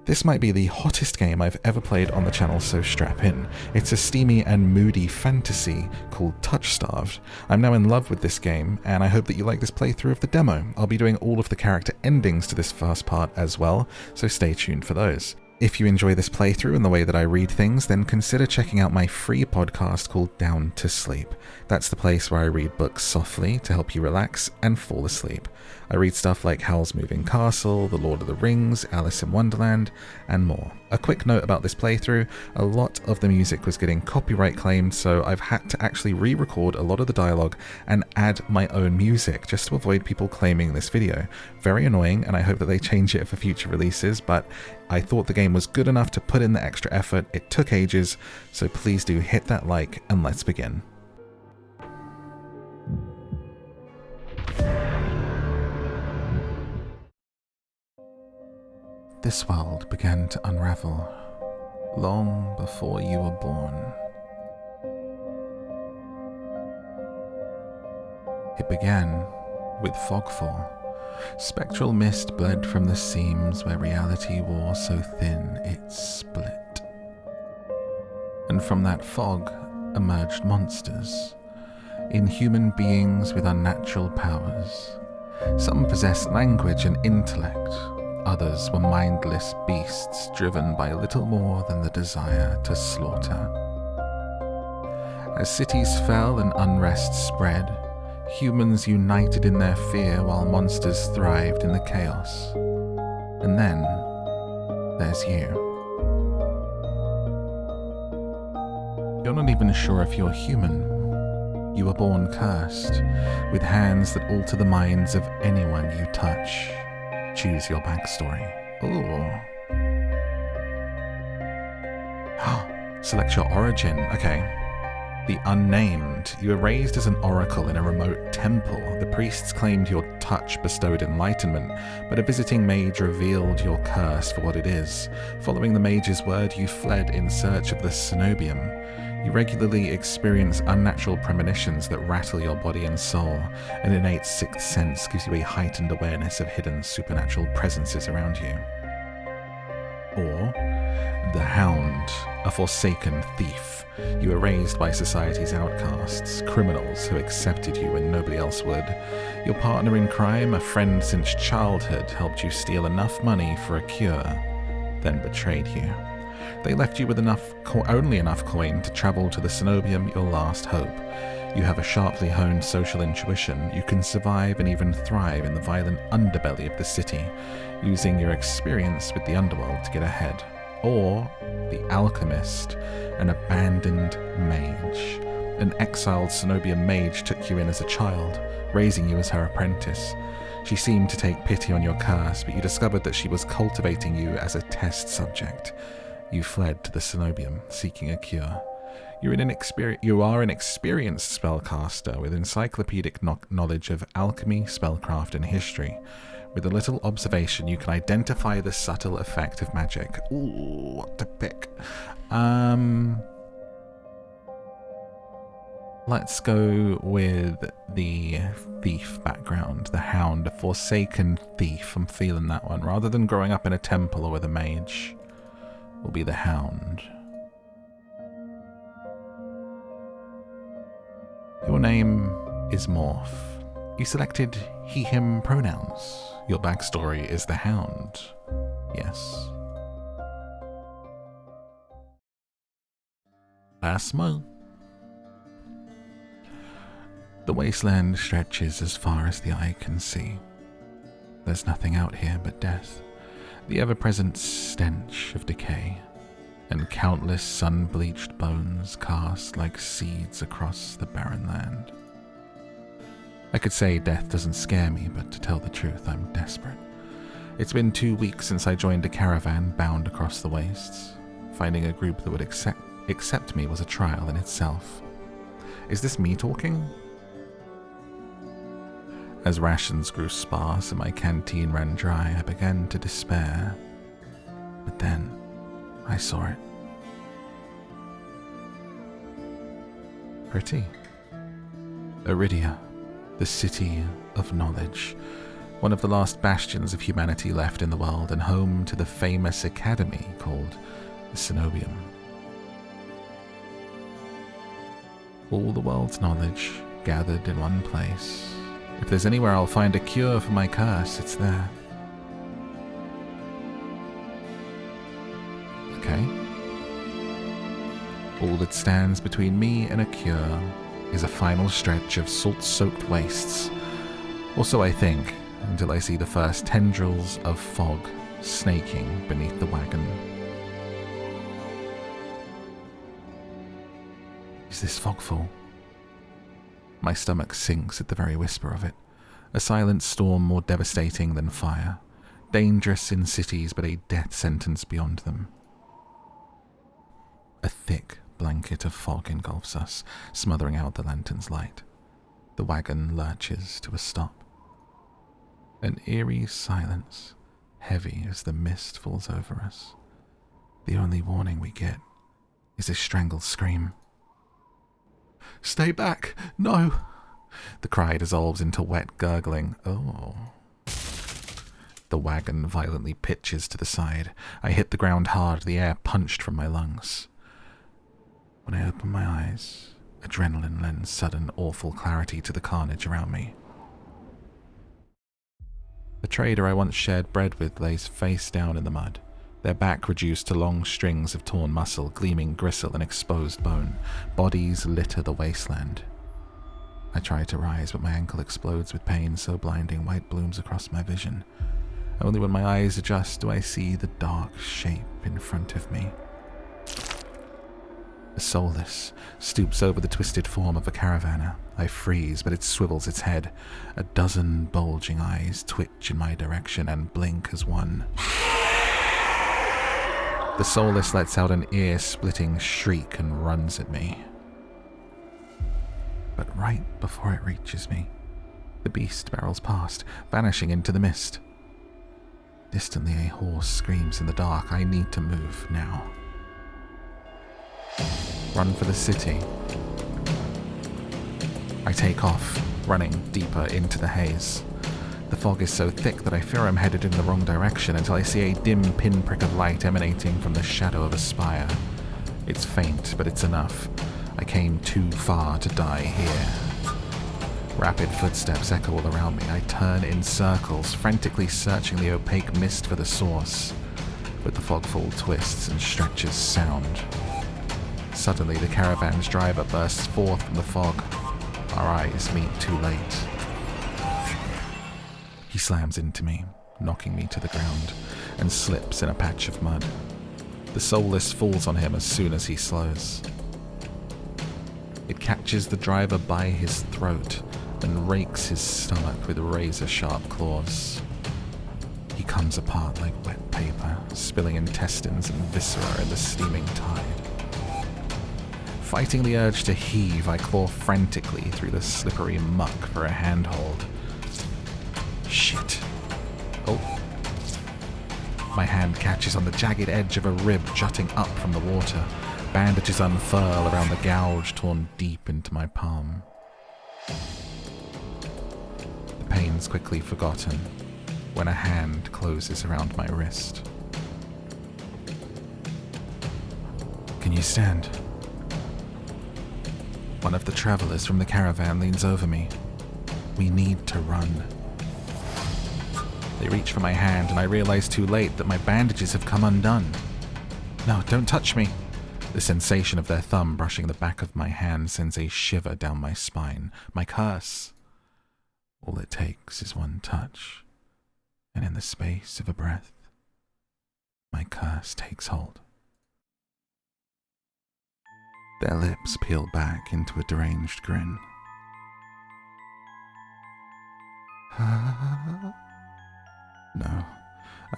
This might be the hottest game I've ever played on the channel, so strap in. It's a steamy and moody fantasy called TOUCHSTARVED. I'm now in love with this game, and I hope that you like this playthrough of the demo. I'll be doing all of the character endings to this first part as well, so stay tuned for those. If you enjoy this playthrough and the way that I read things, then consider checking out my free podcast called Down to Sleep. That's the place where I read books softly to help you relax and fall asleep. I read stuff like Howl's Moving Castle, The Lord of the Rings, Alice in Wonderland, and more. A quick note about this playthrough, a lot of the music was getting copyright claimed, so I've had to actually re-record a lot of the dialogue and add my own music just to avoid people claiming this video. Very annoying, and I hope that they change it for future releases, but I thought the game was good enough to put in the extra effort. It took ages, so please do hit that like and let's begin. This world began to unravel long before you were born. It began with fogfall. Spectral mist bled from the seams where reality wore so thin it split. And from that fog emerged monsters, inhuman beings with unnatural powers. Some possessed language and intellect. Others were mindless beasts driven by little more than the desire to slaughter. As cities fell and unrest spread, humans united in their fear while monsters thrived in the chaos. And then, there's you. You're not even sure if you're human. You were born cursed, with hands that alter the minds of anyone you touch. Choose your backstory. Ooh. Select your origin. Okay. The unnamed. You were raised as an oracle in a remote temple. The priests claimed your touch bestowed enlightenment, but a visiting mage revealed your curse for what it is. Following the mage's word, you fled in search of the Senobium. You regularly experience unnatural premonitions that rattle your body and soul. An innate sixth sense gives you a heightened awareness of hidden supernatural presences around you. Or the Hound, a forsaken thief. You were raised by society's outcasts, criminals who accepted you when nobody else would. Your partner in crime, a friend since childhood, helped you steal enough money for a cure, then betrayed you. They left you with only enough coin to travel to the Senobium, your last hope. You have a sharply honed social intuition. You can survive and even thrive in the violent underbelly of the city, using your experience with the underworld to get ahead. Or the Alchemist, an abandoned mage. An exiled Senobium mage took you in as a child, raising you as her apprentice. She seemed to take pity on your curse, but you discovered that she was cultivating you as a test subject. You fled to the Senobium, seeking a cure. You are an experienced spellcaster with encyclopedic knowledge of alchemy, spellcraft, and history. With a little observation, you can identify the subtle effect of magic. Ooh, what to pick? Let's go with the thief background, the Hound, a forsaken thief. I'm feeling that one. Rather than growing up in a temple or with a mage, will be the Hound. Your name is Morph. You selected he, him pronouns. Your backstory is the Hound. Yes. Asthma. The wasteland stretches as far as the eye can see. There's nothing out here but death. The ever-present stench of decay, and countless sun-bleached bones cast like seeds across the barren land. I could say death doesn't scare me, but to tell the truth, I'm desperate. It's been 2 weeks since I joined a caravan bound across the wastes. Finding a group that would accept me was a trial in itself. Is this me talking? As rations grew sparse and my canteen ran dry, I began to despair. But then, I saw it. Pretty. Eridia, the city of knowledge. one of the last bastions of humanity left in the world and home to the famous academy called the Senobium. All the world's knowledge gathered in one place. If there's anywhere I'll find a cure for my curse, it's there. Okay. All that stands between me and a cure is a final stretch of salt-soaked wastes. Or so I think, until I see the first tendrils of fog snaking beneath the wagon. Is this fogfall? My stomach sinks at the very whisper of it. A silent storm more devastating than fire. Dangerous in cities, but a death sentence beyond them. A thick blanket of fog engulfs us, smothering out the lantern's light. The wagon lurches to a stop. An eerie silence, heavy as the mist falls over us. The only warning we get is a strangled scream. "Stay back! No!" The cry dissolves into wet gurgling. Oh. The wagon violently pitches to the side. I hit the ground hard, the air punched from my lungs. When I open my eyes, adrenaline lends sudden, awful clarity to the carnage around me. The trader I once shared bread with lays face down in the mud, their back reduced to long strings of torn muscle, gleaming gristle and exposed bone. Bodies litter the wasteland. I try to rise, but my ankle explodes with pain so blinding white blooms across my vision. Only when my eyes adjust do I see the dark shape in front of me. The soulless stoops over the twisted form of a caravaner. I freeze, but it swivels its head. A dozen bulging eyes twitch in my direction and blink as one. The soulless lets out an ear-splitting shriek and runs at me. But right before it reaches me, the beast barrels past, vanishing into the mist. Distantly, a horse screams in the dark. I need to move now. Run for the city. I take off, running deeper into the haze. The fog is so thick that I fear I'm headed in the wrong direction until I see a dim pinprick of light emanating from the shadow of a spire. It's faint, but it's enough. I came too far to die here. Rapid footsteps echo all around me. I turn in circles, frantically searching the opaque mist for the source. But the fogfall twists and stretches sound. Suddenly, the caravan's driver bursts forth from the fog. Our eyes meet too late. He slams into me, knocking me to the ground, and slips in a patch of mud. The soulless falls on him as soon as he slows. It catches the driver by his throat and rakes his stomach with razor-sharp claws. He comes apart like wet paper, spilling intestines and viscera in the steaming tide. Fighting the urge to heave, I claw frantically through the slippery muck for a handhold. Shit. Oh. My hand catches on the jagged edge of a rib jutting up from the water. Bandages unfurl around the gouge torn deep into my palm. The pain's quickly forgotten when a hand closes around my wrist. Can you stand? One of the travelers from the caravan leans over me. We need to run. They reach for my hand, and I realize too late that my bandages have come undone. No, don't touch me. The sensation of their thumb brushing the back of my hand sends a shiver down my spine. My curse. All it takes is one touch, and in the space of a breath, my curse takes hold. Their lips peel back into a deranged grin. No,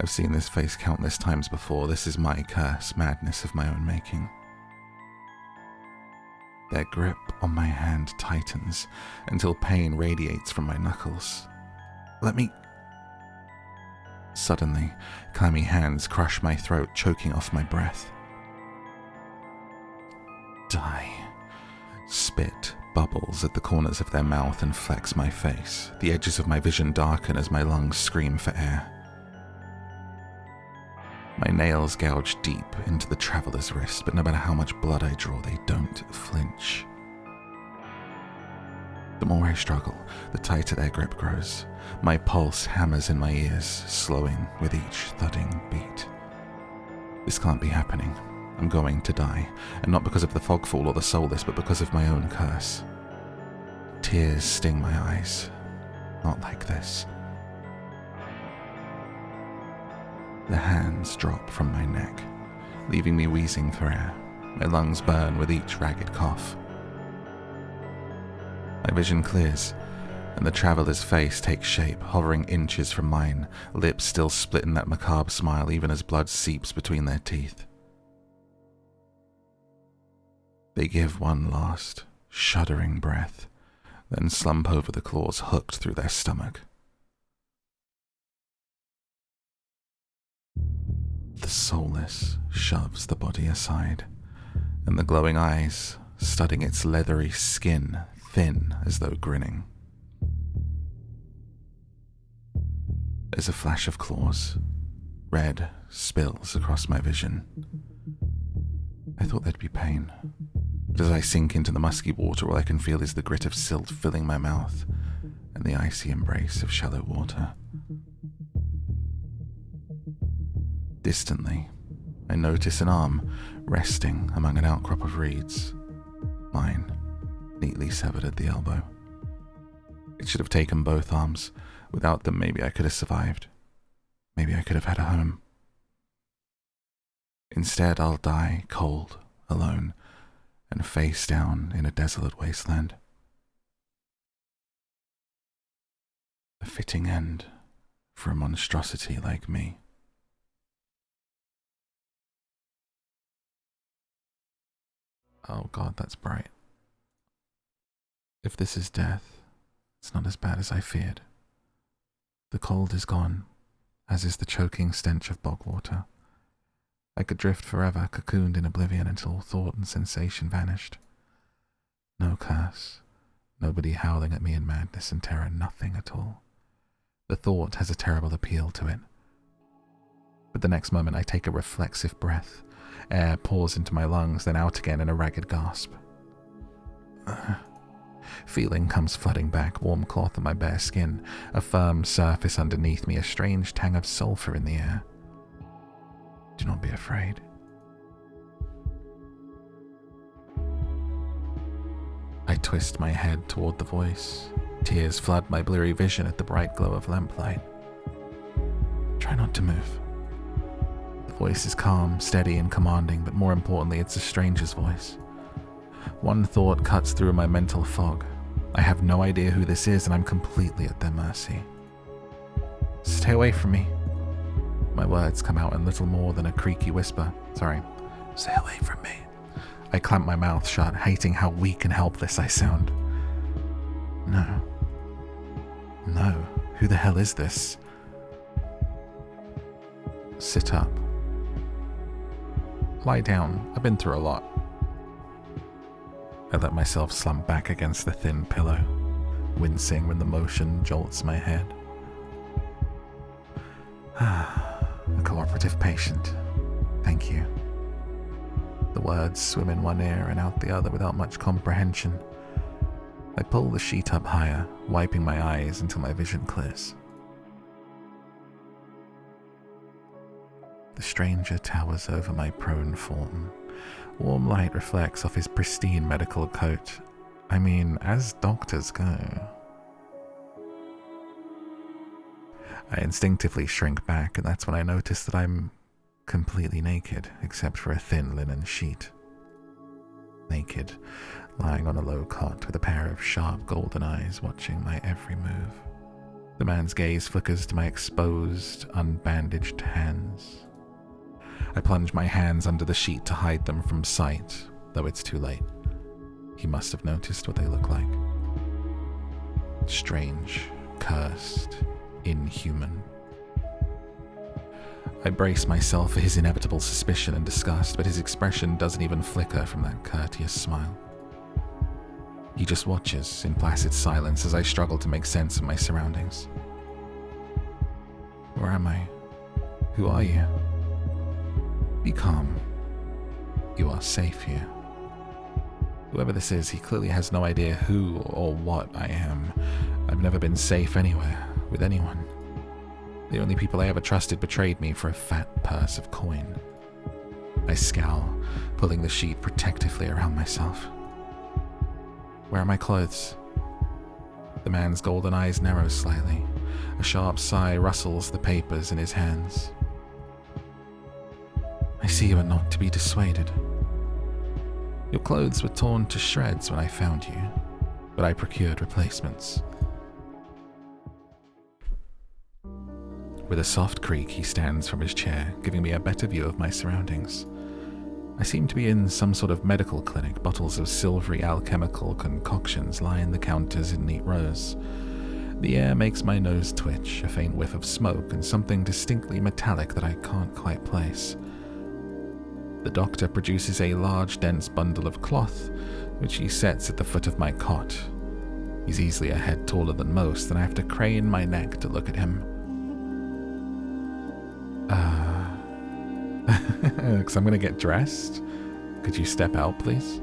I've seen this face countless times before. This is my curse, madness of my own making. Their grip on my hand tightens until pain radiates from my knuckles. Let me... Suddenly, clammy hands crush my throat, choking off my breath. Die. Spit bubbles at the corners of their mouth and flex my face. The edges of my vision darken as my lungs scream for air. My nails gouge deep into the traveler's wrist, but no matter how much blood I draw, they don't flinch. The more I struggle, the tighter their grip grows. My pulse hammers in my ears, slowing with each thudding beat. This can't be happening. I'm going to die, and not because of the fogfall or the soulless, but because of my own curse. Tears sting my eyes. Not like this. The hands drop from my neck, leaving me wheezing for air. My lungs burn with each ragged cough. My vision clears, and the traveler's face takes shape, hovering inches from mine, lips still split in that macabre smile even as blood seeps between their teeth. They give one last, shuddering breath, then slump over the claws hooked through their stomach. The soulless shoves the body aside, and the glowing eyes, studding its leathery skin, thin as though grinning. There's a flash of claws. Red spills across my vision. I thought there'd be pain, but as I sink into the musky water, all I can feel is the grit of silt filling my mouth and the icy embrace of shallow water. Distantly, I notice an arm resting among an outcrop of reeds. Mine, neatly severed at the elbow. It should have taken both arms. Without them, maybe I could have survived. Maybe I could have had a home. Instead, I'll die cold, alone, and face down in a desolate wasteland. A fitting end for a monstrosity like me. Oh God, that's bright. If this is death, it's not as bad as I feared. The cold is gone, as is the choking stench of bog water. I could drift forever, cocooned in oblivion until thought and sensation vanished. No curse, nobody howling at me in madness and terror, nothing at all. The thought has a terrible appeal to it. But the next moment I take a reflexive breath. Air pours into my lungs, then out again in a ragged gasp. Feeling comes flooding back, warm cloth on my bare skin, a firm surface underneath me, a strange tang of sulphur in the air. Do not be afraid. I twist my head toward the voice. Tears flood my blurry vision at the bright glow of lamplight. Try not to move. The voice is calm, steady, and commanding, but more importantly, it's a stranger's voice. One thought cuts through my mental fog. I have no idea who this is, and I'm completely at their mercy. Stay away from me. My words come out in little more than a creaky whisper. Sorry. Stay away from me. I clamp my mouth shut, hating how weak and helpless I sound. No. No. Who the hell is this? Sit up. Lie down. I've been through a lot. I let myself slump back against the thin pillow, wincing when the motion jolts my head. A cooperative patient. Thank you. The words swim in one ear and out the other without much comprehension. I pull the sheet up higher, wiping my eyes until my vision clears. The stranger towers over my prone form. Warm light reflects off his pristine medical coat. I mean, as doctors go. I instinctively shrink back, and that's when I notice that I'm completely naked, except for a thin linen sheet. Naked, lying on a low cot with a pair of sharp golden eyes watching my every move. The man's gaze flickers to my exposed, unbandaged hands. I plunge my hands under the sheet to hide them from sight, though it's too late. He must have noticed what they look like. Strange, cursed, inhuman. I brace myself for his inevitable suspicion and disgust, but his expression doesn't even flicker from that courteous smile. He just watches in placid silence as I struggle to make sense of my surroundings. Where am I? Who are you? Be calm. You are safe here. Whoever this is, he clearly has no idea who or what I am. I've never been safe anywhere, with anyone. The only people I ever trusted betrayed me for a fat purse of coin. I scowl, pulling the sheet protectively around myself. Where are my clothes? The man's golden eyes narrow slightly. A sharp sigh rustles the papers in his hands. I see you are not to be dissuaded. Your clothes were torn to shreds when I found you, but I procured replacements. With a soft creak, he stands from his chair, giving me a better view of my surroundings. I seem to be in some sort of medical clinic. Bottles of silvery alchemical concoctions line the counters in neat rows. The air makes my nose twitch, a faint whiff of smoke, and something distinctly metallic that I can't quite place. The doctor produces a large, dense bundle of cloth, which he sets at the foot of my cot. He's easily a head taller than most, and I have to crane my neck to look at him. Because I'm going to get dressed? Could you step out, please?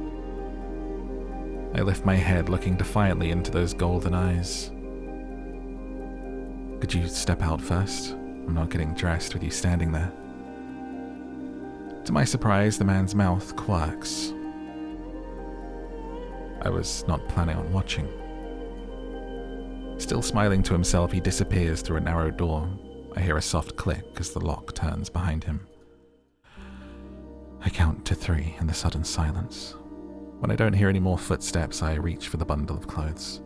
I lift my head, looking defiantly into those golden eyes. Could you step out first? I'm not getting dressed with you standing there. To my surprise, the man's mouth quirks. I was not planning on watching. Still smiling to himself, he disappears through a narrow door. I hear a soft click as the lock turns behind him. I count to 3 in the sudden silence. When I don't hear any more footsteps, I reach for the bundle of clothes.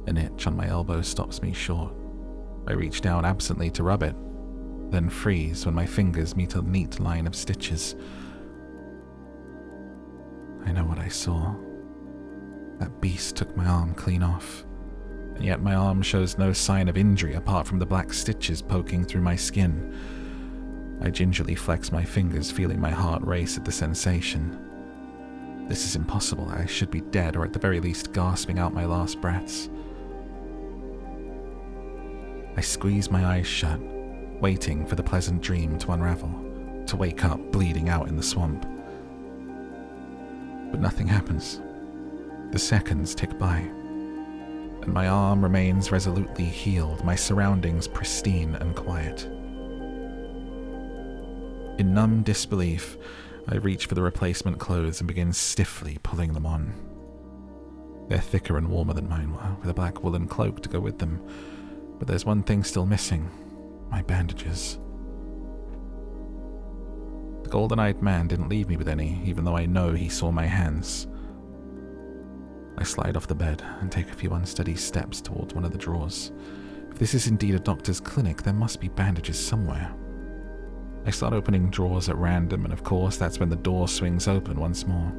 An itch on my elbow stops me short. I reach down absently to rub it, then freeze when my fingers meet a neat line of stitches. I know what I saw. That beast took my arm clean off, and yet my arm shows no sign of injury apart from the black stitches poking through my skin. I gingerly flex my fingers, feeling my heart race at the sensation. This is impossible. I should be dead, or at the very least gasping out my last breaths. I squeeze my eyes shut, waiting for the pleasant dream to unravel, to wake up bleeding out in the swamp. But nothing happens. The seconds tick by, and my arm remains resolutely healed, my surroundings pristine and quiet. In numb disbelief, I reach for the replacement clothes and begin stiffly pulling them on. They're thicker and warmer than mine were, with a black woolen cloak to go with them, but there's one thing still missing: my bandages. The golden-eyed man didn't leave me with any, even though I know he saw my hands. I slide off the bed and take a few unsteady steps towards one of the drawers. If this is indeed a doctor's clinic, there must be bandages somewhere. I start opening drawers at random, and of course that's when the door swings open once more.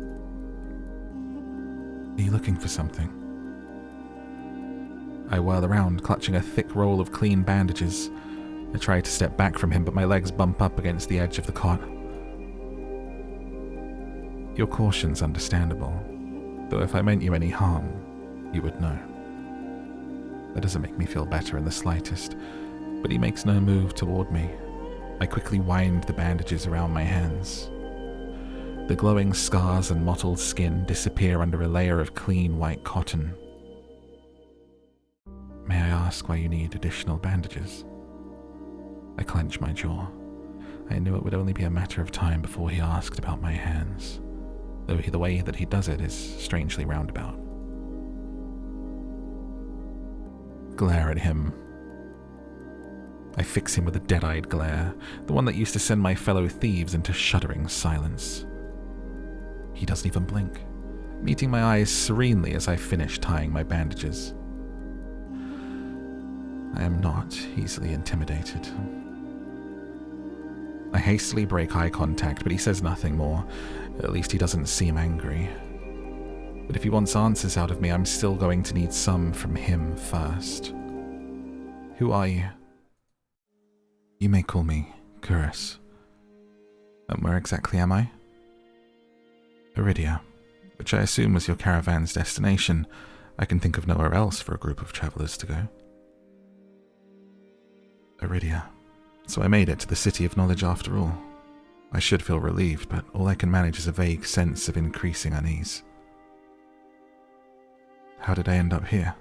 Are you looking for something? I whirl around, clutching a thick roll of clean bandages. I try to step back from him, but my legs bump up against the edge of the cot. Your caution's understandable, though if I meant you any harm, you would know. That doesn't make me feel better in the slightest, but he makes no move toward me. I quickly wind the bandages around my hands. The glowing scars and mottled skin disappear under a layer of clean white cotton. May I ask why you need additional bandages? I clench my jaw. I knew it would only be a matter of time before he asked about my hands, though the way that he does it is strangely roundabout. Glare at him. I fix him with a dead-eyed glare, the one that used to send my fellow thieves into shuddering silence. He doesn't even blink, meeting my eyes serenely as I finish tying my bandages. I am not easily intimidated. I hastily break eye contact, but he says nothing more. At least he doesn't seem angry. But if he wants answers out of me, I'm still going to need some from him first. Who are you? You may call me Kuras. And where exactly am I? Eridia, which I assume was your caravan's destination. I can think of nowhere else for a group of travellers to go. Eridia. So I made it to the City of Knowledge after all. I should feel relieved, but all I can manage is a vague sense of increasing unease. How did I end up here?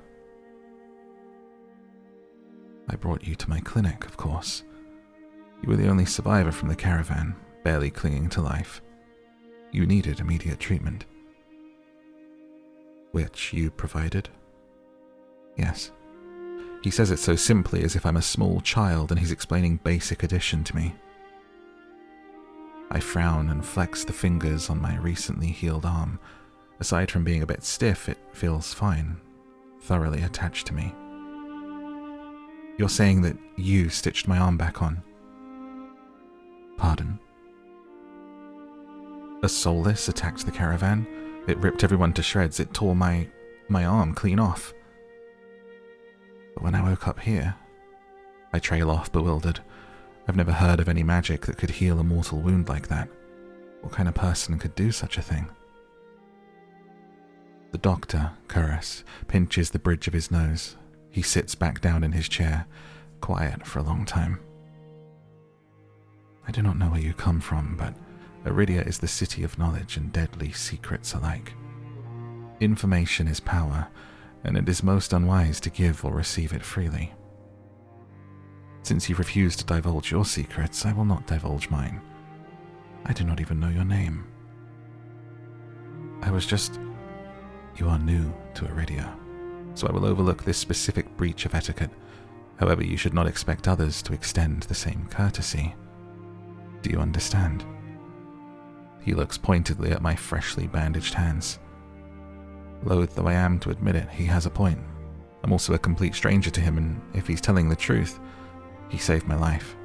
I brought you to my clinic, of course. You were the only survivor from the caravan, barely clinging to life. You needed immediate treatment. Which you provided? Yes. He says it so simply, as if I'm a small child and he's explaining basic addition to me. I frown and flex the fingers on my recently healed arm. Aside from being a bit stiff, it feels fine, thoroughly attached to me. You're saying that you stitched my arm back on? Pardon? A soulless attacked the caravan. It ripped everyone to shreds. It tore my arm clean off. But when I woke up here, I trail off bewildered. I've never heard of any magic that could heal a mortal wound like that. What kind of person could do such a thing? The doctor, Kuras, pinches the bridge of his nose. He sits back down in his chair, quiet for a long time. I do not know where you come from, but Eridia is the city of knowledge and deadly secrets alike. Information is power, and it is most unwise to give or receive it freely. Since you refuse to divulge your secrets, I will not divulge mine. I do not even know your name. You are new to Eridia, so I will overlook this specific breach of etiquette. However, you should not expect others to extend the same courtesy. Do you understand? He looks pointedly at my freshly bandaged hands. Loath though I am to admit it, he has a point. I'm also a complete stranger to him, and if he's telling the truth, he saved my life.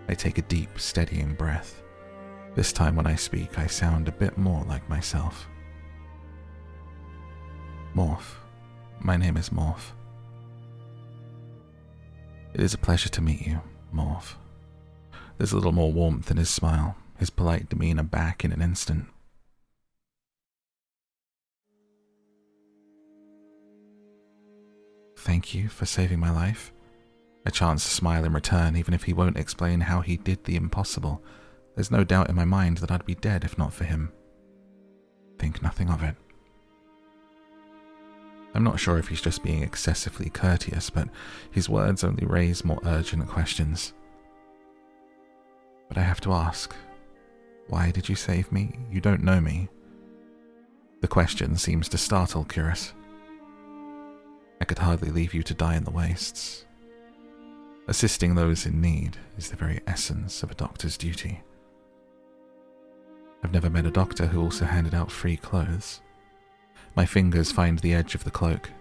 I take a deep, steadying breath. This time when I speak, I sound a bit more like myself. Morph. My name is Morph. It is a pleasure to meet you, Morph. There's a little more warmth in his smile, his polite demeanor back in an instant. Thank you for saving my life. I chance to smile in return, even if he won't explain how he did the impossible. There's no doubt in my mind that I'd be dead if not for him. Think nothing of it. I'm not sure if he's just being excessively courteous, but his words only raise more urgent questions. But I have to ask, why did you save me? You don't know me. The question seems to startle Kuras. I could hardly leave you to die in the wastes. Assisting those in need is the very essence of a doctor's duty. I've never met a doctor who also handed out free clothes. My fingers find the edge of the cloak.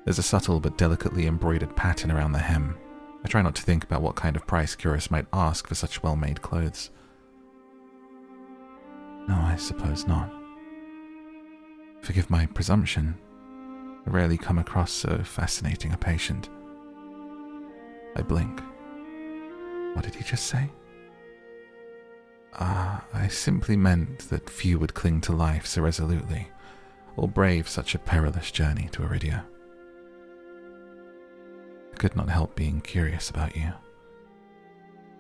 There's a subtle but delicately embroidered pattern around the hem. I try not to think about what kind of price Kuras might ask for such well-made clothes. No, I suppose not. Forgive my presumption. I rarely come across so fascinating a patient. I blink. What did he just say? I simply meant that few would cling to life so resolutely, or brave such a perilous journey to Eridia. I could not help being curious about you.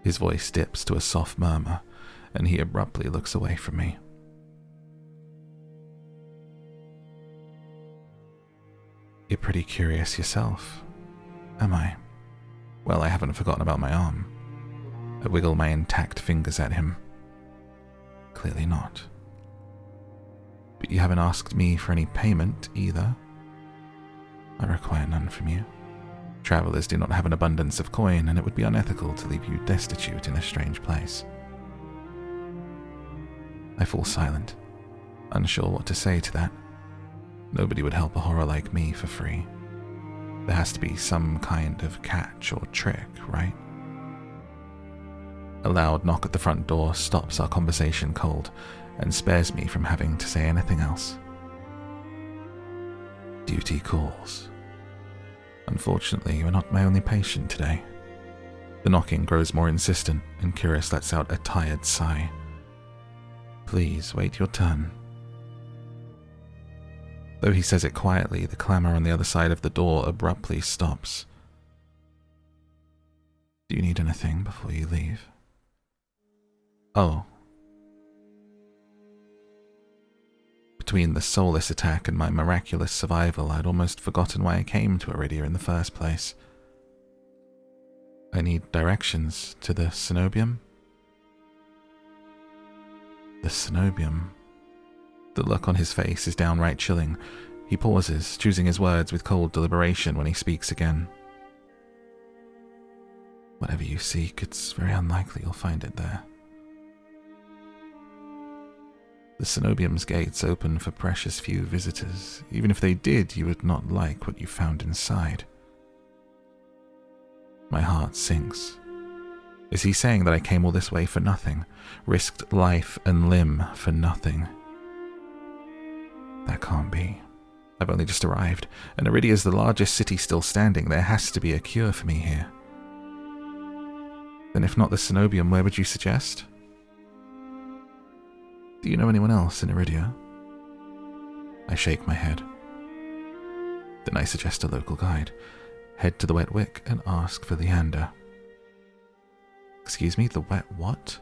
His voice dips to a soft murmur, and he abruptly looks away from me. You're pretty curious yourself, am I? Well, I haven't forgotten about my arm. I wiggle my intact fingers at him. Clearly not. But you haven't asked me for any payment either. I require none from you. Travelers do not have an abundance of coin, and it would be unethical to leave you destitute in a strange place. I fall silent, unsure what to say to that. Nobody would help a horror like me for free. There has to be some kind of catch or trick, right? A loud knock at the front door stops our conversation cold and spares me from having to say anything else. Duty calls. Unfortunately, you are not my only patient today. The knocking grows more insistent, and Kuras lets out a tired sigh. Please wait your turn. Though he says it quietly, the clamour on the other side of the door abruptly stops. Do you need anything before you leave? Oh. Between the soulless attack and my miraculous survival, I'd almost forgotten why I came to Eridia in the first place. I need directions to the Senobium. The Senobium. The look on his face is downright chilling. He pauses, choosing his words with cold deliberation when he speaks again. Whatever you seek, it's very unlikely you'll find it there. The Senobium's gates open for precious few visitors. Even if they did, you would not like what you found inside. My heart sinks. Is he saying that I came all this way for nothing? Risked life and limb for nothing? That can't be. I've only just arrived, and Eridia is the largest city still standing. There has to be a cure for me here. Then if not the Senobium, where would you suggest? Do you know anyone else in Eridia? I shake my head. Then I suggest a local guide. Head to the Wet Wick and ask for Leander. Excuse me, the Wet what?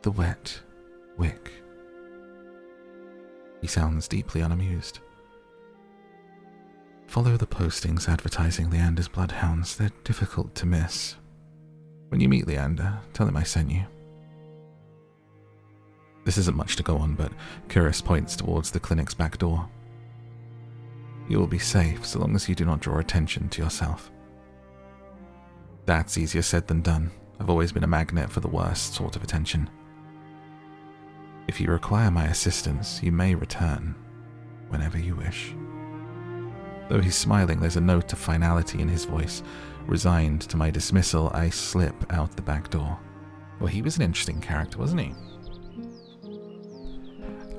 The Wet Wick. He sounds deeply unamused. Follow the postings advertising Leander's Bloodhounds. They're difficult to miss. When you meet Leander, tell him I sent you. This isn't much to go on, but Kuras points towards the clinic's back door. You will be safe so long as you do not draw attention to yourself. That's easier said than done. I've always been a magnet for the worst sort of attention. If you require my assistance, you may return whenever you wish. Though he's smiling, there's a note of finality in his voice. Resigned to my dismissal, I slip out the back door. Well, he was an interesting character, wasn't he?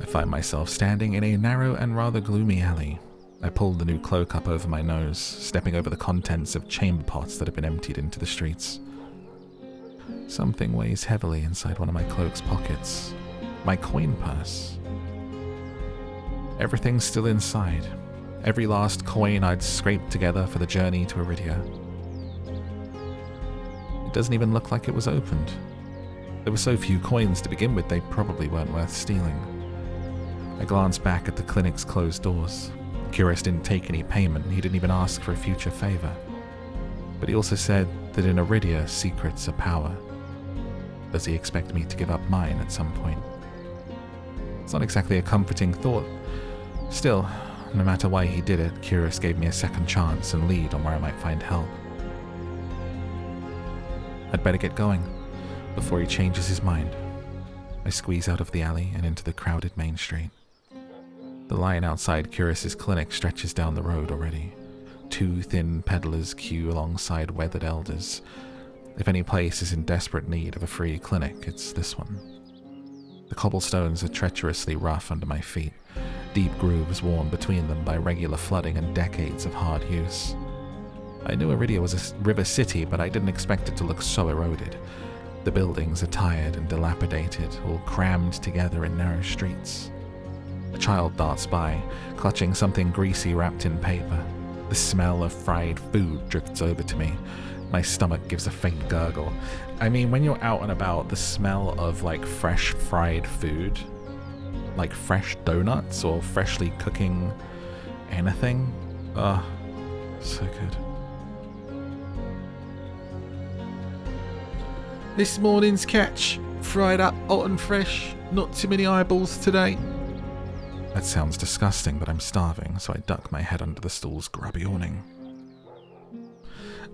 I find myself standing in a narrow and rather gloomy alley. I pull the new cloak up over my nose, stepping over the contents of chamber pots that have been emptied into the streets. Something weighs heavily inside one of my cloak's pockets. My coin purse. Everything's still inside. Every last coin I'd scraped together for the journey to Eridia. It doesn't even look like it was opened. There were so few coins to begin with, they probably weren't worth stealing. I glance back at the clinic's closed doors. Kuras didn't take any payment, he didn't even ask for a future favor. But he also said that in Eridia, secrets are power. Does he expect me to give up mine at some point? It's not exactly a comforting thought. Still, no matter why he did it, Kuras gave me a second chance and lead on where I might find help. I'd better get going before he changes his mind. I squeeze out of the alley and into the crowded main street. The line outside Kuras' clinic stretches down the road already. 2 thin peddlers queue alongside weathered elders. If any place is in desperate need of a free clinic, it's this one. The cobblestones are treacherously rough under my feet, deep grooves worn between them by regular flooding and decades of hard use. I knew Eridia was a river city, but I didn't expect it to look so eroded. The buildings are tired and dilapidated, all crammed together in narrow streets. A child darts by, clutching something greasy wrapped in paper. The smell of fried food drifts over to me. My stomach gives a faint gurgle. I mean, when you're out and about, the smell of like fresh fried food, like fresh donuts or freshly cooking anything, so good. This morning's catch, fried up hot and fresh, not too many eyeballs today. That sounds disgusting, but I'm starving, so I duck my head under the stool's grubby awning.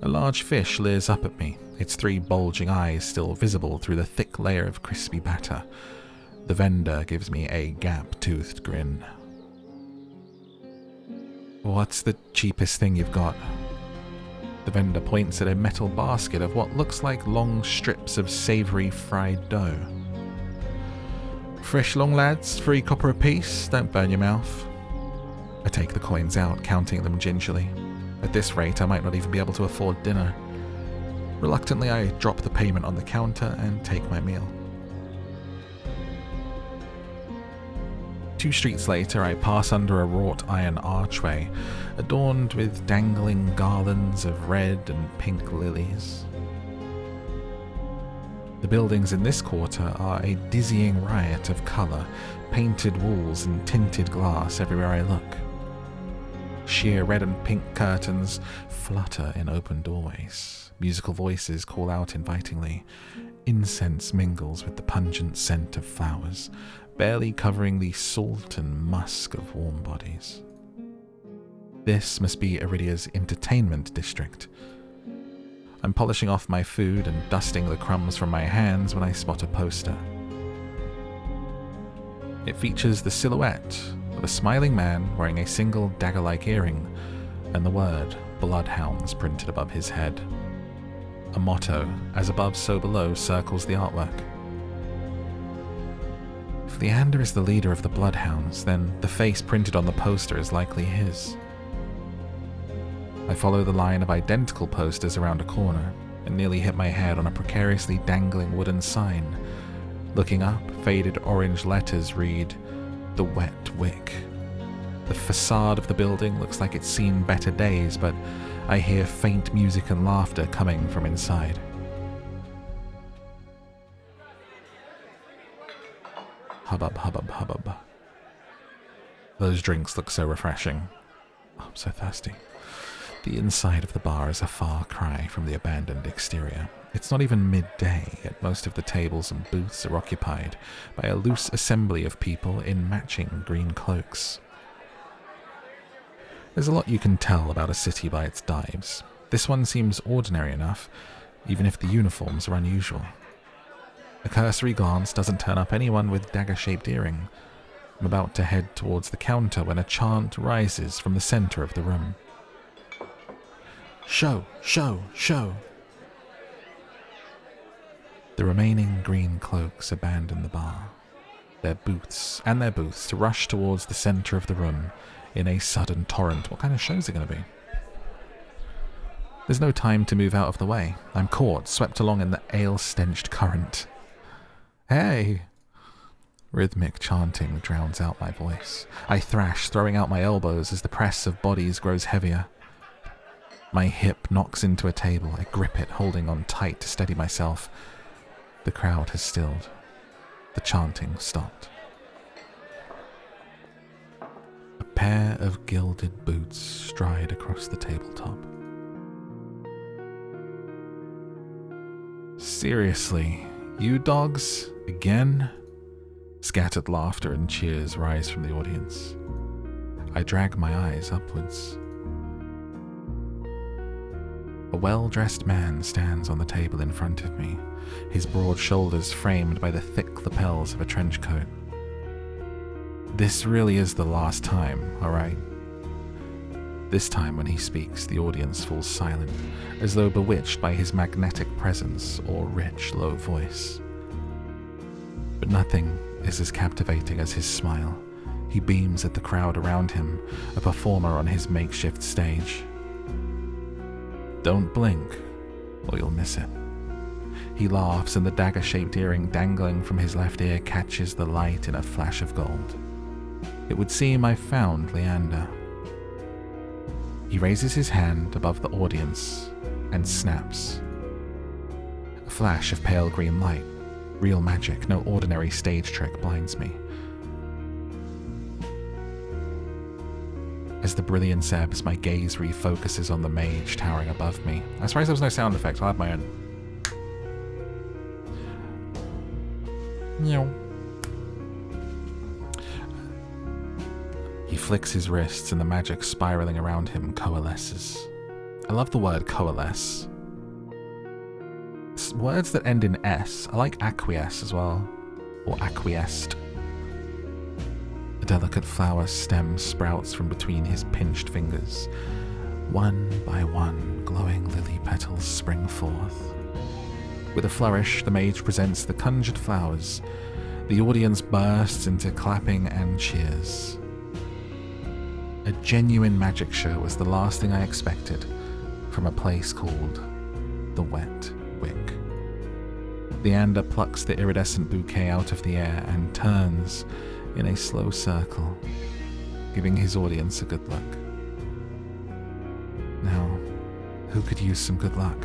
A large fish leers up at me, its 3 bulging eyes still visible through the thick layer of crispy batter. The vendor gives me a gap-toothed grin. What's the cheapest thing you've got? The vendor points at a metal basket of what looks like long strips of savoury fried dough. Fresh long, lads, 3 copper apiece, don't burn your mouth. I take the coins out, counting them gingerly. At this rate, I might not even be able to afford dinner. Reluctantly, I drop the payment on the counter and take my meal. 2 streets later, I pass under a wrought iron archway, adorned with dangling garlands of red and pink lilies. The buildings in this quarter are a dizzying riot of colour, painted walls and tinted glass everywhere I look. Sheer red and pink curtains flutter in open doorways. Musical voices call out invitingly. Incense mingles with the pungent scent of flowers, barely covering the salt and musk of warm bodies. This must be Eridia's entertainment district. I'm polishing off my food and dusting the crumbs from my hands when I spot a poster. It features the silhouette of a smiling man wearing a single dagger-like earring and the word Bloodhounds printed above his head. A motto, as above so below, circles the artwork. If Leander is the leader of the Bloodhounds, then the face printed on the poster is likely his. I follow the line of identical posters around a corner and nearly hit my head on a precariously dangling wooden sign. Looking up, faded orange letters read, "The Wet Wick." The facade of the building looks like it's seen better days, but I hear faint music and laughter coming from inside. Hubbub, hubbub, hubbub. Those drinks look so refreshing. Oh, I'm so thirsty. The inside of the bar is a far cry from the abandoned exterior. It's not even midday, yet most of the tables and booths are occupied by a loose assembly of people in matching green cloaks. There's a lot you can tell about a city by its dives. This one seems ordinary enough, even if the uniforms are unusual. A cursory glance doesn't turn up anyone with dagger-shaped earring. I'm about to head towards the counter when a chant rises from the center of the room. Show, show, show. The remaining green cloaks abandon the bar, their booths to rush towards the center of the room in a sudden torrent. What kind of show is it going to be? There's no time to move out of the way. I'm caught, swept along in the ale-stenched current. Hey! Rhythmic chanting drowns out my voice. I thrash, throwing out my elbows as the press of bodies grows heavier. My hip knocks into a table. I grip it, holding on tight to steady myself. The crowd has stilled. The chanting stopped. A pair of gilded boots stride across the tabletop. Seriously, you dogs? Again? Scattered laughter and cheers rise from the audience. I drag my eyes upwards. A well-dressed man stands on the table in front of me, his broad shoulders framed by the thick lapels of a trench coat. This really is the last time, all right? This time when he speaks, the audience falls silent, as though bewitched by his magnetic presence or rich, low voice. But nothing is as captivating as his smile. He beams at the crowd around him, a performer on his makeshift stage. Don't blink, or you'll miss it. He laughs, and the dagger-shaped earring dangling from his left ear catches the light in a flash of gold. It would seem I found Leander. He raises his hand above the audience and snaps. A flash of pale green light. Real magic, no ordinary stage trick blinds me. As the brilliance ebbs, my gaze refocuses on the mage towering above me. I'm surprised there was no sound effect. I'll have my own. Meow. He flicks his wrists and the magic spiraling around him coalesces. I love the word coalesce. Words that end in S. I like acquiesce as well. Or acquiesced. A delicate flower stem sprouts from between his pinched fingers. One by one, glowing lily petals spring forth. With a flourish, the mage presents the conjured flowers. The audience bursts into clapping and cheers. A genuine magic show was the last thing I expected from a place called the Wet Wick. Leander plucks the iridescent bouquet out of the air and turns, in a slow circle, giving his audience a good look. Now, who could use some good luck?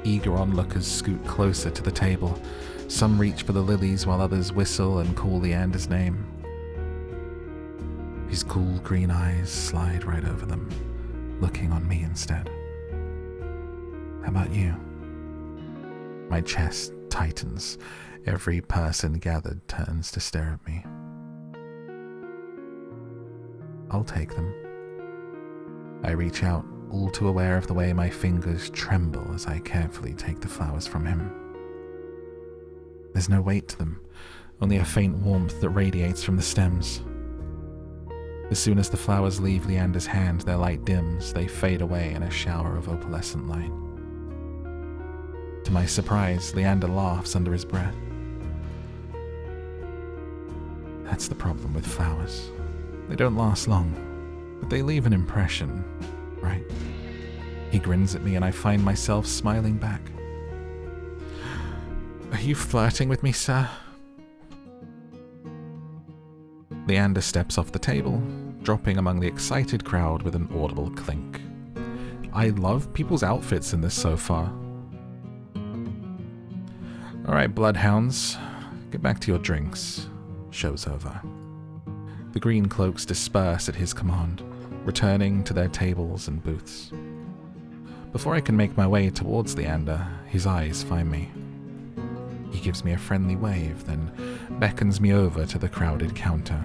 Eager onlookers scoot closer to the table. Some reach for the lilies while others whistle and call Leander's name. His cool green eyes slide right over them, looking on me instead. How about you? My chest tightens. Every person gathered turns to stare at me. I'll take them. I reach out, all too aware of the way my fingers tremble as I carefully take the flowers from him. There's no weight to them, only a faint warmth that radiates from the stems. As soon as the flowers leave Leander's hand, their light dims, they fade away in a shower of opalescent light. To my surprise, Leander laughs under his breath. That's the problem with flowers. They don't last long, but they leave an impression, right? He grins at me and I find myself smiling back. Are you flirting with me, sir? Leander steps off the table, dropping among the excited crowd with an audible clink. I love people's outfits in this so far. Alright, Bloodhounds, get back to your drinks. Show's over. The green cloaks disperse at his command, returning to their tables and booths. Before I can make my way towards Leander, his eyes find me. He gives me a friendly wave, then beckons me over to the crowded counter.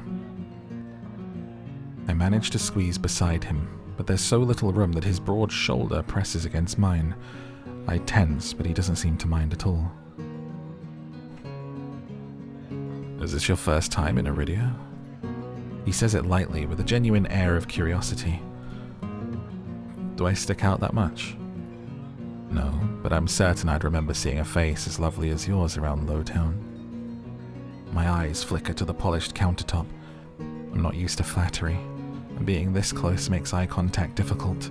I manage to squeeze beside him, but there's so little room that his broad shoulder presses against mine. I tense, but he doesn't seem to mind at all. Is this your first time in Eridia? He says it lightly, with a genuine air of curiosity. Do I stick out that much? No, but I'm certain I'd remember seeing a face as lovely as yours around Lowtown. My eyes flicker to the polished countertop. I'm not used to flattery, and being this close makes eye contact difficult.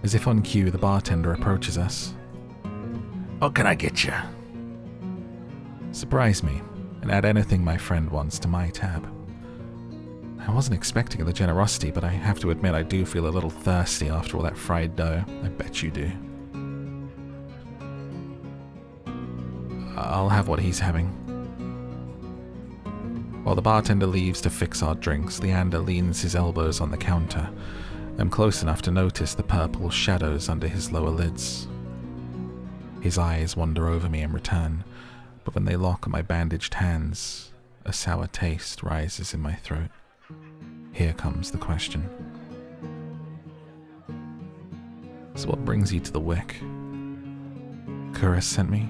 As if on cue, the bartender approaches us. What can I get you? Surprise me, and add anything my friend wants to my tab. I wasn't expecting the generosity, but I have to admit I do feel a little thirsty after all that fried dough. I bet you do. I'll have what he's having. While the bartender leaves to fix our drinks, Leander leans his elbows on the counter. I'm close enough to notice the purple shadows under his lower lids. His eyes wander over me in return, but when they lock on my bandaged hands, a sour taste rises in my throat. Here comes the question. So what brings you to the Wick? Kuras sent me?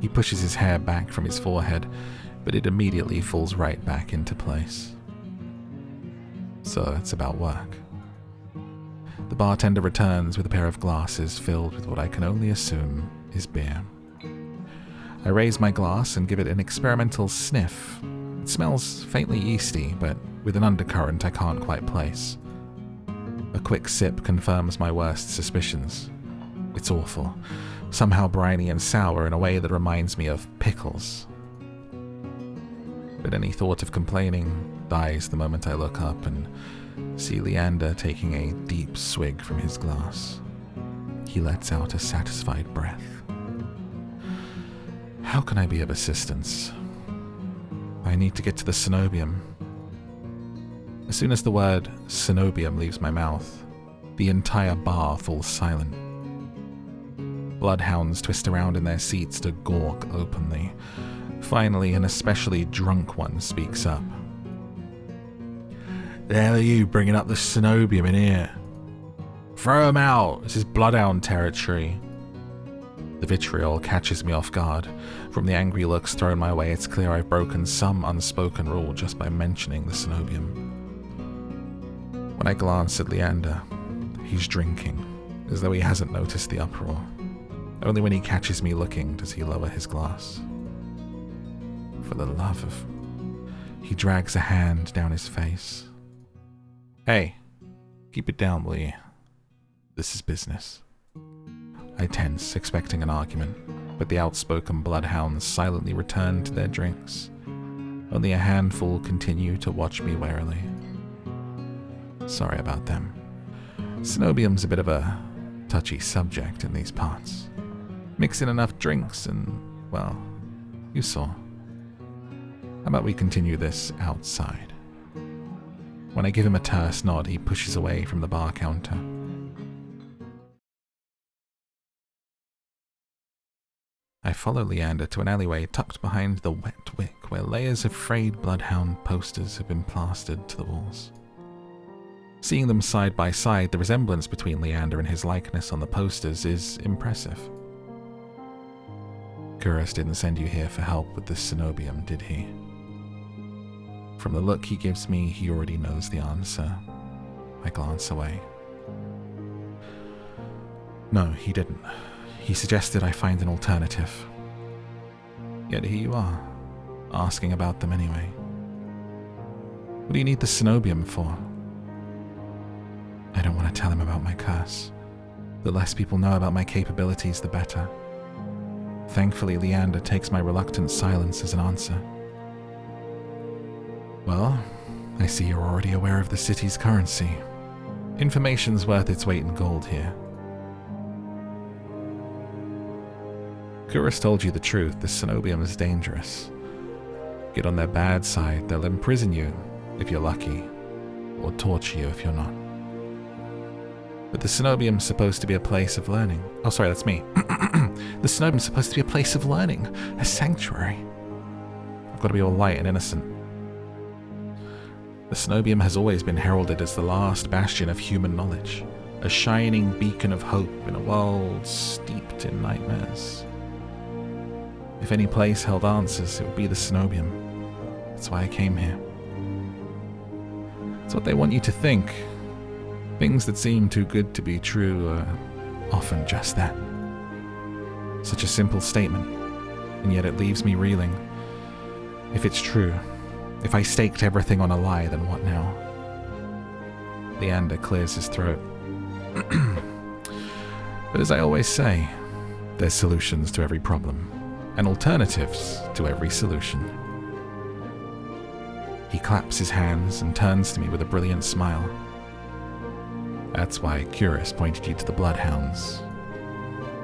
He pushes his hair back from his forehead, but it immediately falls right back into place. So it's about work. The bartender returns with a pair of glasses filled with what I can only assume is beer. I raise my glass and give it an experimental sniff. It smells faintly yeasty, but with an undercurrent I can't quite place. A quick sip confirms my worst suspicions. It's awful, somehow briny and sour in a way that reminds me of pickles. But any thought of complaining dies the moment I look up and see Leander taking a deep swig from his glass. He lets out a satisfied breath. How can I be of assistance? I need to get to the Senobium. As soon as the word Senobium leaves my mouth, the entire bar falls silent. Bloodhounds twist around in their seats to gawk openly. Finally, an especially drunk one speaks up. The hell are you bringing up the Senobium in here? Throw him out! This is Bloodhound territory. The vitriol catches me off guard. From the angry looks thrown my way, it's clear I've broken some unspoken rule just by mentioning the Senobium. When I glance at Leander, he's drinking, as though he hasn't noticed the uproar. Only when he catches me looking does he lower his glass. For the love of... He drags a hand down his face. Hey, keep it down, will you? This is business. I tense, expecting an argument. but the outspoken Bloodhounds silently returned to their drinks. Only a handful continue to watch me warily. Sorry about them. Senobium's a bit of a touchy subject in these parts. Mix in enough drinks and, well, you saw. How about we continue this outside? When I give him a terse nod, he pushes away from the bar counter. I follow Leander to an alleyway tucked behind the Wet Wick, where layers of frayed Bloodhound posters have been plastered to the walls. Seeing them side by side, the resemblance between Leander and his likeness on the posters is impressive. Kuras didn't send you here for help with the Senobium, did he? From the look he gives me, he already knows the answer. I glance away. No, he didn't. He suggested I find an alternative. Yet here you are, asking about them anyway. What do you need the Senobium for? I don't want to tell him about my curse. The less people know about my capabilities, the better. Thankfully, Leander takes my reluctant silence as an answer. Well, I see you're already aware of the city's currency. Information's worth its weight in gold here. Kuras told you the truth, the Senobium is dangerous. Get on their bad side, they'll imprison you, if you're lucky, or torture you if you're not. But the Senobium's supposed to be a place of learning. Oh, sorry, that's me. The Senobium's supposed to be a place of learning, a sanctuary. I've got to be all light and innocent. The Senobium has always been heralded as the last bastion of human knowledge, a shining beacon of hope in a world steeped in nightmares. If any place held answers, it would be the Senobium. That's why I came here. It's what they want you to think. Things that seem too good to be true are often just that. Such a simple statement, and yet it leaves me reeling. If it's true, if I staked everything on a lie, then what now? Leander clears his throat. But as I always say, there's solutions to every problem, and alternatives to every solution. He claps his hands and turns to me with a brilliant smile. That's why Kuras pointed you to the Bloodhounds.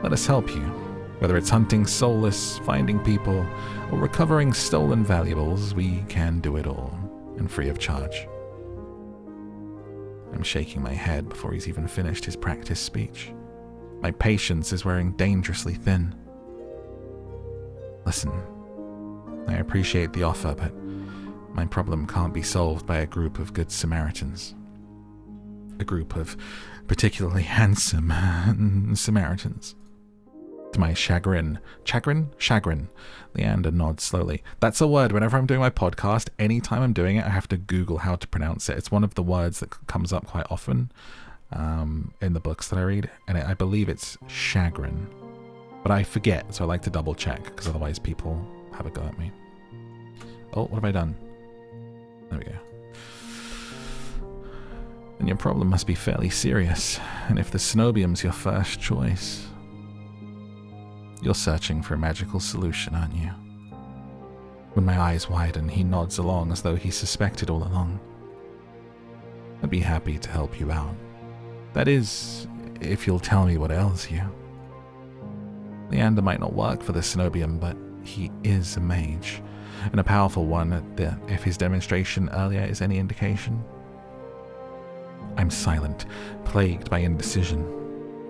Let us help you, whether it's hunting soulless, finding people, or recovering stolen valuables, we can do it all, and free of charge. I'm shaking my head before he's even finished his practice speech. My patience is wearing dangerously thin. Listen, I appreciate the offer, but my problem can't be solved by a group of good Samaritans. A group of particularly handsome Samaritans. To my chagrin, Leander nods slowly. That's a word. Whenever I'm doing my podcast, anytime I'm doing it, I have to Google how to pronounce it. It's one of the words that comes up quite often in the books that I read, and I believe it's chagrin. But I forget, so I like to double check, because otherwise people have a go at me. Oh, what have I done? There we go. And your problem must be fairly serious, and if the Senobium's your first choice, you're searching for a magical solution, aren't you? When my eyes widen, he nods along as though he suspected all along. I'd be happy to help you out. That is, if you'll tell me what ails you. Leander might not work for the Senobium, but he is a mage, and a powerful one if his demonstration earlier is any indication. I'm silent, plagued by indecision.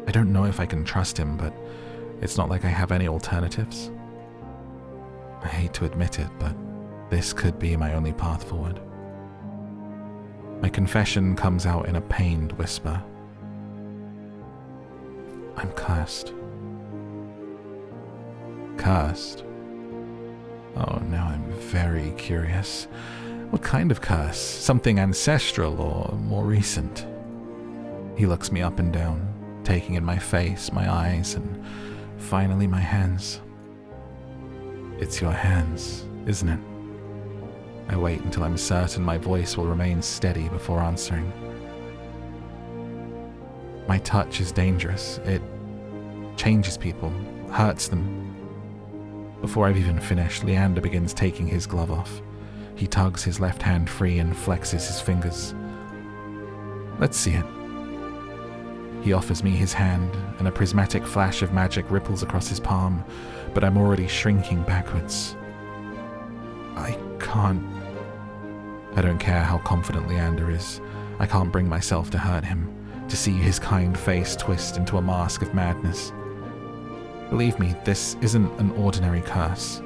I don't know if I can trust him, but it's not like I have any alternatives. I hate to admit it, but this could be my only path forward. My confession comes out in a pained whisper. I'm cursed. Cursed? Oh, now I'm very curious. What kind of curse? Something ancestral or more recent? He looks me up and down, taking in my face, my eyes, and finally my hands. It's your hands, isn't it? I wait until I'm certain my voice will remain steady before answering. My touch is dangerous. It changes people, hurts them, Before I've even finished, Leander begins taking his glove off. He tugs his left hand free and flexes his fingers. Let's see it. He offers me his hand, and a prismatic flash of magic ripples across his palm, but I'm already shrinking backwards. I can't. I don't care how confident Leander is. I can't bring myself to hurt him, to see his kind face twist into a mask of madness. Believe me, this isn't an ordinary curse.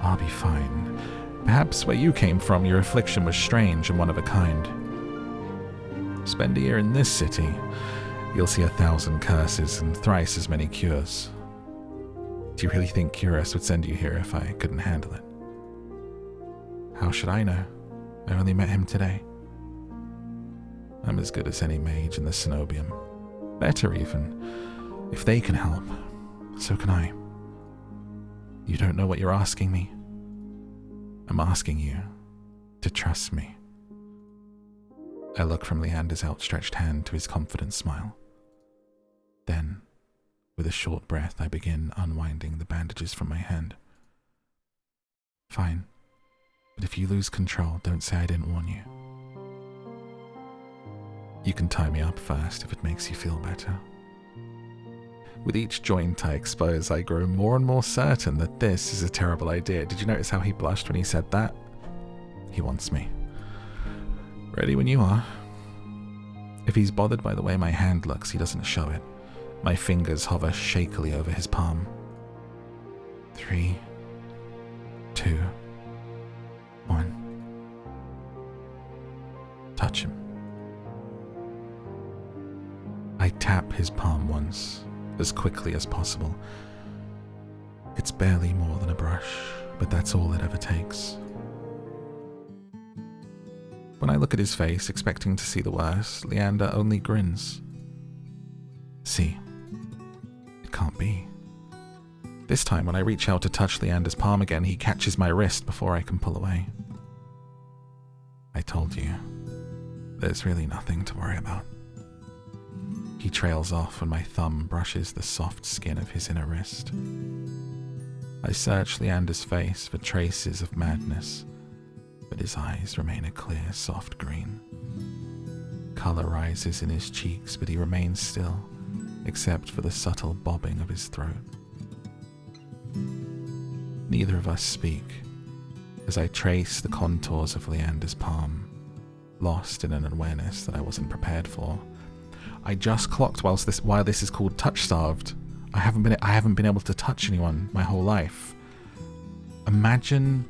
I'll be fine. Perhaps where you came from, your affliction was strange and one of a kind. Spend a year in this city, you'll see 1,000 curses and thrice as many cures. Do you really think Kuras would send you here if I couldn't handle it? How should I know? I only met him today. I'm as good as any mage in the Senobium. Better even. If they can help, so can I. You don't know what you're asking me. I'm asking you to trust me. I look from Leander's outstretched hand to his confident smile. Then, with a short breath, I begin unwinding the bandages from my hand. Fine, but if you lose control, don't say I didn't warn you. You can tie me up first if it makes you feel better. With each joint I expose, I grow more and more certain that this is a terrible idea. Did you notice how he blushed when he said that? He wants me. Ready when you are. If he's bothered by the way my hand looks, he doesn't show it. My fingers hover shakily over his palm. 3, 2, 1. Touch him. I tap his palm once, as quickly as possible. It's barely more than a brush, but that's all it ever takes. When I look at his face, expecting to see the worst, Leander only grins. See, it can't be. This time, when I reach out to touch Leander's palm again, he catches my wrist before I can pull away. I told you, there's really nothing to worry about. He trails off when my thumb brushes the soft skin of his inner wrist. I search Leander's face for traces of madness, but his eyes remain a clear, soft green. Color rises in his cheeks, but he remains still, except for the subtle bobbing of his throat. Neither of us speak, as I trace the contours of Leander's palm, lost in an awareness that I wasn't prepared for. I just clocked while this is called TOUCHSTARVED. I haven't been able to touch anyone my whole life. Imagine,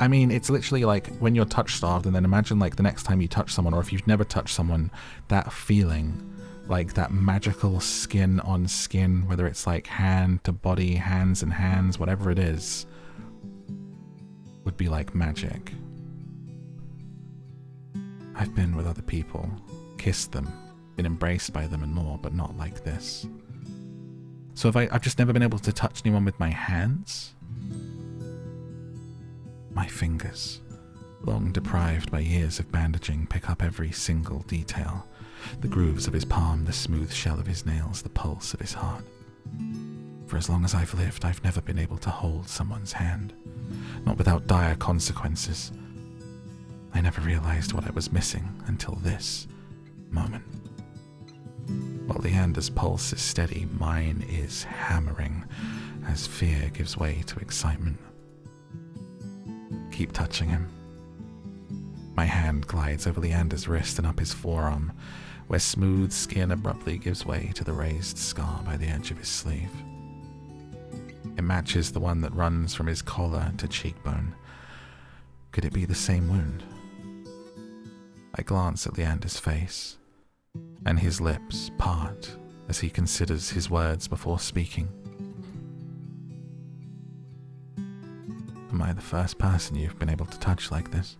I mean, it's literally like when you're touch-starved, and then imagine like the next time you touch someone, or if you've never touched someone, that feeling, like that magical skin on skin, whether it's like hand to body, hands and hands, whatever it is, would be like magic. I've been with other people, kissed them, been embraced by them and more, but not like this. So I've just never been able to touch anyone with my hands. My fingers, long deprived by years of bandaging, pick up every single detail. The grooves of his palm, the smooth shell of his nails, the pulse of his heart. For as long as I've lived, I've never been able to hold someone's hand, not without dire consequences. I never realized what I was missing until this moment. While Leander's pulse is steady, mine is hammering as fear gives way to excitement. Keep touching him. My hand glides over Leander's wrist and up his forearm, where smooth skin abruptly gives way to the raised scar by the edge of his sleeve. It matches the one that runs from his collar to cheekbone. Could it be the same wound? I glance at Leander's face, and his lips part as he considers his words before speaking. Am I the first person you've been able to touch like this?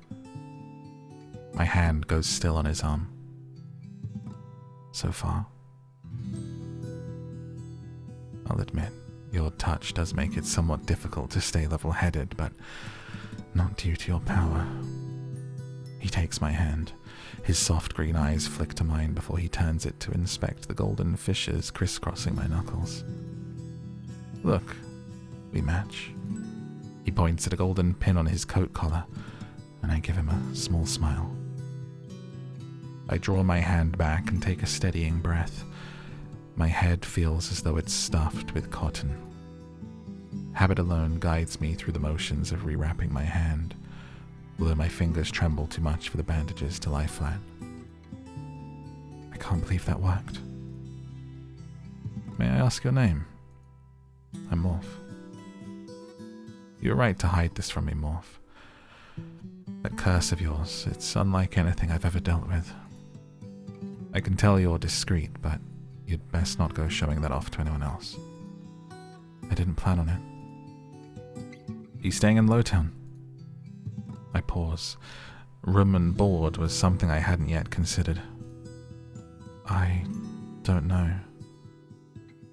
My hand goes still on his arm. So far. I'll admit, your touch does make it somewhat difficult to stay level-headed, but not due to your power. He takes my hand. His soft green eyes flick to mine before he turns it to inspect the golden fissures crisscrossing my knuckles. Look, We match. He points at a golden pin on his coat collar, and I give him a small smile. I draw my hand back and take a steadying breath. My head feels as though it's stuffed with cotton. Habit alone guides me through the motions of rewrapping my hand, although my fingers tremble too much for the bandages to lie flat. I can't believe that worked. May I ask your name? I'm Morph. You're right to hide this from me, Morph. That curse of yours, it's unlike anything I've ever dealt with. I can tell you're discreet, but you'd best not go showing that off to anyone else. I didn't plan on it. You staying in Lowtown? I pause. Room and board was something I hadn't yet considered. I don't know.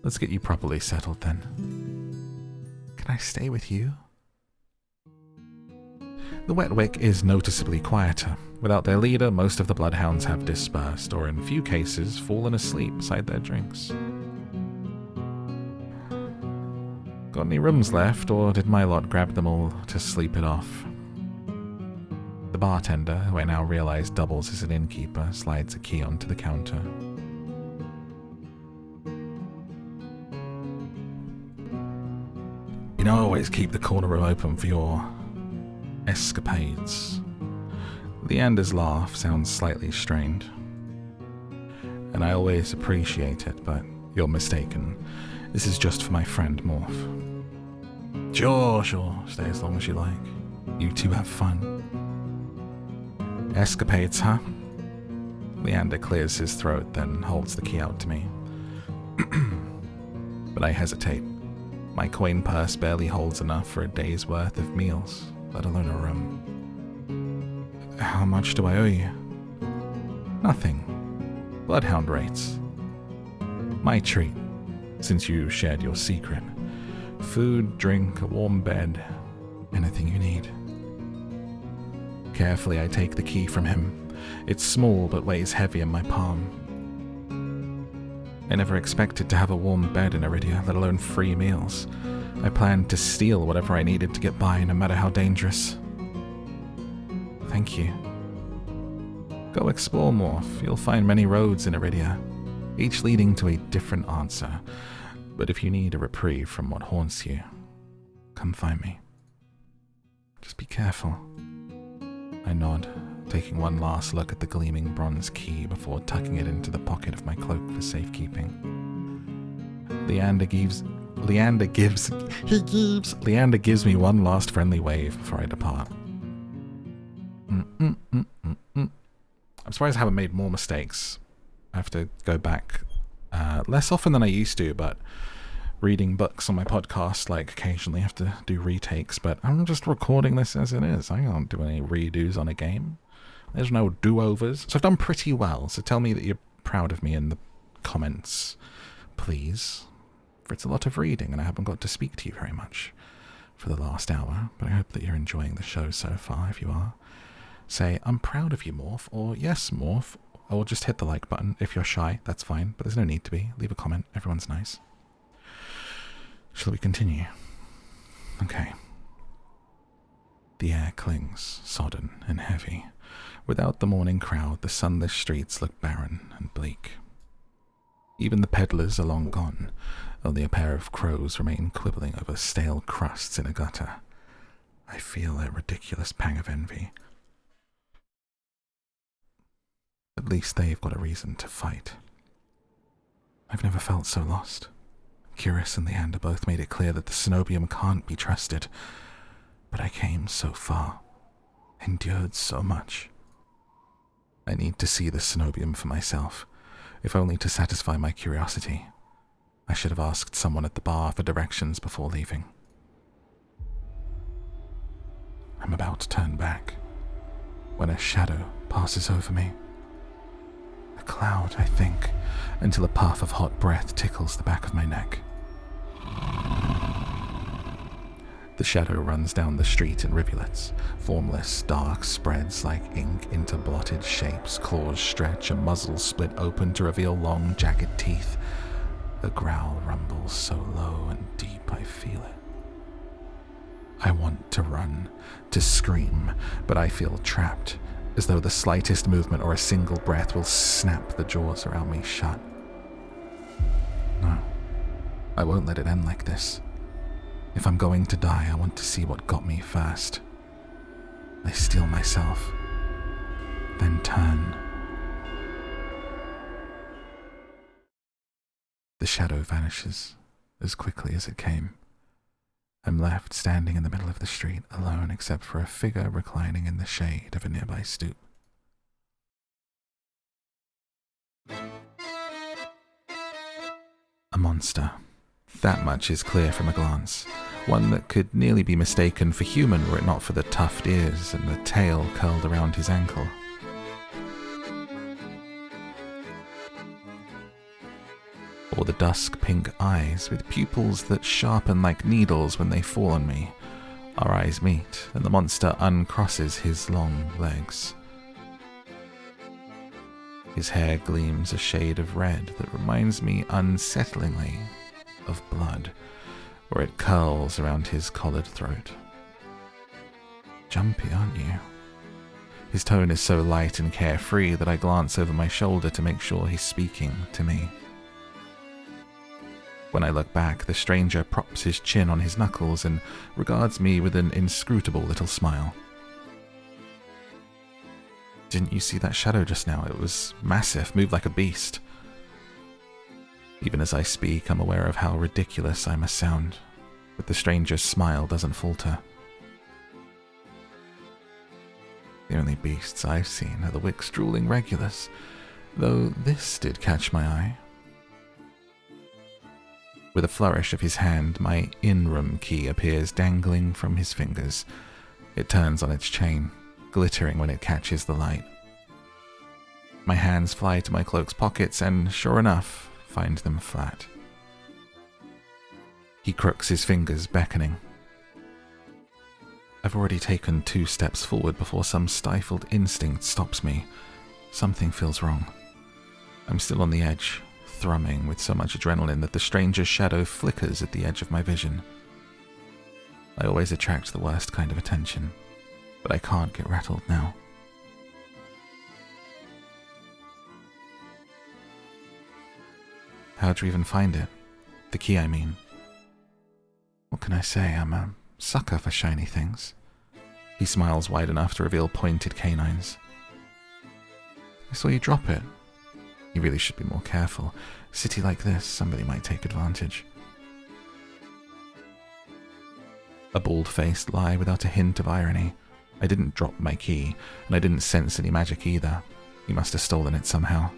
Let's get you properly settled then. Can I stay with you? The Wet Wick is noticeably quieter. Without their leader, most of the Bloodhounds have dispersed, or in few cases, fallen asleep beside their drinks. Got any rooms left, or did my lot grab them all to sleep it off? The bartender, who I now realize doubles as an innkeeper, slides a key onto the counter. You know, I always keep the corner room open for your escapades. Leander's laugh sounds slightly strained. And I always appreciate it, but you're mistaken. This is just for my friend Morph. Sure, stay as long as you like. You two have fun. Escapades, huh? Leander clears his throat, then holds the key out to me. But I hesitate. My coin purse barely holds enough for a day's worth of meals, let alone a room. How much do I owe you? Nothing. Bloodhound rates. My treat, since you shared your secret. Food, drink, a warm bed, anything you need. Carefully, I take the key from him. It's small, but weighs heavy in my palm. I never expected to have a warm bed in Eridia, let alone free meals. I planned to steal whatever I needed to get by, no matter how dangerous. Thank you. Go explore, Morph. You'll find many roads in Eridia, each leading to a different answer. But if you need a reprieve from what haunts you, come find me. Just be careful. I nod, taking one last look at the gleaming bronze key before tucking it into the pocket of my cloak for safekeeping. Leander gives me one last friendly wave before I depart. I'm surprised I haven't made more mistakes. I have to go back less often than I used to, but reading books on my podcast, like occasionally have to do retakes, but I'm just recording this as it is. I can't do any redos on a game. There's no do-overs. So I've done pretty well, so tell me that you're proud of me in the comments, please. For it's a lot of reading, and I haven't got to speak to you very much for the last hour, but I hope that you're enjoying the show so far. If you are, say, I'm proud of you, Morph, or yes, Morph, or just hit the like button. If you're shy, that's fine, but there's no need to be. Leave a comment. Everyone's nice. Shall we continue? Okay. The air clings, sodden and heavy. Without the morning crowd, the sunless streets look barren and bleak. Even the peddlers are long gone. Only a pair of crows remain quibbling over stale crusts in a gutter. I feel a ridiculous pang of envy. At least they've got a reason to fight. I've never felt so lost. Kuras and Leander both made it clear that the Senobium can't be trusted. But I came so far, endured so much. I need to see the Senobium for myself, if only to satisfy my curiosity. I should have asked someone at the bar for directions before leaving. I'm about to turn back, when a shadow passes over me. A cloud, I think, until a puff of hot breath tickles the back of my neck. The shadow runs down the street in rivulets. Formless, dark spreads like ink into blotted shapes, claws stretch, a muzzle split open to reveal long, jagged teeth. The growl rumbles so low and deep I feel it. I want to run, to scream, but I feel trapped, as though the slightest movement or a single breath will snap the jaws around me shut. No, I won't let it end like this. If I'm going to die, I want to see what got me first. I steel myself, then turn. The shadow vanishes as quickly as it came. I'm left standing in the middle of the street, alone except for a figure reclining in the shade of a nearby stoop. A monster. That much is clear from a glance. One that could nearly be mistaken for human were it not for the tufted ears and the tail curled around his ankle. Or the dusk-pink eyes with pupils that sharpen like needles when they fall on me. Our eyes meet, and the monster uncrosses his long legs. His hair gleams a shade of red that reminds me unsettlingly of blood, where it curls around his collared throat. Jumpy, aren't you? His tone is so light and carefree that I glance over my shoulder to make sure he's speaking to me. When I look back, the stranger props his chin on his knuckles and regards me with an inscrutable little smile. Didn't you see that shadow just now? It was massive, moved like a beast. Even as I speak, I'm aware of how ridiculous I must sound, but the stranger's smile doesn't falter. The only beasts I've seen are the Wick's drooling regulars, though this did catch my eye. With a flourish of his hand, my in-room key appears dangling from his fingers. It turns on its chain, glittering when it catches the light. My hands fly to my cloak's pockets and, sure enough, find them flat. He crooks his fingers, beckoning. I've already taken 2 steps forward before some stifled instinct stops me. Something feels wrong. I'm still on the edge, thrumming with so much adrenaline that the stranger's shadow flickers at the edge of my vision. I always attract the worst kind of attention, but I can't get rattled now. How'd you even find it? The key, I mean. What can I say? I'm a sucker for shiny things. He smiles wide enough to reveal pointed canines. I saw you drop it. You really should be more careful. A city like this, somebody might take advantage. A bald-faced lie without a hint of irony. I didn't drop my key, and I didn't sense any magic either. He must have stolen it somehow.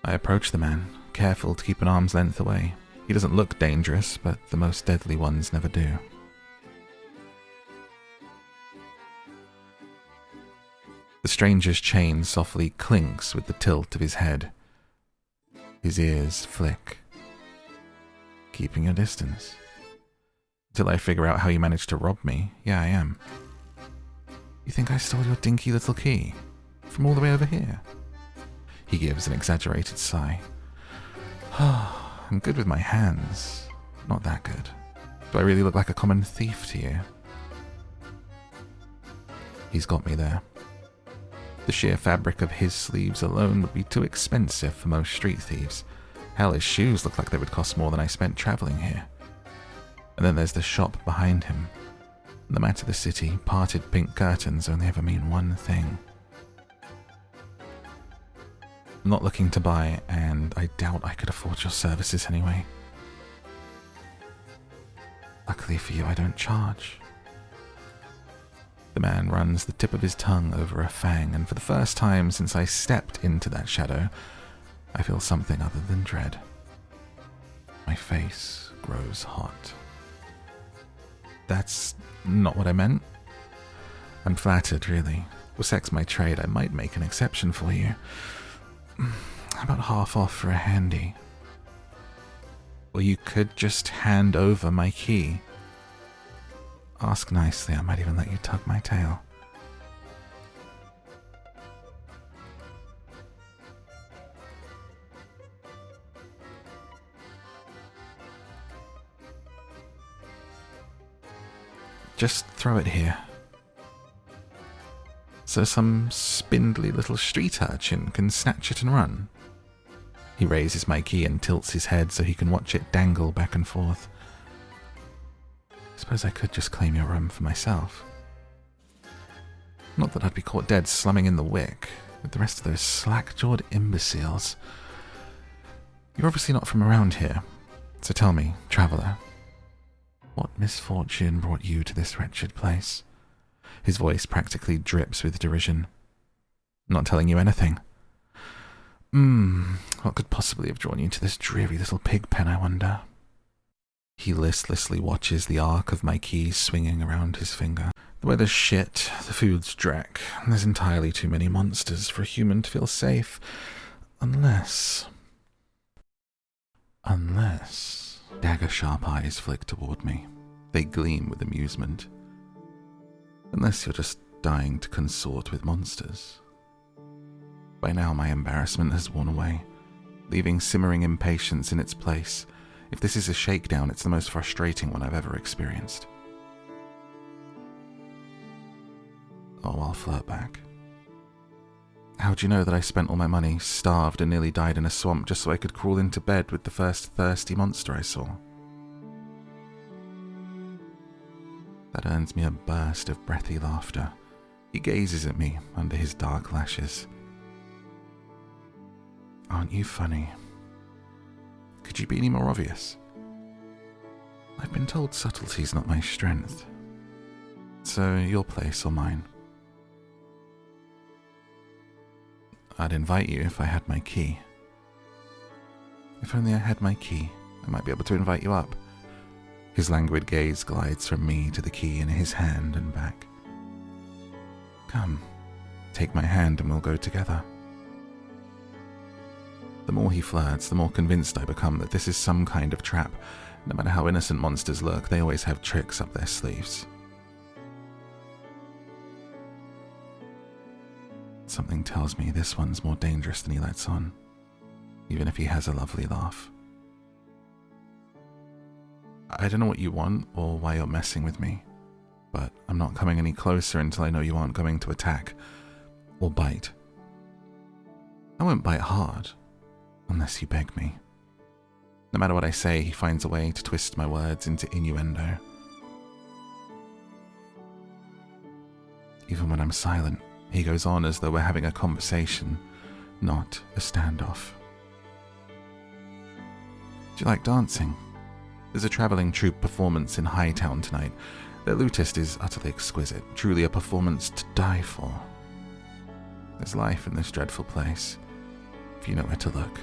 I approach the man, careful to keep an arm's length away. He doesn't look dangerous, but the most deadly ones never do. The stranger's chain softly clinks with the tilt of his head. His ears flick. Keeping your distance. Till I figure out how you managed to rob me. Yeah, I am. You think I stole your dinky little key? From all the way over here? He gives an exaggerated sigh. I'm good with my hands. Not that good. Do I really look like a common thief to you? He's got me there. The sheer fabric of his sleeves alone would be too expensive for most street thieves. Hell, his shoes look like they would cost more than I spent traveling here. And then there's the shop behind him. No matter the city, parted pink curtains only ever mean one thing. I'm not looking to buy, and I doubt I could afford your services anyway. Luckily for you, I don't charge. The man runs the tip of his tongue over a fang, and for the first time since I stepped into that shadow, I feel something other than dread. My face grows hot. That's not what I meant. I'm flattered, really. With sex my trade, I might make an exception for you. How about half off for a handy? Or you could just hand over my key. Ask nicely, I might even let you tug my tail. Just throw it here. So some spindly little street urchin can snatch it and run. He raises my key and tilts his head so he can watch it dangle back and forth. Suppose I could just claim your room for myself. Not that I'd be caught dead slumming in the Wick with the rest of those slack-jawed imbeciles. You're obviously not from around here, so tell me, traveller, what misfortune brought you to this wretched place? His voice practically drips with derision. Not telling you anything. What could possibly have drawn you to this dreary little pig pen, I wonder? He listlessly watches the arc of my keys swinging around his finger. The weather's shit, the food's dreck, and there's entirely too many monsters for a human to feel safe. Unless... Dagger-sharp eyes flick toward me. They gleam with amusement. Unless you're just dying to consort with monsters. By now my embarrassment has worn away, leaving simmering impatience in its place. If this is a shakedown, it's the most frustrating one I've ever experienced. Oh, I'll flirt back. How'd you know that I spent all my money, starved and nearly died in a swamp just so I could crawl into bed with the first thirsty monster I saw? That earns me a burst of breathy laughter. He gazes at me under his dark lashes. Aren't you funny? Could you be any more obvious? I've been told subtlety's not my strength. So, your place or mine? I'd invite you if I had my key. If only I had my key, I might be able to invite you up. His languid gaze glides from me to the key in his hand and back. Come, take my hand and we'll go together. The more he flirts, the more convinced I become that this is some kind of trap. No matter how innocent monsters look, they always have tricks up their sleeves. Something tells me this one's more dangerous than he lets on, even if he has a lovely laugh. I don't know what you want or why you're messing with me, but I'm not coming any closer until I know you aren't going to attack or bite. I won't bite hard, unless you beg me. No matter what I say, he finds a way to twist my words into innuendo. Even when I'm silent, he goes on as though we're having a conversation, not a standoff. Do you like dancing? There's a travelling troupe performance in Hightown tonight. Their lutist is utterly exquisite, truly a performance to die for. There's life in this dreadful place, if you know where to look.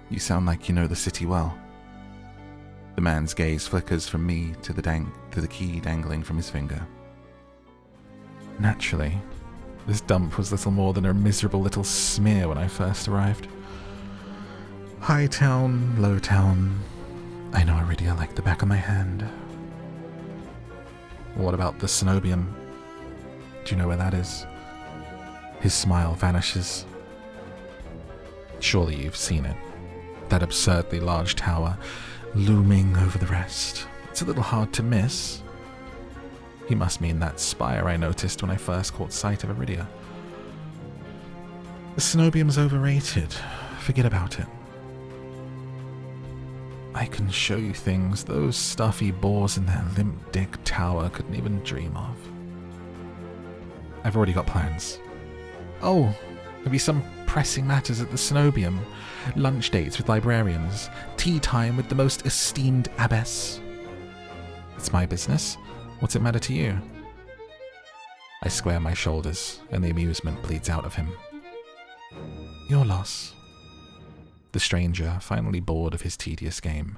You sound like you know the city well. The man's gaze flickers from me to the key dangling from his finger. Naturally, this dump was little more than a miserable little smear when I first arrived. High town, low town. I know Eridia like the back of my hand. What about the Senobium? Do you know where that is? His smile vanishes. Surely you've seen it. That absurdly large tower, looming over the rest. It's a little hard to miss. He must mean that spire I noticed when I first caught sight of Eridia. The Senobium's overrated. Forget about it. I can show you things those stuffy boars in their limp dick tower couldn't even dream of. I've already got plans. Oh, have you some pressing matters at the Senobium? Lunch dates with librarians? Tea time with the most esteemed abbess? It's my business. What's it matter to you? I square my shoulders, and the amusement bleeds out of him. Your loss. The stranger, finally bored of his tedious game,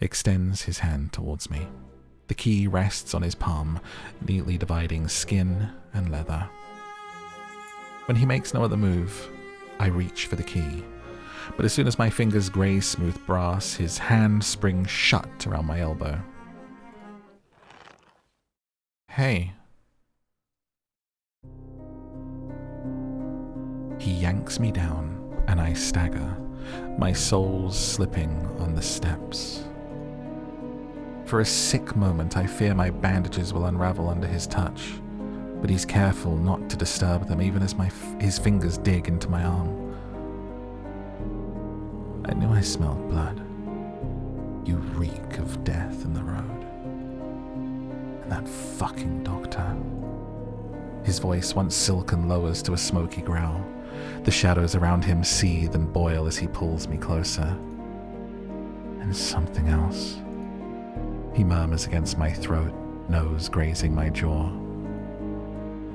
extends his hand towards me. The key rests on his palm, neatly dividing skin and leather. When he makes no other move, I reach for the key, but as soon as my fingers graze smooth brass, his hand springs shut around my elbow. Hey. He yanks me down, and I stagger, my soles slipping on the steps. For a sick moment, I fear my bandages will unravel under his touch, but he's careful not to disturb them even as his fingers dig into my arm. I knew I smelled blood. You reek of death in the road. And that fucking doctor. His voice, once silken, lowers to a smoky growl. The shadows around him seethe and boil as he pulls me closer. And something else. He murmurs against my throat, nose grazing my jaw.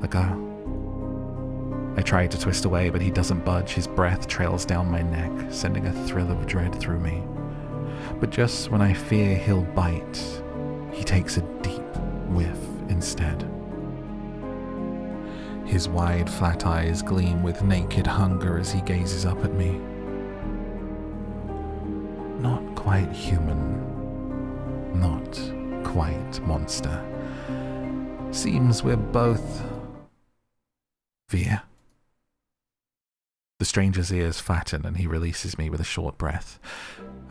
A girl. I try to twist away, but he doesn't budge. His breath trails down my neck, sending a thrill of dread through me. But just when I fear he'll bite, he takes a deep whiff instead. His wide, flat eyes gleam with naked hunger as he gazes up at me. Not quite human. Not quite monster. Seems we're both... Veer. The stranger's ears flatten and he releases me with a short breath.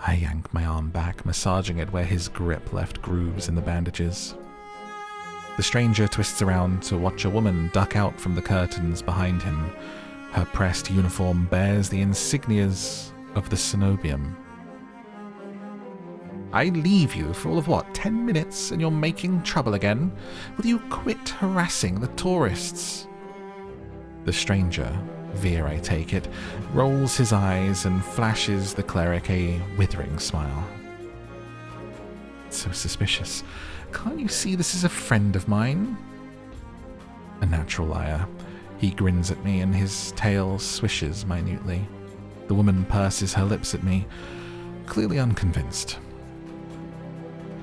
I yank my arm back, massaging it where his grip left grooves in the bandages. The stranger twists around to watch a woman duck out from the curtains behind him. Her pressed uniform bears the insignias of the Senobium. I leave you for all of what, 10 minutes, and you're making trouble again? Will you quit harassing the tourists? The stranger, Veer I take it, rolls his eyes and flashes the cleric a withering smile. So suspicious. Can't you see this is a friend of mine? A natural liar. He grins at me and his tail swishes minutely. The woman purses her lips at me, clearly unconvinced.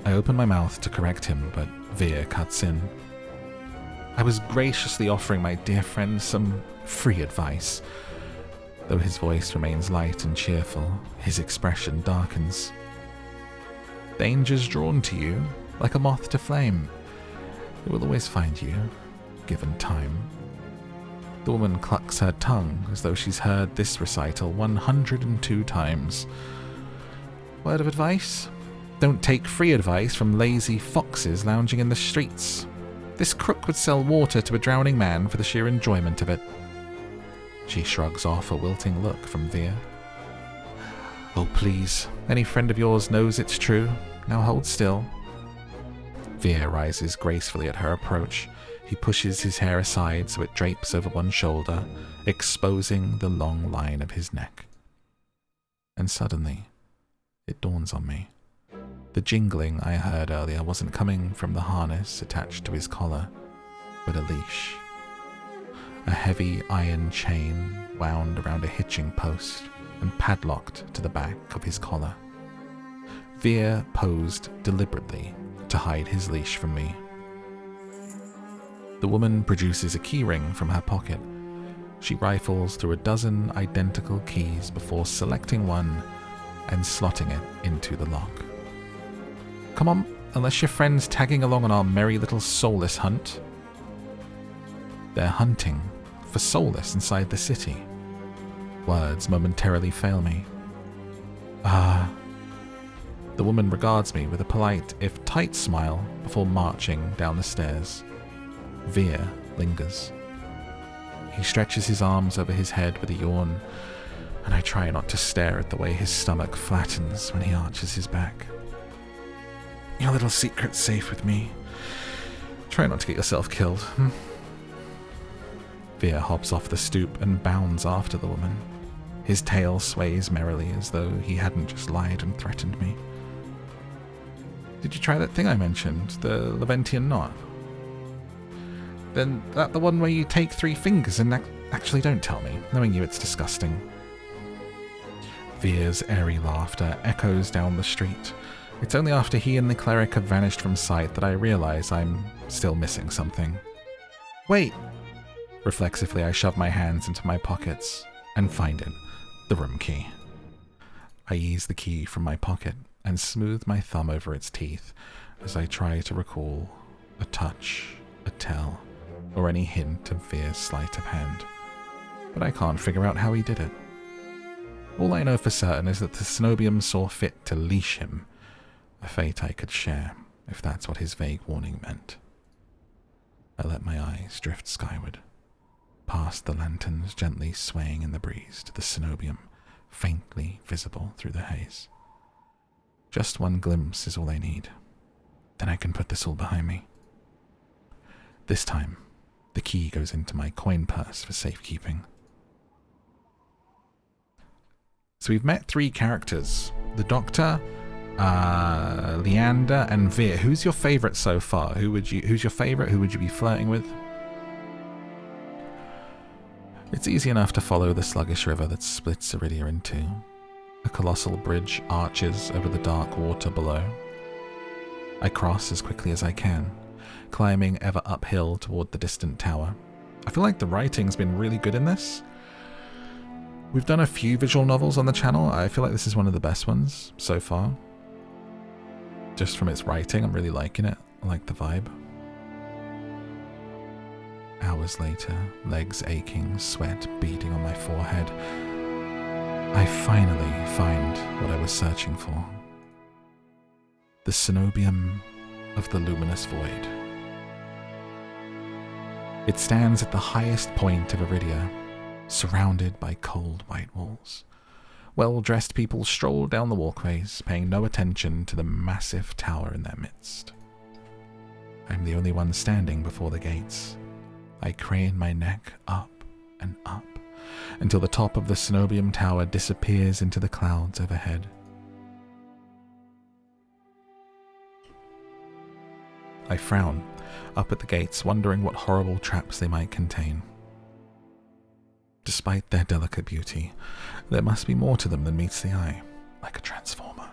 I open my mouth to correct him, but Veer cuts in. I was graciously offering my dear friend some free advice. Though his voice remains light and cheerful, his expression darkens. Danger's drawn to you, like a moth to flame. It will always find you, given time. The woman clucks her tongue as though she's heard this recital 102 times. Word of advice? Don't take free advice from lazy foxes lounging in the streets. This crook would sell water to a drowning man for the sheer enjoyment of it. She shrugs off a wilting look from Veer. Oh, please. Any friend of yours knows it's true. Now hold still. Veer rises gracefully at her approach. He pushes his hair aside so it drapes over one shoulder, exposing the long line of his neck. And suddenly, it dawns on me. The jingling I heard earlier wasn't coming from the harness attached to his collar, but a leash. A heavy iron chain wound around a hitching post and padlocked to the back of his collar. Veer posed deliberately to hide his leash from me. The woman produces a keyring from her pocket. She rifles through a dozen identical keys before selecting one and slotting it into the lock. Come on, unless your friend's tagging along on our merry little soulless hunt. They're hunting for soulless inside the city. Words momentarily fail me. The woman regards me with a polite, if tight smile before marching down the stairs. Veer lingers. He stretches his arms over his head with a yawn, and I try not to stare at the way his stomach flattens when he arches his back. Your little secret's safe with me. Try not to get yourself killed. Veer hops off the stoop and bounds after the woman. His tail sways merrily as though he hadn't just lied and threatened me. Did you try that thing I mentioned, the Leventian knot? Then that the one where you take 3 fingers and actually don't tell me. Knowing you, it's disgusting. Veer's airy laughter echoes down the street. It's only after he and the cleric have vanished from sight that I realize I'm still missing something. Wait! Reflexively, I shove my hands into my pockets and find it, the room key. I ease the key from my pocket and smooth my thumb over its teeth as I try to recall a touch, a tell, or any hint of Veer's sleight of hand. But I can't figure out how he did it. All I know for certain is that the Senobium saw fit to leash him, a fate I could share. if that's what his vague warning meant. I let my eyes drift skyward, past the lanterns gently swaying in the breeze to the Senobium, faintly visible through the haze. Just one glimpse is all I need. Then I can put this all behind me. This time, the key goes into my coin purse for safekeeping. So we've met 3 characters. The Doctor, Leander, and Veer. Who's your favourite so far? Who's your favourite? Who would you be flirting with? It's easy enough to follow the sluggish river that splits Eridia in two. A colossal bridge arches over the dark water below. I cross as quickly as I can, climbing ever uphill toward the distant tower. I feel like the writing's been really good in this. We've done a few visual novels on the channel. I feel like this is one of the best ones so far. Just from its writing, I'm really liking it. I like the vibe. Hours later, legs aching, sweat beading on my forehead, I finally find what I was searching for. The Senobium of the luminous void. It stands at the highest point of Eridia, surrounded by cold white walls. Well-dressed people stroll down the walkways, paying no attention to the massive tower in their midst. I'm the only one standing before the gates. I crane my neck up and up, until the top of the Senobium tower disappears into the clouds overhead. I frown up at the gates, wondering what horrible traps they might contain. Despite their delicate beauty, there must be more to them than meets the eye, like a transformer.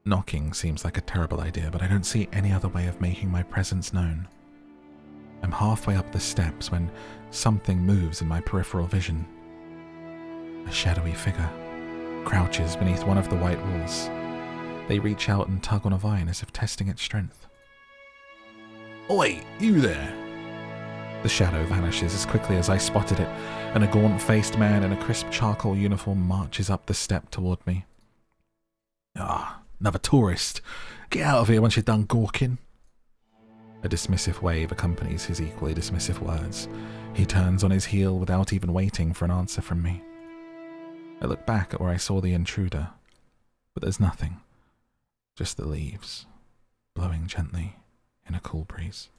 Knocking seems like a terrible idea, but I don't see any other way of making my presence known. I'm halfway up the steps when something moves in my peripheral vision. A shadowy figure crouches beneath one of the white walls. They reach out and tug on a vine as if testing its strength. "Oi, you there!" The shadow vanishes as quickly as I spotted it, and a gaunt-faced man in a crisp charcoal uniform marches up the step toward me. "Ah, another tourist. Get out of here once you're done gawking." A dismissive wave accompanies his equally dismissive words. He turns on his heel without even waiting for an answer from me. I look back at where I saw the intruder, but there's nothing. Just the leaves, blowing gently in a cool breeze.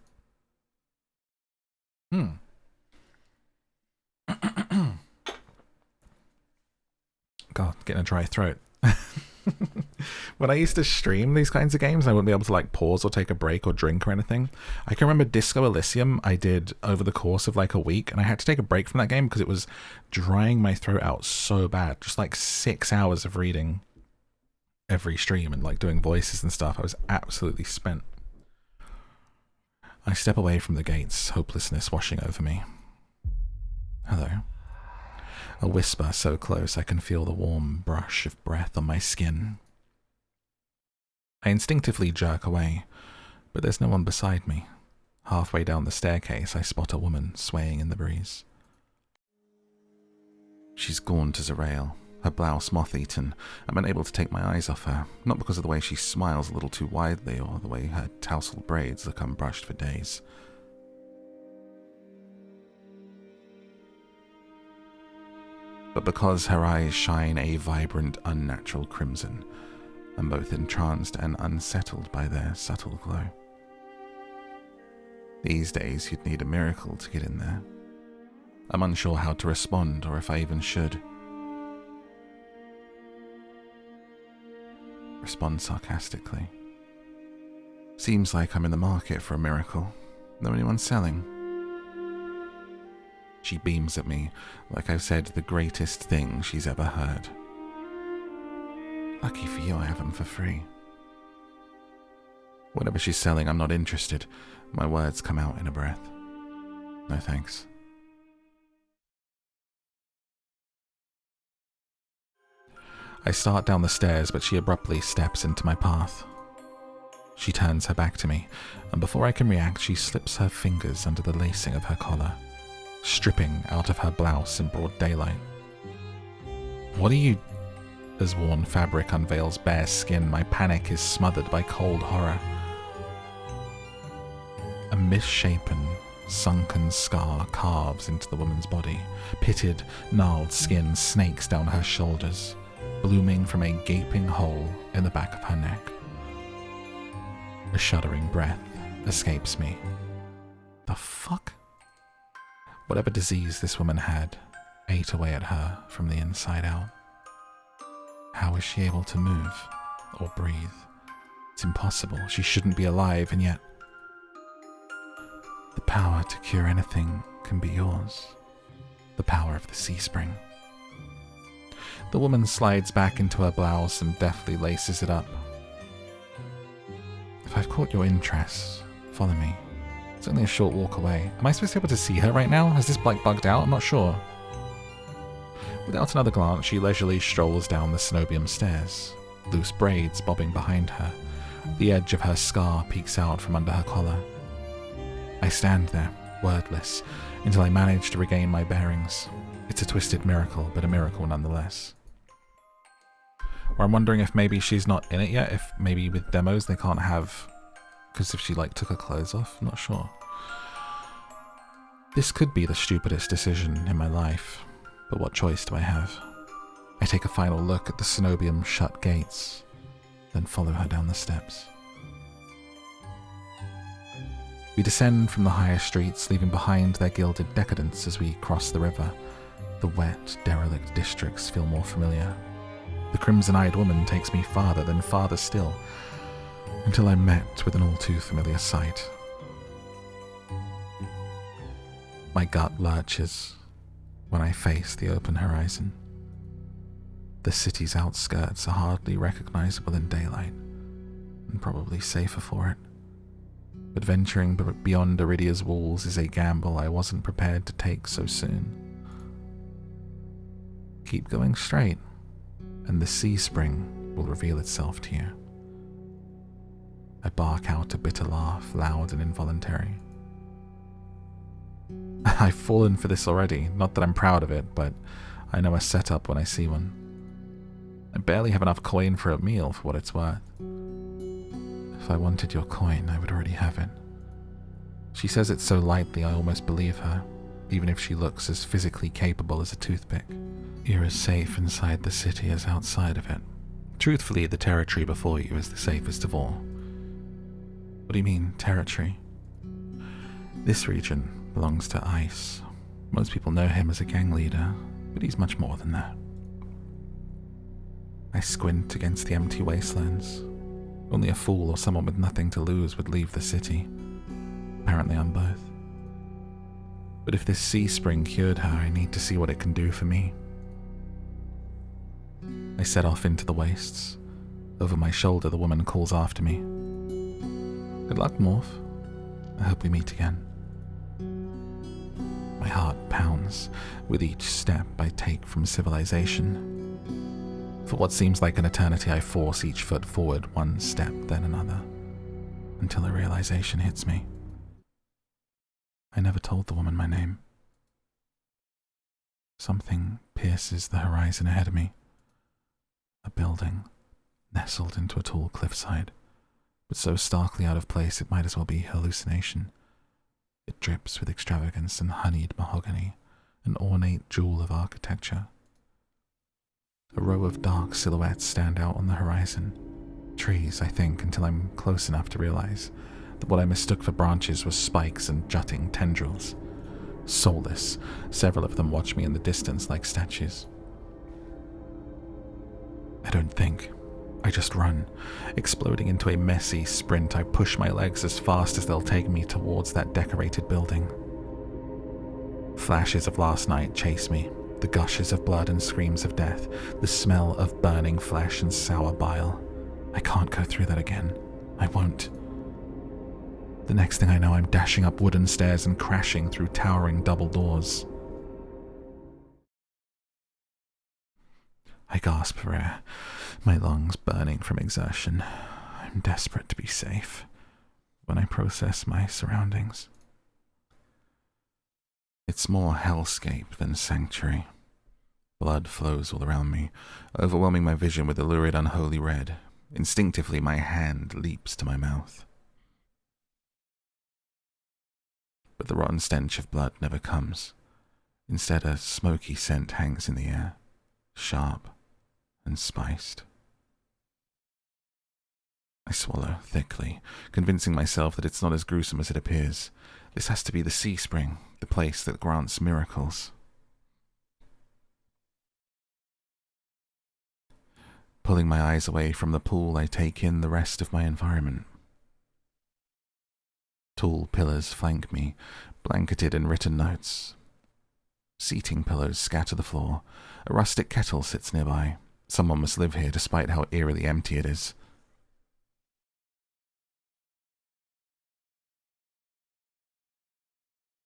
God, getting a dry throat. When I used to stream these kinds of games, I wouldn't be able to like pause or take a break or drink or anything. I can remember Disco Elysium I did over the course of like a week, and I had to take a break from that game because it was drying my throat out so bad. Just like 6 hours of reading every stream and like doing voices and stuff. I was absolutely spent. I step away from the gates, hopelessness washing over me. Hello. A whisper so close I can feel the warm brush of breath on my skin. I instinctively jerk away, but there's no one beside me. Halfway down the staircase, I spot a woman swaying in the breeze. She's gaunt as a rail, her blouse moth-eaten. I'm unable to take my eyes off her, not because of the way she smiles a little too widely or the way her tousled braids look unbrushed for days. But because her eyes shine a vibrant, unnatural crimson, I'm both entranced and unsettled by their subtle glow. These days, you'd need a miracle to get in there. I'm unsure how to respond, or if I even should. Respond sarcastically. Seems like I'm in the market for a miracle. Know anyone selling? She beams at me, like I've said the greatest thing she's ever heard. Lucky for you, I have them for free. Whatever she's selling, I'm not interested. My words come out in a breath. No thanks. I start down the stairs, but she abruptly steps into my path. She turns her back to me, and before I can react, she slips her fingers under the lacing of her collar, stripping out of her blouse in broad daylight. What are you... As worn fabric unveils bare skin, my panic is smothered by cold horror. A misshapen, sunken scar carves into the woman's body. Pitted, gnarled skin snakes down her shoulders, blooming from a gaping hole in the back of her neck. A shuddering breath escapes me. The fuck? Whatever disease this woman had ate away at her from the inside out. How is she able to move or breathe? It's impossible. She shouldn't be alive, and yet the power to cure anything can be yours. The power of the sea spring. The woman slides back into her blouse and deftly laces it up. If I've caught your interest, follow me. It's only a short walk away. Am I supposed to be able to see her right now? Has this bugged out? I'm not sure. Without another glance, she leisurely strolls down the Senobium stairs, loose braids bobbing behind her. The edge of her scar peeks out from under her collar. I stand there, wordless, until I manage to regain my bearings. It's a twisted miracle, but a miracle nonetheless. Or I'm wondering if maybe she's not in it yet, if maybe with demos they can't have... Because if she, took her clothes off, I'm not sure. This could be the stupidest decision in my life, but what choice do I have? I take a final look at the Senobium shut gates, then follow her down the steps. We descend from the higher streets, leaving behind their gilded decadence as we cross the river. The wet, derelict districts feel more familiar. The crimson-eyed woman takes me farther, then farther still, until I'm met with an all-too-familiar sight. My gut lurches when I face the open horizon. The city's outskirts are hardly recognizable in daylight, and probably safer for it. But venturing beyond Eridia's walls is a gamble I wasn't prepared to take so soon. Keep going straight, and the sea spring will reveal itself to you. I bark out a bitter laugh, loud and involuntary. I've fallen for this already, not that I'm proud of it, but I know a setup when I see one. I barely have enough coin for a meal for what it's worth. If I wanted your coin, I would already have it. She says it so lightly I almost believe her, even if she looks as physically capable as a toothpick. You're as safe inside the city as outside of it. Truthfully, the territory before you is the safest of all. What do you mean, territory? This region belongs to Ice. Most people know him as a gang leader, but he's much more than that. I squint against the empty wastelands. Only a fool or someone with nothing to lose would leave the city. Apparently I'm both. But if this sea spring cured her, I need to see what it can do for me. I set off into the wastes. Over my shoulder, the woman calls after me. Good luck, Morph. I hope we meet again. My heart pounds with each step I take from civilization. For what seems like an eternity, I force each foot forward, one step, then another, until a realization hits me. I never told the woman my name. Something pierces the horizon ahead of me. A building, nestled into a tall cliffside, but so starkly out of place it might as well be hallucination. It drips with extravagance and honeyed mahogany, an ornate jewel of architecture. A row of dark silhouettes stand out on the horizon. Trees, I think, until I'm close enough to realize that what I mistook for branches was spikes and jutting tendrils. Soulless, several of them watch me in the distance like statues. I don't think. I just run. Exploding into a messy sprint, I push my legs as fast as they'll take me towards that decorated building. Flashes of last night chase me, the gushes of blood and screams of death, the smell of burning flesh and sour bile. I can't go through that again. I won't. The next thing I know, I'm dashing up wooden stairs and crashing through towering double doors. I gasp for air, my lungs burning from exertion. I'm desperate to be safe when I process my surroundings. It's more hellscape than sanctuary. Blood flows all around me, overwhelming my vision with a lurid, unholy red. Instinctively, my hand leaps to my mouth. But the rotten stench of blood never comes. Instead, a smoky scent hangs in the air, sharp and spiced. I swallow thickly, convincing myself that it's not as gruesome as it appears. This has to be the sea spring, the place that grants miracles. Pulling my eyes away from the pool, I take in the rest of my environment. Tall pillars flank me, blanketed in written notes. Seating pillows scatter the floor. A rustic kettle sits nearby. Someone must live here, despite how eerily empty it is.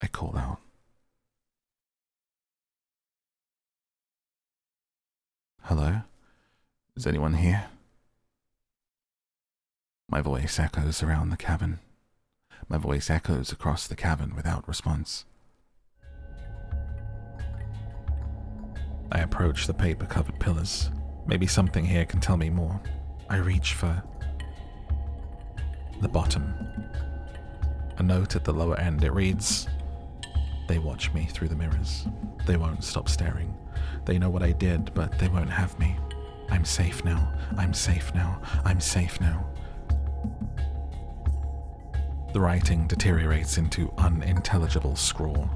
I call out. Hello? Is anyone here? My voice echoes around the cabin. My voice echoes across the cabin without response. I approach the paper-covered pillars. Maybe something here can tell me more. I reach for the bottom. A note at the lower end. It reads, "They watch me through the mirrors. They won't stop staring. They know what I did, but they won't have me. I'm safe now. I'm safe now. I'm safe now." The writing deteriorates into unintelligible scrawl.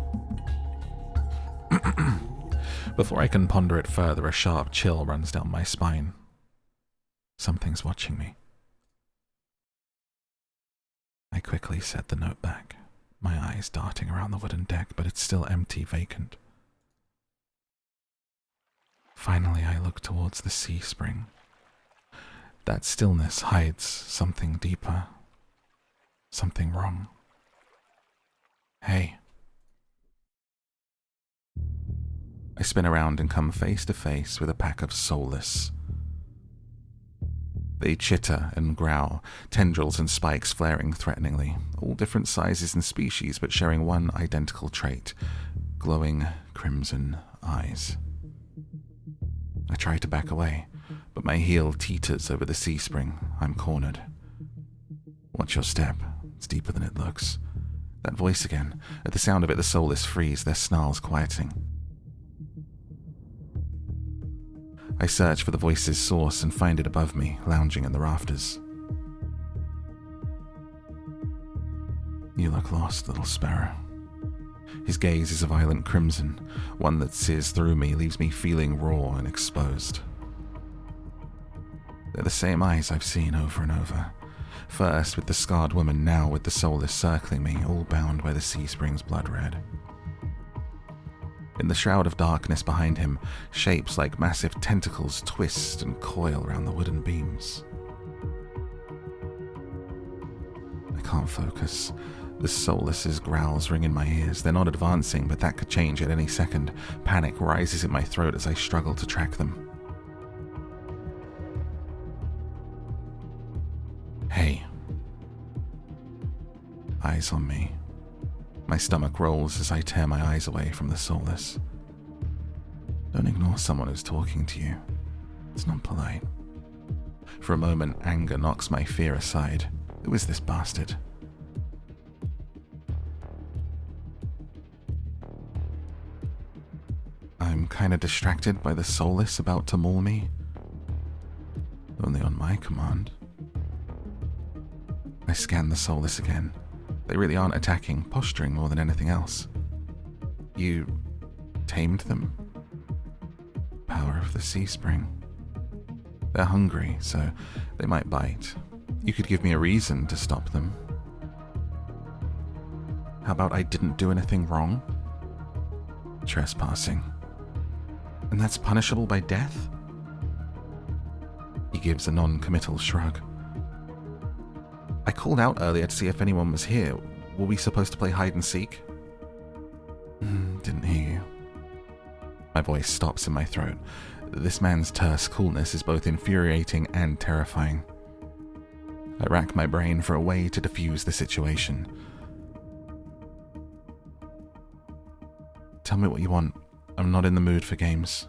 Before I can ponder it further, a sharp chill runs down my spine. Something's watching me. I quickly set the note back, my eyes darting around the wooden deck, but it's still empty, vacant. Finally, I look towards the sea spring. That stillness hides something deeper. Something wrong. Hey. I spin around and come face to face with a pack of soulless. They chitter and growl, tendrils and spikes flaring threateningly, all different sizes and species but sharing one identical trait: glowing crimson eyes. I try to back away, but my heel teeters over the sea spring. I'm cornered. Watch your step. It's deeper than it looks. That voice again. At the sound of it, the soulless freeze, their snarls quieting. I search for the voice's source and find it above me, lounging in the rafters. You look lost, little sparrow. His gaze is a violent crimson, one that sears through me, leaves me feeling raw and exposed. They're the same eyes I've seen over and over. First with the scarred woman, now with the soulless circling me, all bound by the sea spring's blood red. In the shroud of darkness behind him, shapes like massive tentacles twist and coil around the wooden beams. I can't focus. The soulless's growls ring in my ears. They're not advancing, but that could change at any second. Panic rises in my throat as I struggle to track them. Hey. Eyes on me. My stomach rolls as I tear my eyes away from the soulless. Don't ignore someone who's talking to you. It's not polite. For a moment, anger knocks my fear aside. Who is this bastard? I'm kinda distracted by the soulless about to maul me. Only on my command. I scan the soulless again. They really aren't attacking, posturing more than anything else. You tamed them? Power of the sea spring. They're hungry, so they might bite. You could give me a reason to stop them. How about I didn't do anything wrong? Trespassing. And that's punishable by death? He gives a non-committal shrug. I called out earlier to see if anyone was here. Were we supposed to play hide and seek? Didn't hear you. My voice stops in my throat. This man's terse coolness is both infuriating and terrifying. I rack my brain for a way to defuse the situation. Tell me what you want. I'm not in the mood for games.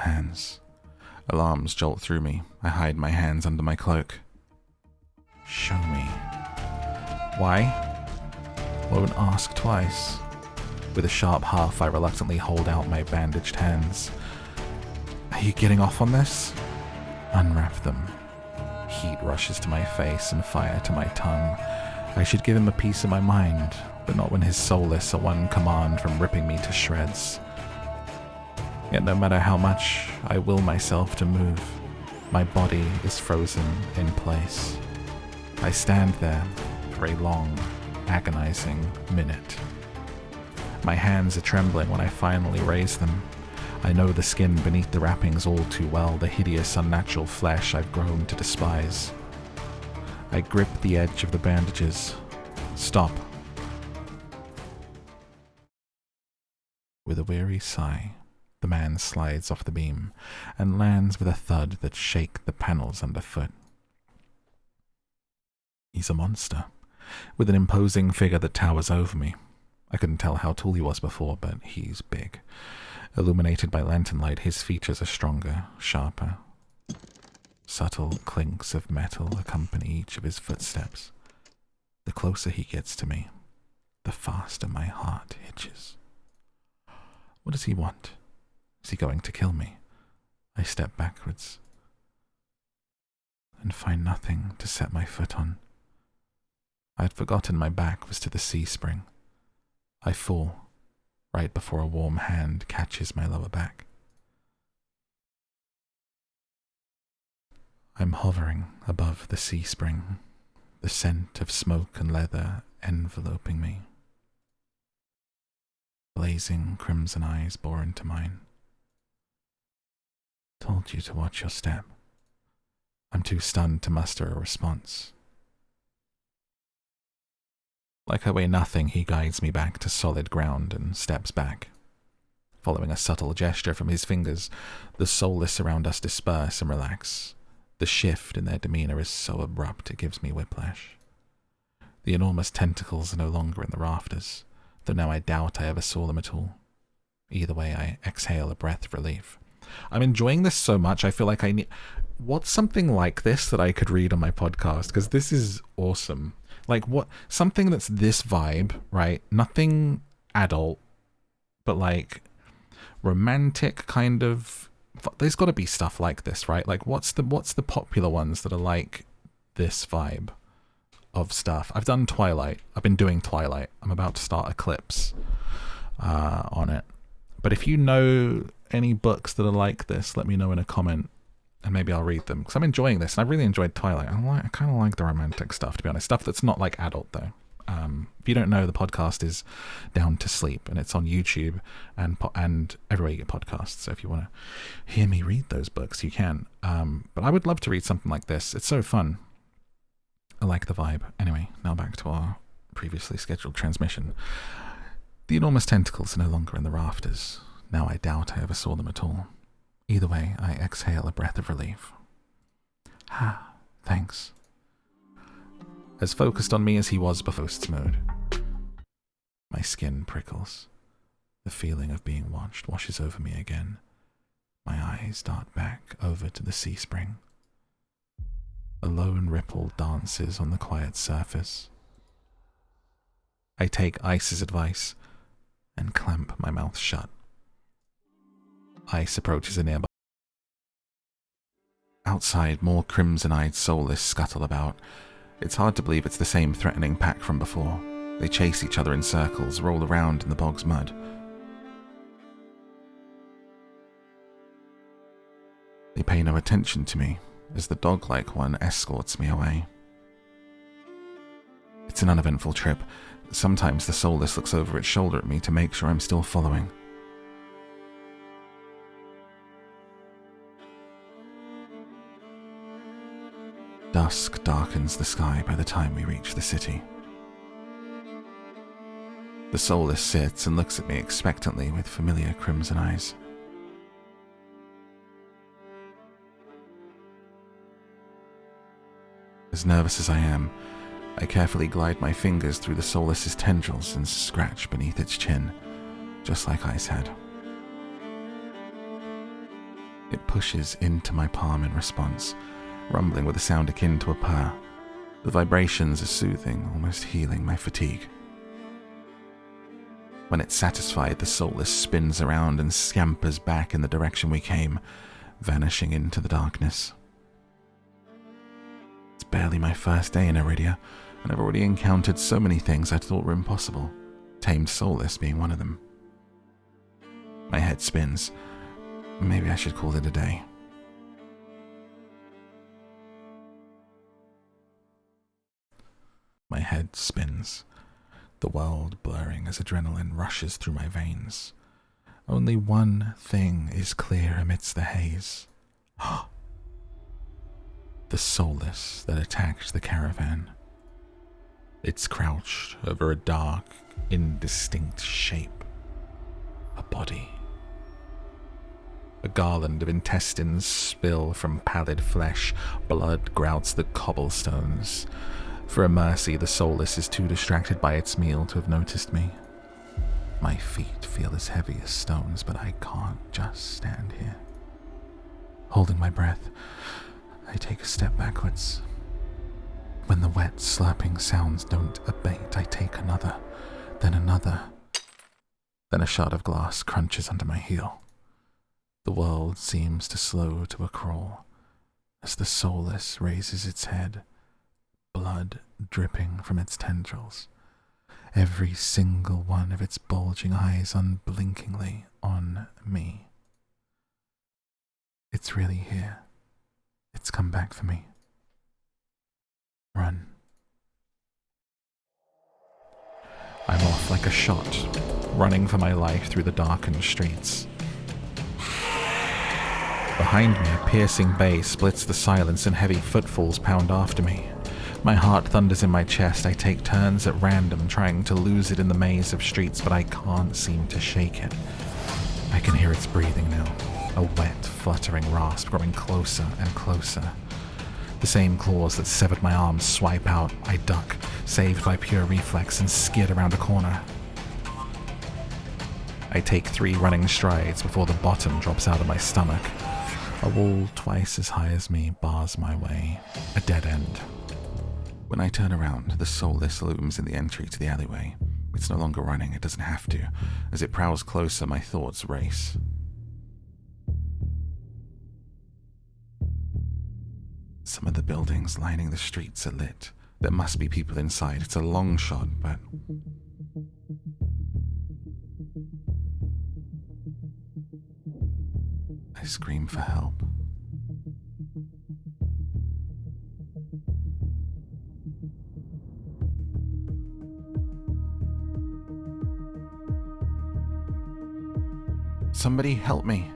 hands. Alarms jolt through me. I hide my hands under my cloak. Show me. Why? Won't ask twice. With a sharp huff, I reluctantly hold out my bandaged hands. Are you getting off on this? Unwrap them. Heat rushes to my face and fire to my tongue. I should give him a piece of my mind, but not when his soulless are one command from ripping me to shreds. Yet no matter how much I will myself to move, my body is frozen in place. I stand there for a long, agonizing minute. My hands are trembling when I finally raise them. I know the skin beneath the wrappings all too well, the hideous, unnatural flesh I've grown to despise. I grip the edge of the bandages. Stop. With a weary sigh, the man slides off the beam and lands with a thud that shakes the panels underfoot. He's a monster, with an imposing figure that towers over me. I couldn't tell how tall he was before, but he's big. Illuminated by lantern light, his features are stronger, sharper. Subtle clinks of metal accompany each of his footsteps. The closer he gets to me, the faster my heart hitches. What does he want? Is he going to kill me? I step backwards and find nothing to set my foot on. I had forgotten my back was to the sea spring. I fall right before a warm hand catches my lower back. I'm hovering above the sea spring, the scent of smoke and leather enveloping me. Blazing crimson eyes bore into mine. Told you to watch your step. I'm too stunned to muster a response. Like I weigh nothing, he guides me back to solid ground and steps back. Following a subtle gesture from his fingers, the soulless around us disperse and relax. The shift in their demeanor is so abrupt it gives me whiplash. The enormous tentacles are no longer in the rafters, though now I doubt I ever saw them at all. Either way, I exhale a breath of relief. I'm enjoying this so much, I feel like I need... What's something like this that I could read on my podcast? Because this is awesome. Like, what? Something that's this vibe, right? Nothing adult, but like romantic kind of... There's got to be stuff like this, right? Like, what's the popular ones that are like this vibe of stuff? I've done Twilight. I've been doing Twilight. I'm about to start Eclipse on it. But if you know any books that are like this, let me know in a comment, and maybe I'll read them, because I'm enjoying this, and I really enjoyed Twilight. I kind of like the romantic stuff, to be honest. Stuff that's not like adult, though. If you don't know, the podcast is Down to Sleep, and it's on YouTube and everywhere you get podcasts. So if you want to hear me read those books, you can. But I would love to read something like this. It's so fun. I like the vibe. Anyway, now back to our previously scheduled transmission. The enormous tentacles are no longer in the rafters. Now I doubt I ever saw them at all. Either way, I exhale a breath of relief. Ah, thanks. As focused on me as he was before ghost's mode. My skin prickles. The feeling of being watched washes over me again. My eyes dart back over to the sea spring. A lone ripple dances on the quiet surface. I take Ice's advice and clamp my mouth shut. Ice approaches a nearby. Outside, more crimson-eyed soulless scuttle about. It's hard to believe it's the same threatening pack from before. They chase each other in circles, roll around in the bog's mud. They pay no attention to me, as the dog-like one escorts me away. It's an uneventful trip. Sometimes the soulless looks over its shoulder at me to make sure I'm still following. Dusk darkens the sky by the time we reach the city. The soulless sits and looks at me expectantly with familiar crimson eyes. As nervous as I am, I carefully glide my fingers through the soulless's tendrils and scratch beneath its chin, just like Ice had. It pushes into my palm in response, rumbling with a sound akin to a purr. The vibrations are soothing, almost healing my fatigue. When it's satisfied, the soulless spins around and scampers back in the direction we came, vanishing into the darkness. It's barely my first day in Eridia, and I've already encountered so many things I thought were impossible, tamed soulless being one of them. My head spins. Maybe I should call it a day. My head spins, the world blurring as adrenaline rushes through my veins. Only one thing is clear amidst the haze. The soulless that attacked the caravan. It's crouched over a dark, indistinct shape. A body. A garland of intestines spill from pallid flesh. Blood grouts the cobblestones. For a mercy, the soulless is too distracted by its meal to have noticed me. My feet feel as heavy as stones, but I can't just stand here. Holding my breath, I take a step backwards. When the wet, slurping sounds don't abate, I take another, then another. Then a shard of glass crunches under my heel. The world seems to slow to a crawl as the soulless raises its head, blood dripping from its tendrils, every single one of its bulging eyes unblinkingly on me. It's really here. It's come back for me. Run. I'm off like a shot, running for my life through the darkened streets. Behind me, a piercing bay splits the silence and heavy footfalls pound after me. My heart thunders in my chest. I take turns at random, trying to lose it in the maze of streets, but I can't seem to shake it. I can hear its breathing now, a wet, fluttering rasp growing closer and closer. The same claws that severed my arms swipe out. I duck, saved by pure reflex, and skid around a corner. I take 3 running strides before the bottom drops out of my stomach. A wall twice as high as me bars my way, a dead end. When I turn around, the soulless looms in the entry to the alleyway. It's no longer running, it doesn't have to. As it prowls closer, my thoughts race. Some of the buildings lining the streets are lit. There must be people inside. It's a long shot, but... I scream for help. Somebody help me.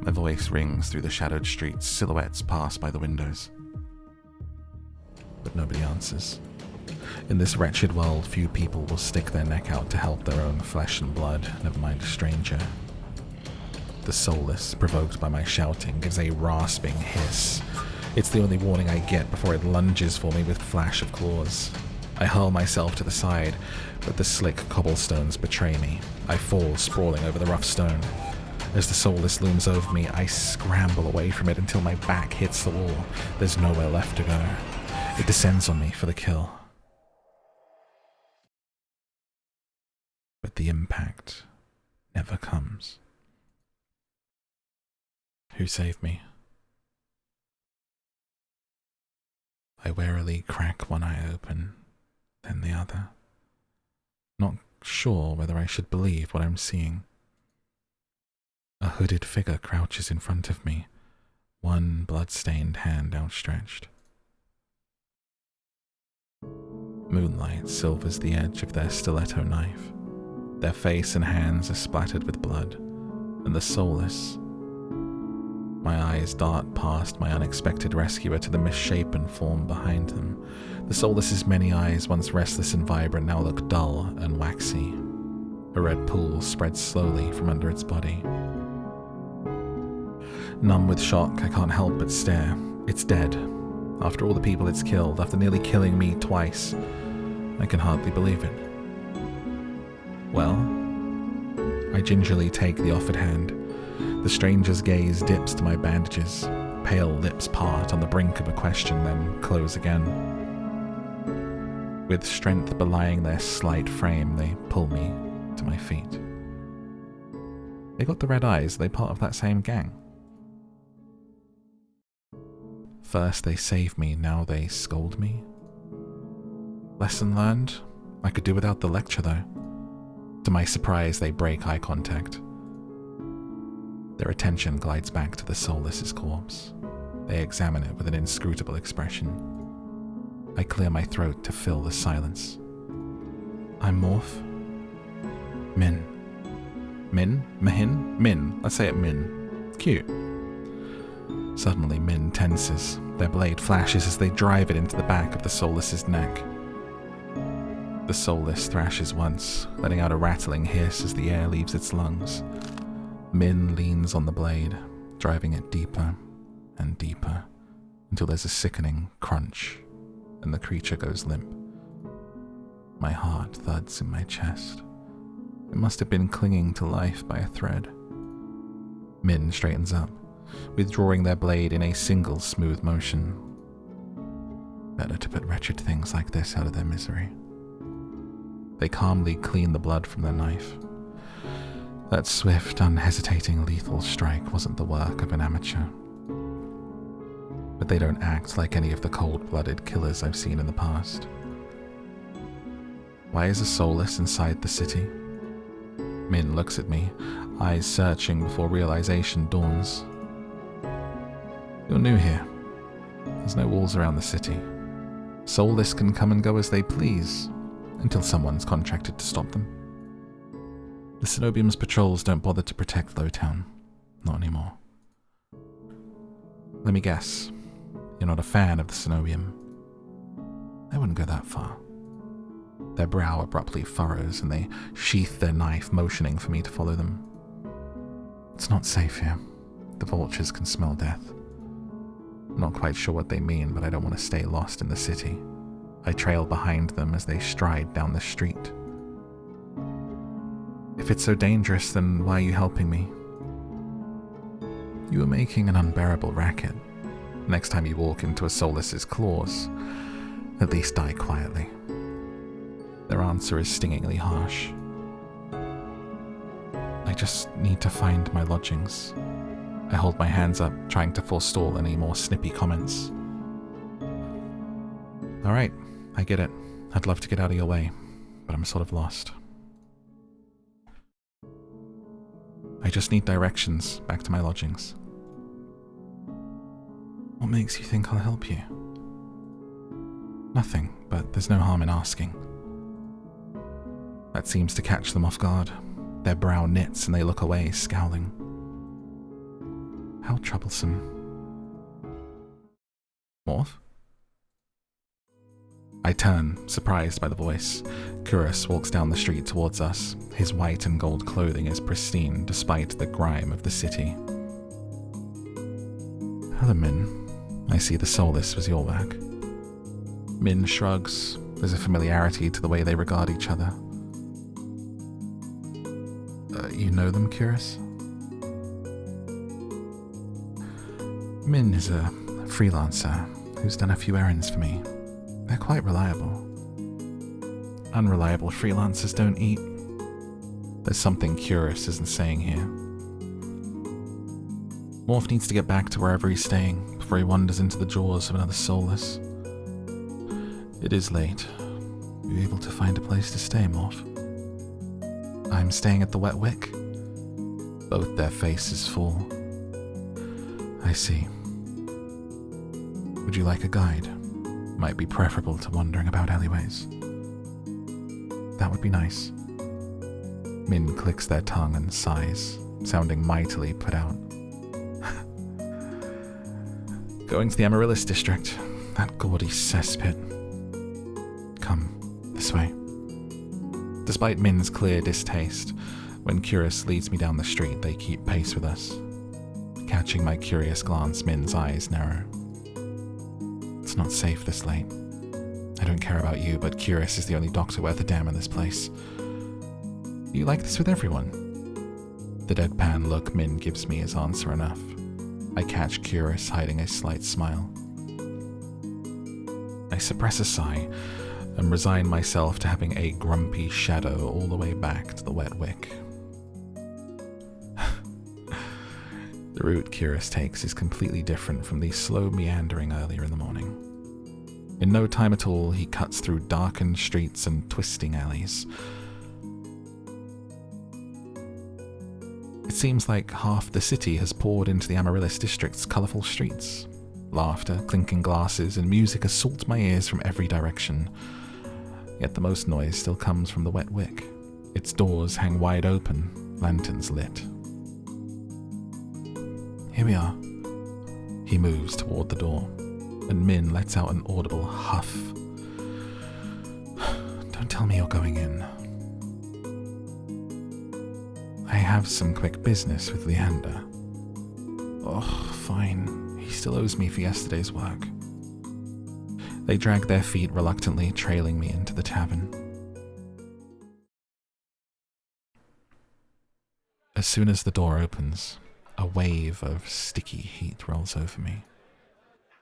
My voice rings through the shadowed streets. Silhouettes pass by the windows. But nobody answers. In this wretched world, few people will stick their neck out to help their own flesh and blood, never mind a stranger. The soulless, provoked by my shouting, gives a rasping hiss. It's the only warning I get before it lunges for me with flash of claws. I hurl myself to the side, but the slick cobblestones betray me. I fall, sprawling over the rough stone. As the soulless looms over me, I scramble away from it until my back hits the wall. There's nowhere left to go. It descends on me for the kill. But the impact never comes. Who saved me? I warily crack one eye open, then the other, not sure whether I should believe what I'm seeing. A hooded figure crouches in front of me, one blood-stained hand outstretched. Moonlight silvers the edge of their stiletto knife. Their face and hands are splattered with blood, and the soulless. My eyes dart past my unexpected rescuer to the misshapen form behind them. The soulless's many eyes, once restless and vibrant, now look dull and waxy. A red pool spreads slowly from under its body. Numb with shock, I can't help but stare. It's dead. After all the people it's killed, after nearly killing me twice, I can hardly believe it. Well, I gingerly take the offered hand. The stranger's gaze dips to my bandages. Pale lips part on the brink of a question, then close again. With strength belying their slight frame, they pull me to my feet. They got the red eyes. Are they part of that same gang? First they save me, now they scold me. Lesson learned? I could do without the lecture though. To my surprise, they break eye contact. Their attention glides back to the soulless's corpse. They examine it with an inscrutable expression. I clear my throat to fill the silence. I'm Morph. Min. Min? Mahin? Min. Let's say it Min. Cute. Suddenly, Min tenses. Their blade flashes as they drive it into the back of the soulless's neck. The soulless thrashes once, letting out a rattling hiss as the air leaves its lungs. Min leans on the blade, driving it deeper and deeper, until there's a sickening crunch, and the creature goes limp. My heart thuds in my chest. It must have been clinging to life by a thread. Min straightens up, withdrawing their blade in a single smooth motion. Better to put wretched things like this out of their misery. They calmly clean the blood from their knife. That swift, unhesitating, lethal strike wasn't the work of an amateur. But they don't act like any of the cold-blooded killers I've seen in the past. Why is a soulless inside the city? Min looks at me, eyes searching before realization dawns. You're new here. There's no walls around the city. Soulless can come and go as they please, until someone's contracted to stop them. The Senobium's patrols don't bother to protect Lowtown. Not anymore. Let me guess. You're not a fan of the Senobium. I wouldn't go that far. Their brow abruptly furrows, and they sheath their knife, motioning for me to follow them. It's not safe here. The vultures can smell death. I'm not quite sure what they mean, but I don't want to stay lost in the city. I trail behind them as they stride down the street. If it's so dangerous, then why are you helping me? You are making an unbearable racket. Next time you walk into a soulless's claws, at least die quietly. Their answer is stingingly harsh. I just need to find my lodgings. I hold my hands up, trying to forestall any more snippy comments. Alright, I get it. I'd love to get out of your way, but I'm sort of lost. I just need directions back to my lodgings. What makes you think I'll help you? Nothing, but there's no harm in asking. That seems to catch them off guard. Their brow knits and they look away, scowling. How troublesome. Morph? I turn, surprised by the voice. Kuras walks down the street towards us. His white and gold clothing is pristine despite the grime of the city. Hello, Min. I see the soulless was your work. Min shrugs. There's a familiarity to the way they regard each other. You know them, Kuras? Min is a freelancer who's done a few errands for me. They're quite reliable. Unreliable freelancers don't eat. There's something Kuras isn't saying here. Morph needs to get back to wherever he's staying before he wanders into the jaws of another soulless. It is late. Are you able to find a place to stay, Morph? I'm staying at the Wet Wick. Both their faces fall. I see. Would you like a guide? Might be preferable to wandering about alleyways. That would be nice. Min clicks their tongue and sighs, sounding mightily put out. Going to the Amaryllis district, that gaudy cesspit. Come, this way. Despite Min's clear distaste, when Kuras leads me down the street, they keep pace with us. Catching my curious glance, Min's eyes narrow. It's not safe this late. I don't care about you, but Kuras is the only doctor worth a damn in this place. You like this with everyone? The deadpan look Min gives me is answer enough. I catch Kuras hiding a slight smile. I suppress a sigh and resign myself to having a grumpy shadow all the way back to the Wet Wick. The route Kuras takes is completely different from the slow meandering earlier in the morning. In no time at all, he cuts through darkened streets and twisting alleys. It seems like half the city has poured into the Amaryllis district's colourful streets. Laughter, clinking glasses, and music assault my ears from every direction. Yet the most noise still comes from the Wet Wick. Its doors hang wide open, lanterns lit. Here we are. He moves toward the door, and Min lets out an audible huff. Don't tell me you're going in. I have some quick business with Leander. Oh, fine. He still owes me for yesterday's work. They drag their feet reluctantly, trailing me into the tavern. As soon as the door opens, a wave of sticky heat rolls over me.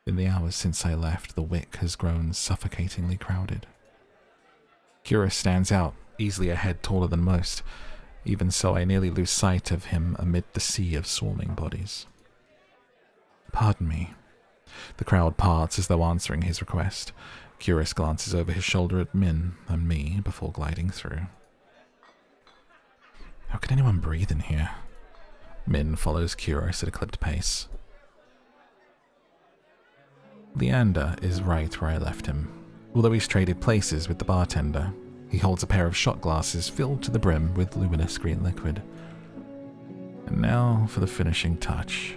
In the hours since I left, the Wick has grown suffocatingly crowded. Kuras stands out, easily a head taller than most. Even so, I nearly lose sight of him amid the sea of swarming bodies. Pardon me. The crowd parts as though answering his request. Kuras glances over his shoulder at Min and me before gliding through. How can anyone breathe in here? Min follows Kuras at a clipped pace. Leander is right where I left him. Although he's traded places with the bartender, he holds a pair of shot glasses filled to the brim with luminous green liquid. And now for the finishing touch.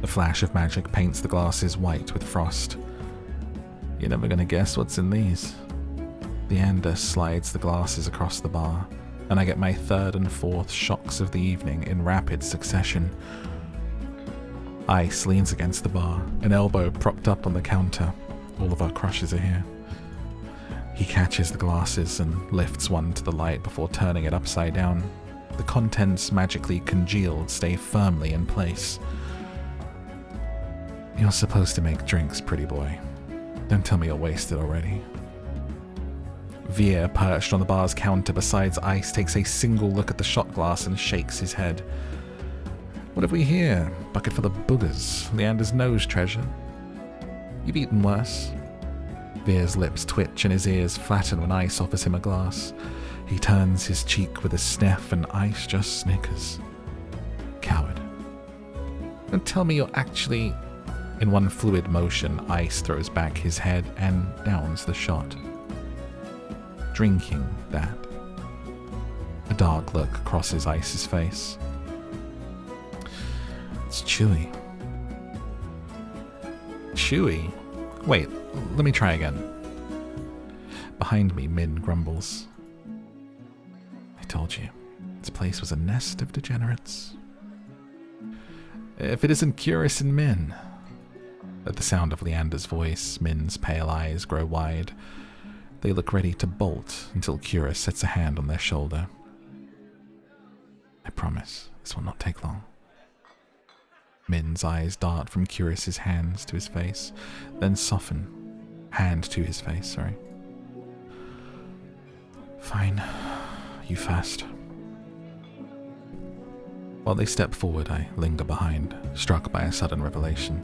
A flash of magic paints the glasses white with frost. You're never going to guess what's in these. Leander slides the glasses across the bar, and I get my third and fourth shocks of the evening in rapid succession. Ice leans against the bar, an elbow propped up on the counter. All of our crushes are here. He catches the glasses and lifts one to the light before turning it upside down. The contents, magically congealed, stay firmly in place. You're supposed to make drinks, pretty boy. Don't tell me you're wasted already. Veer, perched on the bar's counter besides Ice, takes a single look at the shot glass and shakes his head. What have we here? Bucket full of boogers. Leander's nose treasure. You've eaten worse. Veer's lips twitch and his ears flatten when Ice offers him a glass. He turns his cheek with a sniff and Ice just snickers. Coward. Don't tell me you're actually... In one fluid motion, Ice throws back his head and downs the shot. Drinking that. A dark look crosses Ice's face. It's chewy. Chewy? Wait, let me try again. Behind me, Min grumbles. I told you, this place was a nest of degenerates. If it isn't Kuras and Min. At the sound of Leander's voice, Min's pale eyes grow wide. They look ready to bolt until Kuras sets a hand on their shoulder. I promise, this will not take long. Min's eyes dart from Kuras's hands to his face, then soften. Hand to his face, sorry. Fine. You first. While they step forward, I linger behind, struck by a sudden revelation.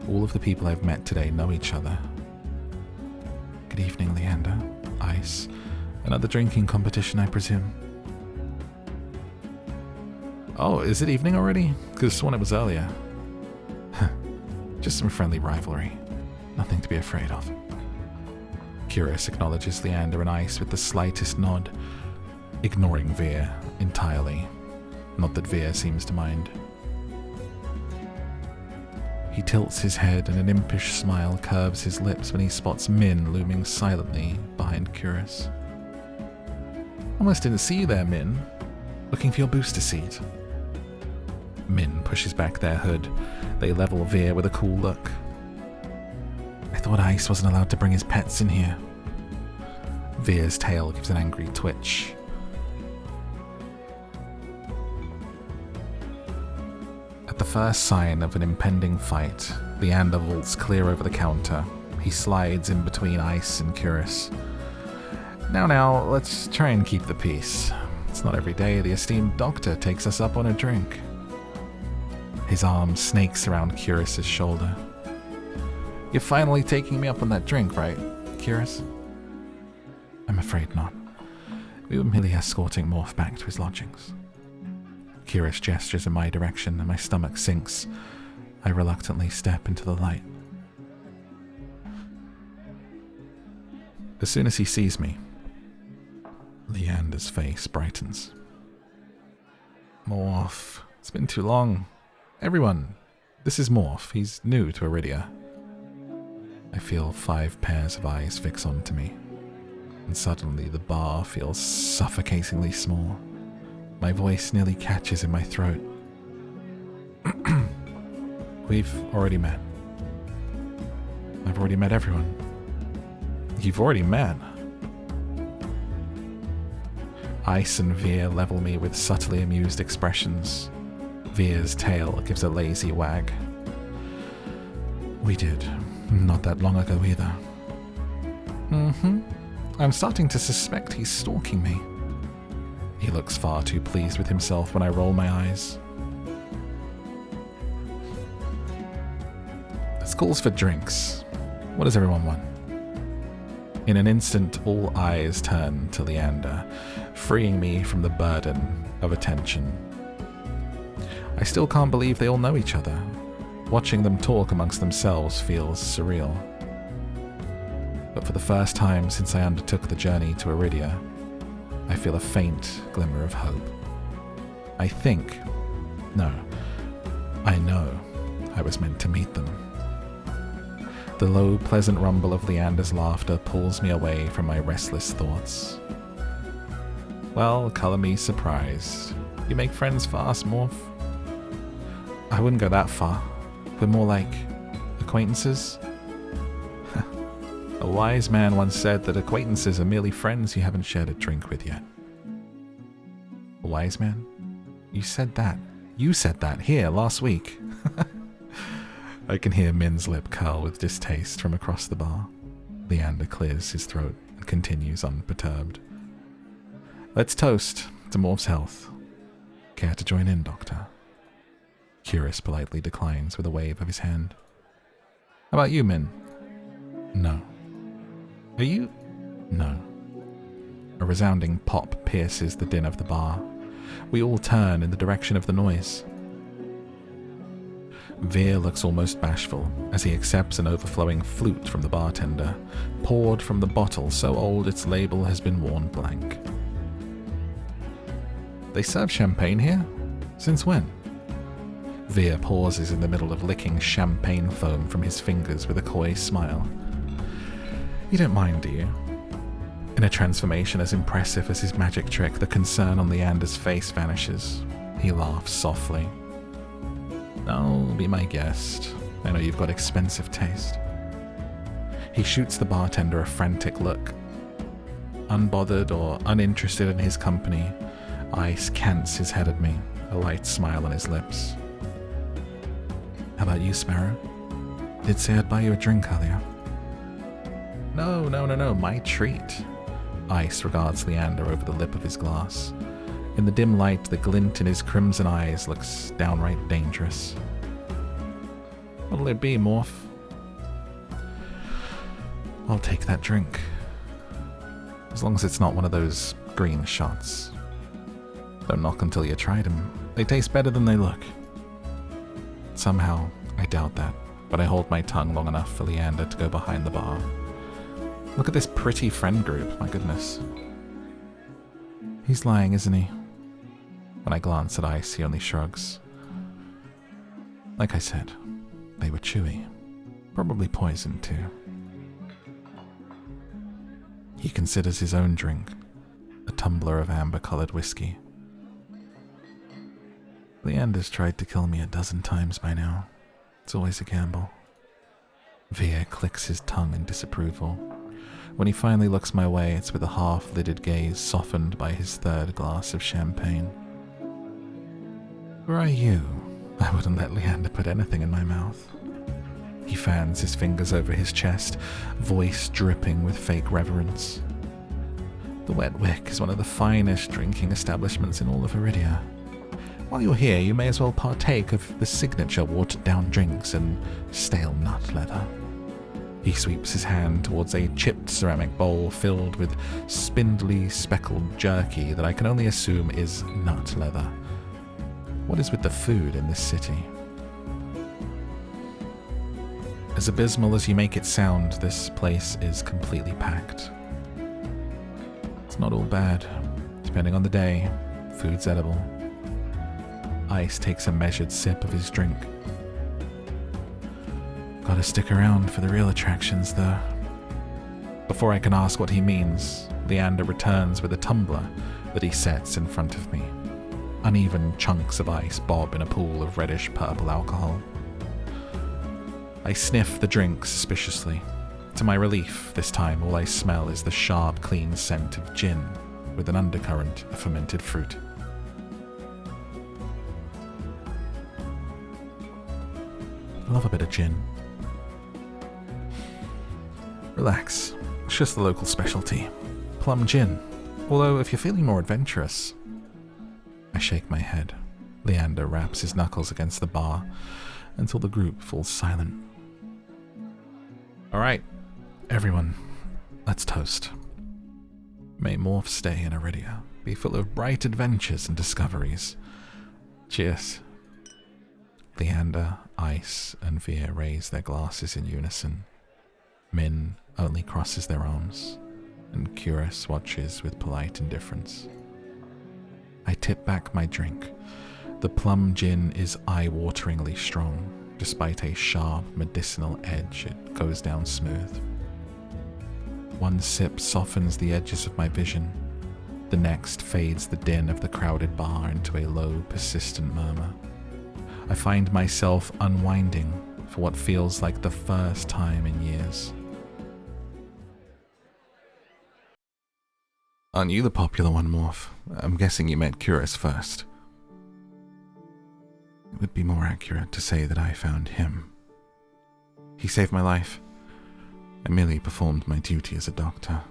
All of the people I've met today know each other. Good evening, Leander. Ice. Another drinking competition, I presume. Oh, is it evening already? Could have sworn it was earlier. Just some friendly rivalry. Nothing to be afraid of. Kuras acknowledges Leander and Ice with the slightest nod, ignoring Veer entirely. Not that Veer seems to mind. He tilts his head and an impish smile curves his lips when he spots Min looming silently behind Kuras. Almost didn't see you there, Min. Looking for your booster seat. Min pushes back their hood. They level Veer with a cool look. I thought Ice wasn't allowed to bring his pets in here. Veer's tail gives an angry twitch. the first sign of an impending fight, Leander vaults clear over the counter. He slides in between Ice and Kuras. Now, let's try and keep the peace. It's not every day the esteemed doctor takes us up on a drink. His arm snakes around Kuras' shoulder. You're finally taking me up on that drink, right, Kuras? I'm afraid not. We were merely escorting Morph back to his lodgings. Kuras gestures in my direction and my stomach sinks. I reluctantly step into the light. As soon as he sees me, Leander's face brightens. Morph, it's been too long. Everyone, this is Morph. He's new to Eridia. I feel 5 pairs of eyes fix onto me, and suddenly the bar feels suffocatingly small. My voice nearly catches in my throat. We've already met. I've already met everyone. You've already met? Ice and Veer level me with subtly amused expressions. Veer's tail gives a lazy wag. We did. Not that long ago either. I'm starting to suspect he's stalking me. He looks far too pleased with himself when I roll my eyes. This calls for drinks. What does everyone want? In an instant, all eyes turn to Leander, freeing me from the burden of attention. I still can't believe they all know each other. Watching them talk amongst themselves feels surreal. But for the first time since I undertook the journey to Eridia, I feel a faint glimmer of hope. I know I was meant to meet them. The low, pleasant rumble of Leander's laughter pulls me away from my restless thoughts. Well, color me surprised. You make friends fast, Morph. I wouldn't go that far. We're more like acquaintances. A wise man once said that acquaintances are merely friends you haven't shared a drink with yet. A wise man? You said that. You said that here last week. I can hear Min's lip curl with distaste from across the bar. Leander clears his throat and continues unperturbed. Let's toast to Morph's health. Care to join in, Doctor? Kuras politely declines with a wave of his hand. How about you, Min? No. Are you? No. A resounding pop pierces the din of the bar. We all turn in the direction of the noise. Veer looks almost bashful as he accepts an overflowing flute from the bartender, poured from the bottle so old its label has been worn blank. They serve champagne here? Since when? Veer pauses in the middle of licking champagne foam from his fingers with a coy smile. You don't mind, do you? In a transformation as impressive as his magic trick, the concern on Leander's face vanishes. He laughs softly. Oh, be my guest. I know you've got expensive taste. He shoots the bartender a frantic look. Unbothered or uninterested in his company, Ice cants his head at me, a light smile on his lips. How about you, Sparrow? Did say I'd buy you a drink earlier. No, my treat. Ice regards Leander over the lip of his glass. In the dim light, the glint in his crimson eyes looks downright dangerous. What'll it be, Morph? I'll take that drink. As long as it's not one of those green shots. Don't knock until you tried them. They taste better than they look. Somehow, I doubt that, but I hold my tongue long enough for Leander to go behind the bar. Look at this pretty friend group, my goodness. He's lying, isn't he? When I glance at Ice, he only shrugs. Like I said, they were chewy. Probably poisoned, too. He considers his own drink a tumbler of amber-colored whiskey. Leander's tried to kill me 12 times by now. It's always a gamble. Veer clicks his tongue in disapproval. When he finally looks my way, it's with a half-lidded gaze softened by his 3rd glass of champagne. Where are you? I wouldn't let Leander put anything in my mouth. He fans his fingers over his chest, voice dripping with fake reverence. The Wet Wick is one of the finest drinking establishments in all of Eridia. While you're here, you may as well partake of the signature watered-down drinks and stale nut leather. He sweeps his hand towards a chipped ceramic bowl filled with spindly, speckled jerky that I can only assume is nut leather. What is with the food in this city? As abysmal as you make it sound, this place is completely packed. It's not all bad. Depending on the day, food's edible. Ice takes a measured sip of his drink. Gotta stick around for the real attractions, though. Before I can ask what he means, Leander returns with a tumbler that he sets in front of me. Uneven chunks of ice bob in a pool of reddish-purple alcohol. I sniff the drink suspiciously. To my relief, this time all I smell is the sharp, clean scent of gin, with an undercurrent of fermented fruit. I love a bit of gin. Relax, it's just the local specialty. Plum gin. Although, if you're feeling more adventurous... I shake my head. Leander raps his knuckles against the bar until the group falls silent. Alright, everyone, let's toast. May Morph's stay in Eridia be full of bright adventures and discoveries. Cheers. Leander, Ice, and Veer raise their glasses in unison. Min only crosses their arms, and Kuras watches with polite indifference. I tip back my drink. The plum gin is eye-wateringly strong. Despite a sharp, medicinal edge, it goes down smooth. One sip softens the edges of my vision. The next fades the din of the crowded bar into a low, persistent murmur. I find myself unwinding for what feels like the first time in years. Aren't you the popular one, Morph? I'm guessing you met Kuras first. It would be more accurate to say that I found him. He saved my life. I merely performed my duty as a doctor.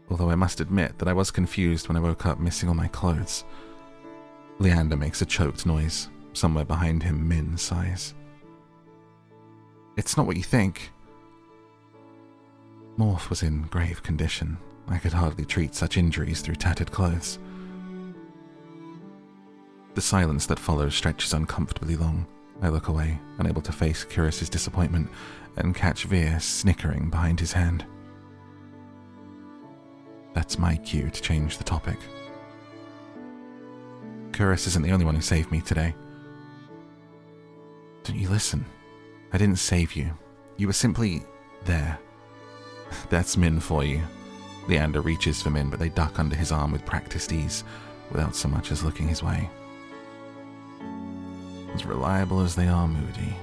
Although I must admit that I was confused when I woke up missing all my clothes. Leander makes a choked noise. Somewhere behind him, Min sighs. It's not what you think. Morph was in grave condition. I could hardly treat such injuries through tattered clothes. The silence that follows stretches uncomfortably long. I look away, unable to face Kuras' disappointment, and catch Veer snickering behind his hand. That's my cue to change the topic. Kuras isn't the only one who saved me today. Don't you listen? I didn't save you. You were simply there. That's Min for you. Leander reaches for Min, but they duck under his arm with practiced ease, without so much as looking his way. As reliable as they are moody.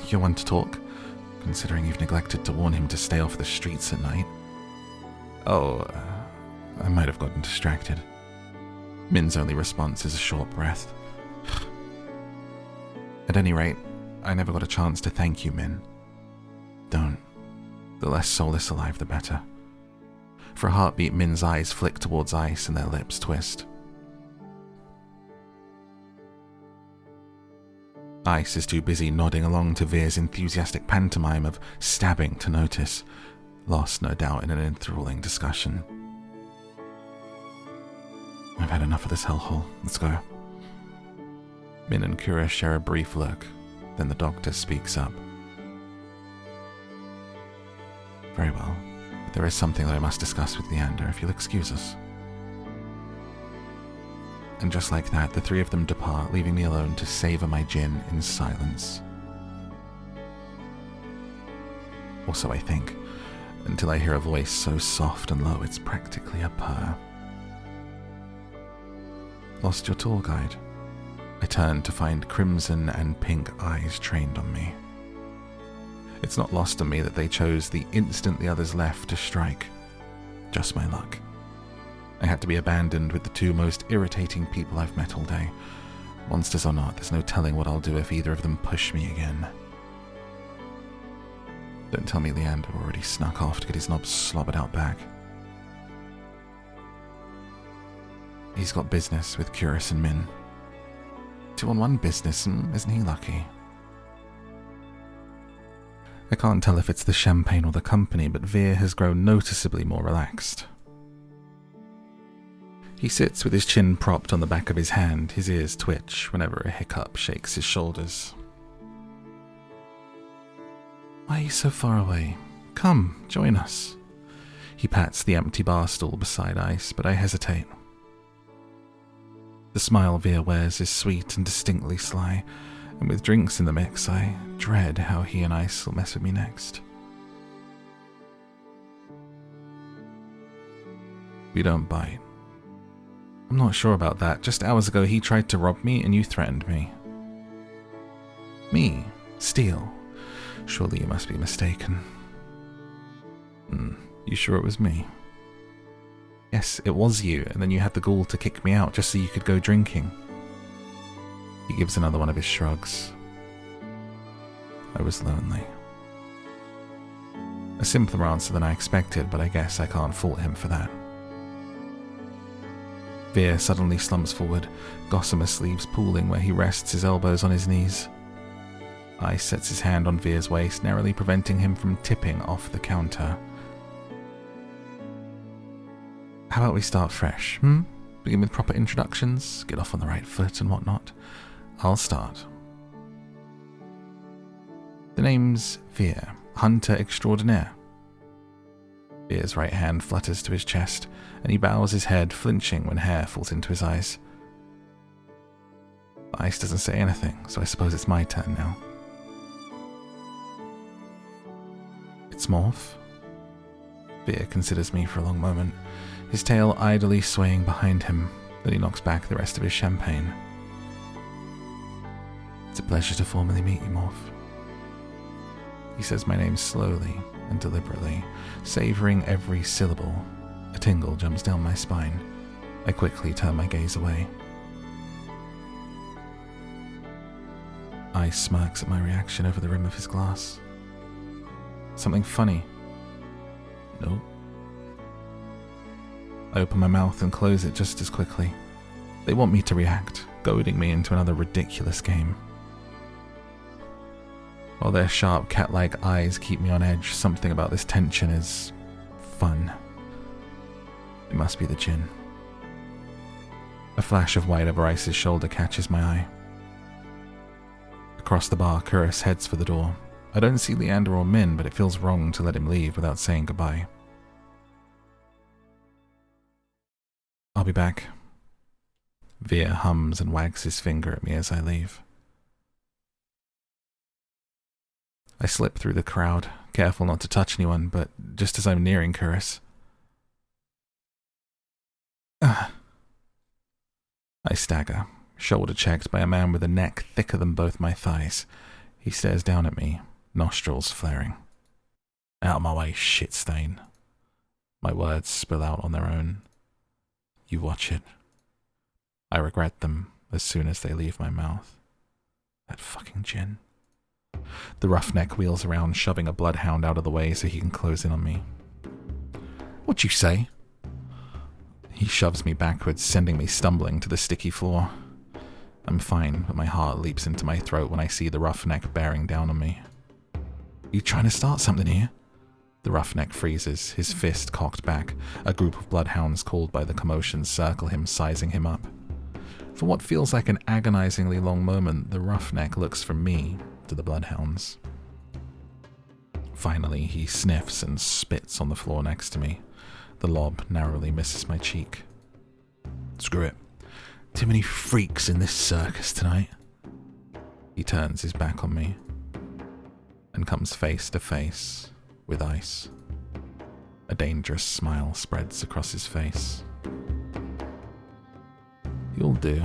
You're one to talk, considering you've neglected to warn him to stay off the streets at night. Oh, I might have gotten distracted. Min's only response is a short breath. At any rate, I never got a chance to thank you, Min. Don't. The less soulless alive, the better. For a heartbeat, Min's eyes flick towards Ice and their lips twist. Ice is too busy nodding along to Veer's enthusiastic pantomime of stabbing to notice, lost no doubt in an enthralling discussion. I've had enough of this hellhole. Let's go. Min and Kuras share a brief look, then the doctor speaks up. Very well, but there is something that I must discuss with Leander, if you'll excuse us. And just like that, the three of them depart, leaving me alone to savor my gin in silence. Or so I think, until I hear a voice so soft and low it's practically a purr. Lost your tour guide? I turn to find crimson and pink eyes trained on me. It's not lost on me that they chose the instant the others left to strike. Just my luck. I had to be abandoned with the two most irritating people I've met all day. Monsters or not, there's no telling what I'll do if either of them push me again. Don't tell me Leander already snuck off to get his knobs slobbered out back. He's got business with Kuras and Min. 2-on-1 business, isn't he lucky? I can't tell if it's the champagne or the company, but Veer has grown noticeably more relaxed. He sits with his chin propped on the back of his hand, his ears twitch whenever a hiccup shakes his shoulders. Why are you so far away? Come, join us. He pats the empty bar stool beside Ice, but I hesitate. The smile Veer wears is sweet and distinctly sly, and with drinks in the mix, I dread how he and Ice will mess with me next. We don't bite. I'm not sure about that. Just hours ago he tried to rob me and you threatened me. Me? Steal? Surely you must be mistaken. You sure it was me? Yes, it was you, and then you had the gall to kick me out just so you could go drinking. He gives another one of his shrugs. I was lonely. A simpler answer than I expected, but I guess I can't fault him for that. Veer suddenly slumps forward, gossamer sleeves pooling where he rests his elbows on his knees. Ice sets his hand on Veer's waist, narrowly preventing him from tipping off the counter. How about we start fresh, Begin with proper introductions, get off on the right foot and whatnot. I'll start. The name's Veer, hunter extraordinaire. Veer's right hand flutters to his chest, and he bows his head, flinching when hair falls into his eyes. Ice doesn't say anything, so I suppose it's my turn now. It's Morph. Veer considers me for a long moment, his tail idly swaying behind him, then he knocks back the rest of his champagne. It's a pleasure to formally meet you, Morph. He says my name slowly and deliberately, savouring every syllable. A tingle jumps down my spine. I quickly turn my gaze away. Ice smirks at my reaction over the rim of his glass. Something funny? Nope. I open my mouth and close it just as quickly. They want me to react, goading me into another ridiculous game. While their sharp cat-like eyes keep me on edge, something about this tension is fun. It must be the gin. A flash of white over Ice's shoulder catches my eye. Across the bar, Kuras heads for the door. I don't see Leander or Min, but it feels wrong to let him leave without saying goodbye. I'll be back. Veer hums and wags his finger at me as I leave. I slip through the crowd, careful not to touch anyone, but just as I'm nearing Kuras, I stagger, shoulder checked by a man with a neck thicker than both my thighs. He stares down at me, nostrils flaring. Out of my way, shit stain. My words spill out on their own. You watch it. I regret them as soon as they leave my mouth. That fucking gin. The roughneck wheels around, shoving a bloodhound out of the way so he can close in on me. What'd you say? He shoves me backwards, sending me stumbling to the sticky floor. I'm fine, but my heart leaps into my throat when I see the roughneck bearing down on me. You trying to start something here? The roughneck freezes, his fist cocked back. A group of bloodhounds called by the commotion circle him, sizing him up. For what feels like an agonizingly long moment, the roughneck looks from me to the bloodhounds. Finally, he sniffs and spits on the floor next to me. The lob narrowly misses my cheek. Screw it. Too many freaks in this circus tonight. He turns his back on me and comes face to face with Ice. A dangerous smile spreads across his face. You'll do.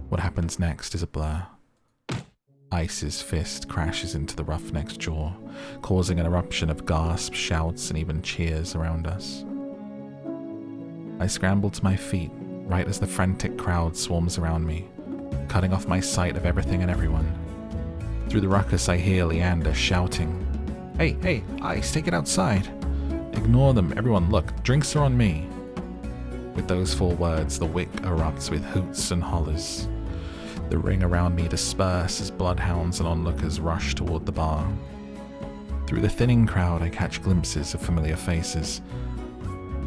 What happens next is a blur. Ice's fist crashes into the roughneck's jaw, causing an eruption of gasps, shouts, and even cheers around us. I scramble to my feet, right as the frantic crowd swarms around me. cutting off my sight of everything and everyone. Through the ruckus, I hear Leander shouting, Hey, Ice, take it outside. Ignore them, everyone, look, drinks are on me. With those 4 words, the wick erupts with hoots and hollers. The ring around me disperse as bloodhounds and onlookers rush toward the bar. Through the thinning crowd, I catch glimpses of familiar faces.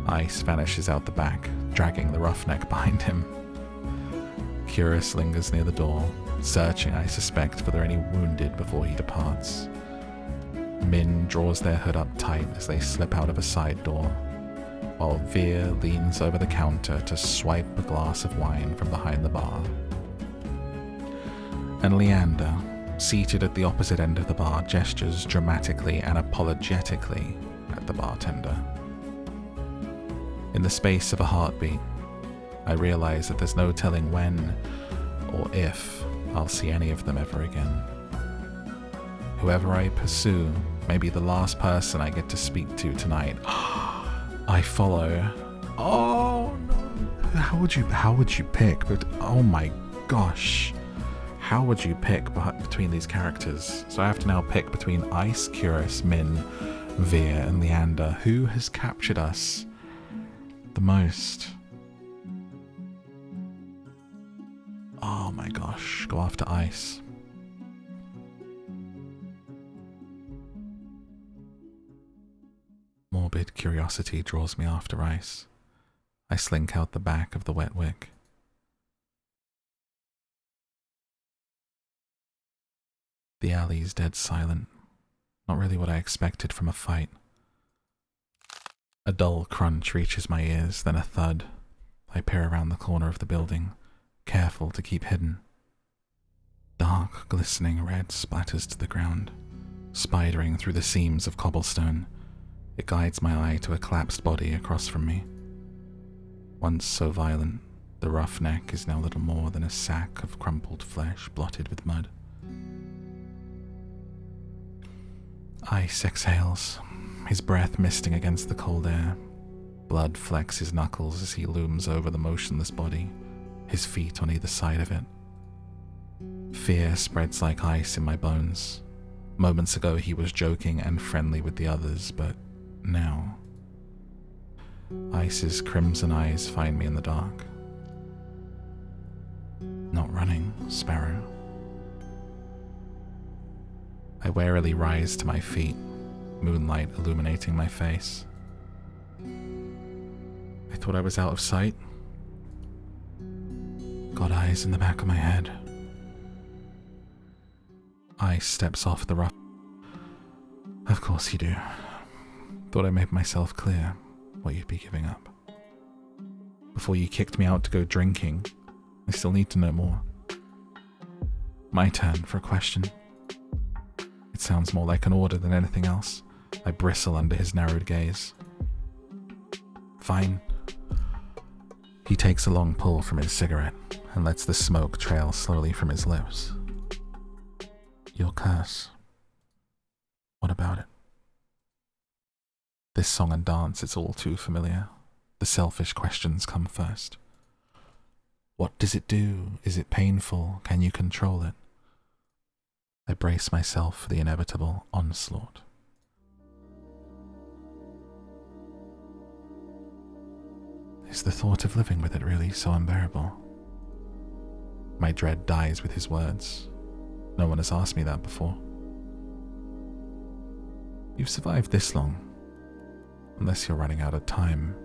Ice vanishes out the back, dragging the roughneck behind him. Kuras lingers near the door, searching, I suspect, for there any wounded before he departs. Min draws their hood up tight as they slip out of a side door, while Veer leans over the counter to swipe a glass of wine from behind the bar. And Leander, seated at the opposite end of the bar, gestures dramatically and apologetically at the bartender. In the space of a heartbeat, I realize that there's no telling when or if I'll see any of them ever again. Whoever I pursue may be the last person I get to speak to tonight. I follow. Oh no! How would you pick? But oh my gosh, how would you pick between these characters? So I have to now pick between Ice, Kuras, Min, Veer, and Leander. Who has captured us the most? Oh my gosh, go after Ice. Morbid curiosity draws me after Ice. I slink out the back of the Wet Wick. The alley's dead silent. Not really what I expected from a fight. A dull crunch reaches my ears, then a thud. I peer around the corner of the building, careful to keep hidden. Dark, glistening red splatters to the ground, spidering through the seams of cobblestone. It guides my eye to a collapsed body across from me. Once so violent, the roughneck is now little more than a sack of crumpled flesh blotted with mud. Ice exhales, his breath misting against the cold air. Blood flecks his knuckles as he looms over the motionless body, his feet on either side of it. Fear spreads like ice in my bones. Moments ago he was joking and friendly with the others, but now Ice's crimson eyes find me in the dark. Not running, Sparrow. I warily rise to my feet, moonlight illuminating my face. I thought I was out of sight. Got eyes in the back of my head. Ice steps off the rough. Of course you do. Thought I made myself clear what you'd be giving up. Before you kicked me out to go drinking, I still need to know more. My turn for a question. It sounds more like an order than anything else. I bristle under his narrowed gaze. Fine. He takes a long pull from his cigarette and lets the smoke trail slowly from his lips. Your curse. What about it? This song and dance, it's all too familiar. The selfish questions come first. What does it do? Is it painful? Can you control it? I brace myself for the inevitable onslaught. Is the thought of living with it really so unbearable? My dread dies with his words. No one has asked me that before. You've survived this long. Unless you're running out of time,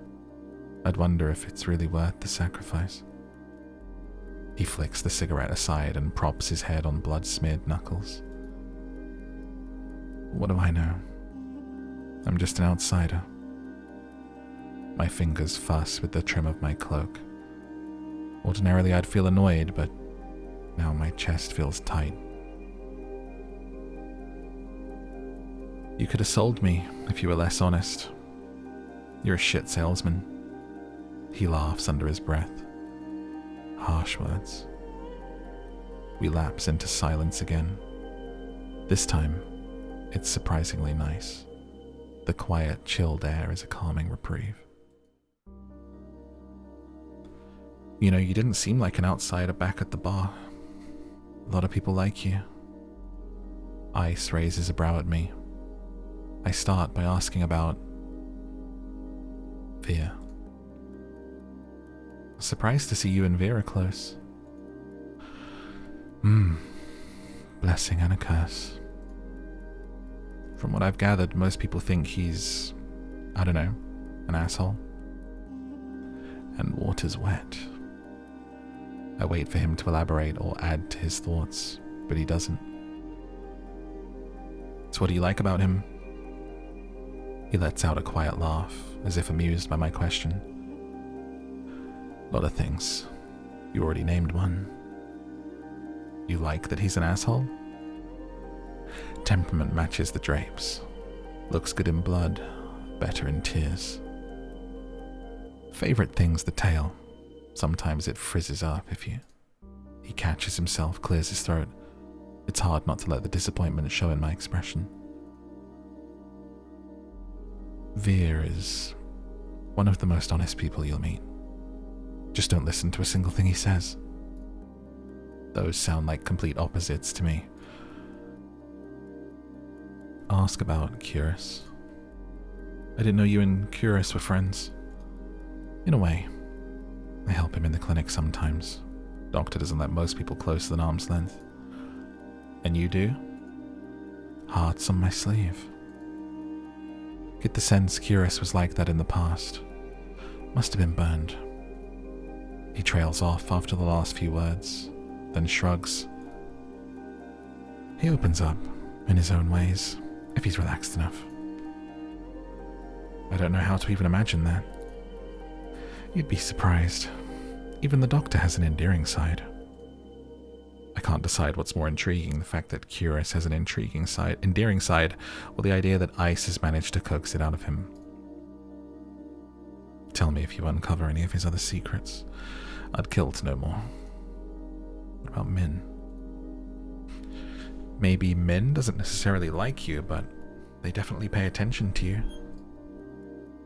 I'd wonder if it's really worth the sacrifice. He flicks the cigarette aside and props his head on blood-smeared knuckles. What do I know? I'm just an outsider. My fingers fuss with the trim of my cloak. Ordinarily I'd feel annoyed, but now my chest feels tight. You could have sold me if you were less honest. You're a shit salesman. He laughs under his breath. Harsh words. We lapse into silence again. This time, it's surprisingly nice. The quiet, chilled air is a calming reprieve. You know, you didn't seem like an outsider back at the bar. A lot of people like you. Ice raises a brow at me. I start by asking about Veer. Surprised to see you and Veer are close. Blessing and a curse. From what I've gathered, most people think he's, I don't know, an asshole. And water's wet. I wait for him to elaborate or add to his thoughts, but he doesn't. So what do you like about him? He lets out a quiet laugh, as if amused by my question. A lot of things. You already named one. You like that he's an asshole? Temperament matches the drapes. Looks good in blood, better in tears. Favorite thing's the tail. Sometimes it frizzes up if you... He catches himself, clears his throat. It's hard not to let the disappointment show in my expression. Veer is one of the most honest people you'll meet. Just don't listen to a single thing he says. Those sound like complete opposites to me. Ask about Kuras. I didn't know you and Kuras were friends. In a way. I help him in the clinic sometimes. Doctor doesn't let most people closer than arm's length. And you do? Hearts on my sleeve. Get the sense Kuras was like that in the past. Must have been burned. He trails off after the last few words, then shrugs. He opens up, in his own ways, if he's relaxed enough. I don't know how to even imagine that. You'd be surprised. Even the doctor has an endearing side. I can't decide what's more intriguing, the fact that Kuras has an endearing side, or the idea that Ice has managed to coax it out of him. Tell me if you uncover any of his other secrets. I'd kill to know more. What about Min? Maybe Min doesn't necessarily like you, but they definitely pay attention to you.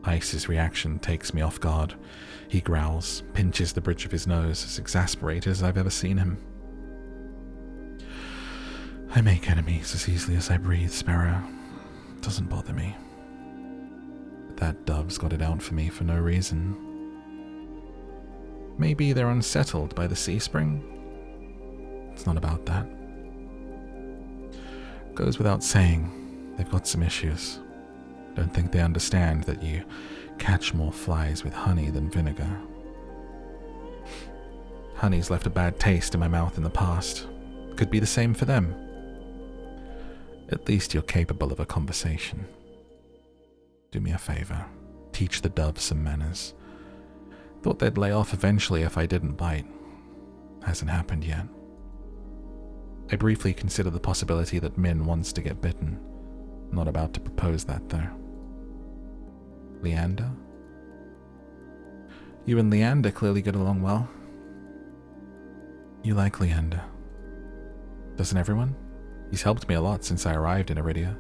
Ice's reaction takes me off guard. He growls, pinches the bridge of his nose, as exasperated as I've ever seen him. I make enemies as easily as I breathe, Sparrow. It doesn't bother me. But that dove's got it out for me for no reason. Maybe they're unsettled by the sea spring? It's not about that. Goes without saying, they've got some issues. Don't think they understand that you catch more flies with honey than vinegar. Honey's left a bad taste in my mouth in the past. Could be the same for them. At least you're capable of a conversation. Do me a favor. Teach the doves some manners. Thought they'd lay off eventually if I didn't bite. Hasn't happened yet. I briefly consider the possibility that Min wants to get bitten. Not about to propose that, though. Leander? You and Leander clearly get along well. You like Leander. Doesn't everyone? He's helped me a lot since I arrived in Eridia.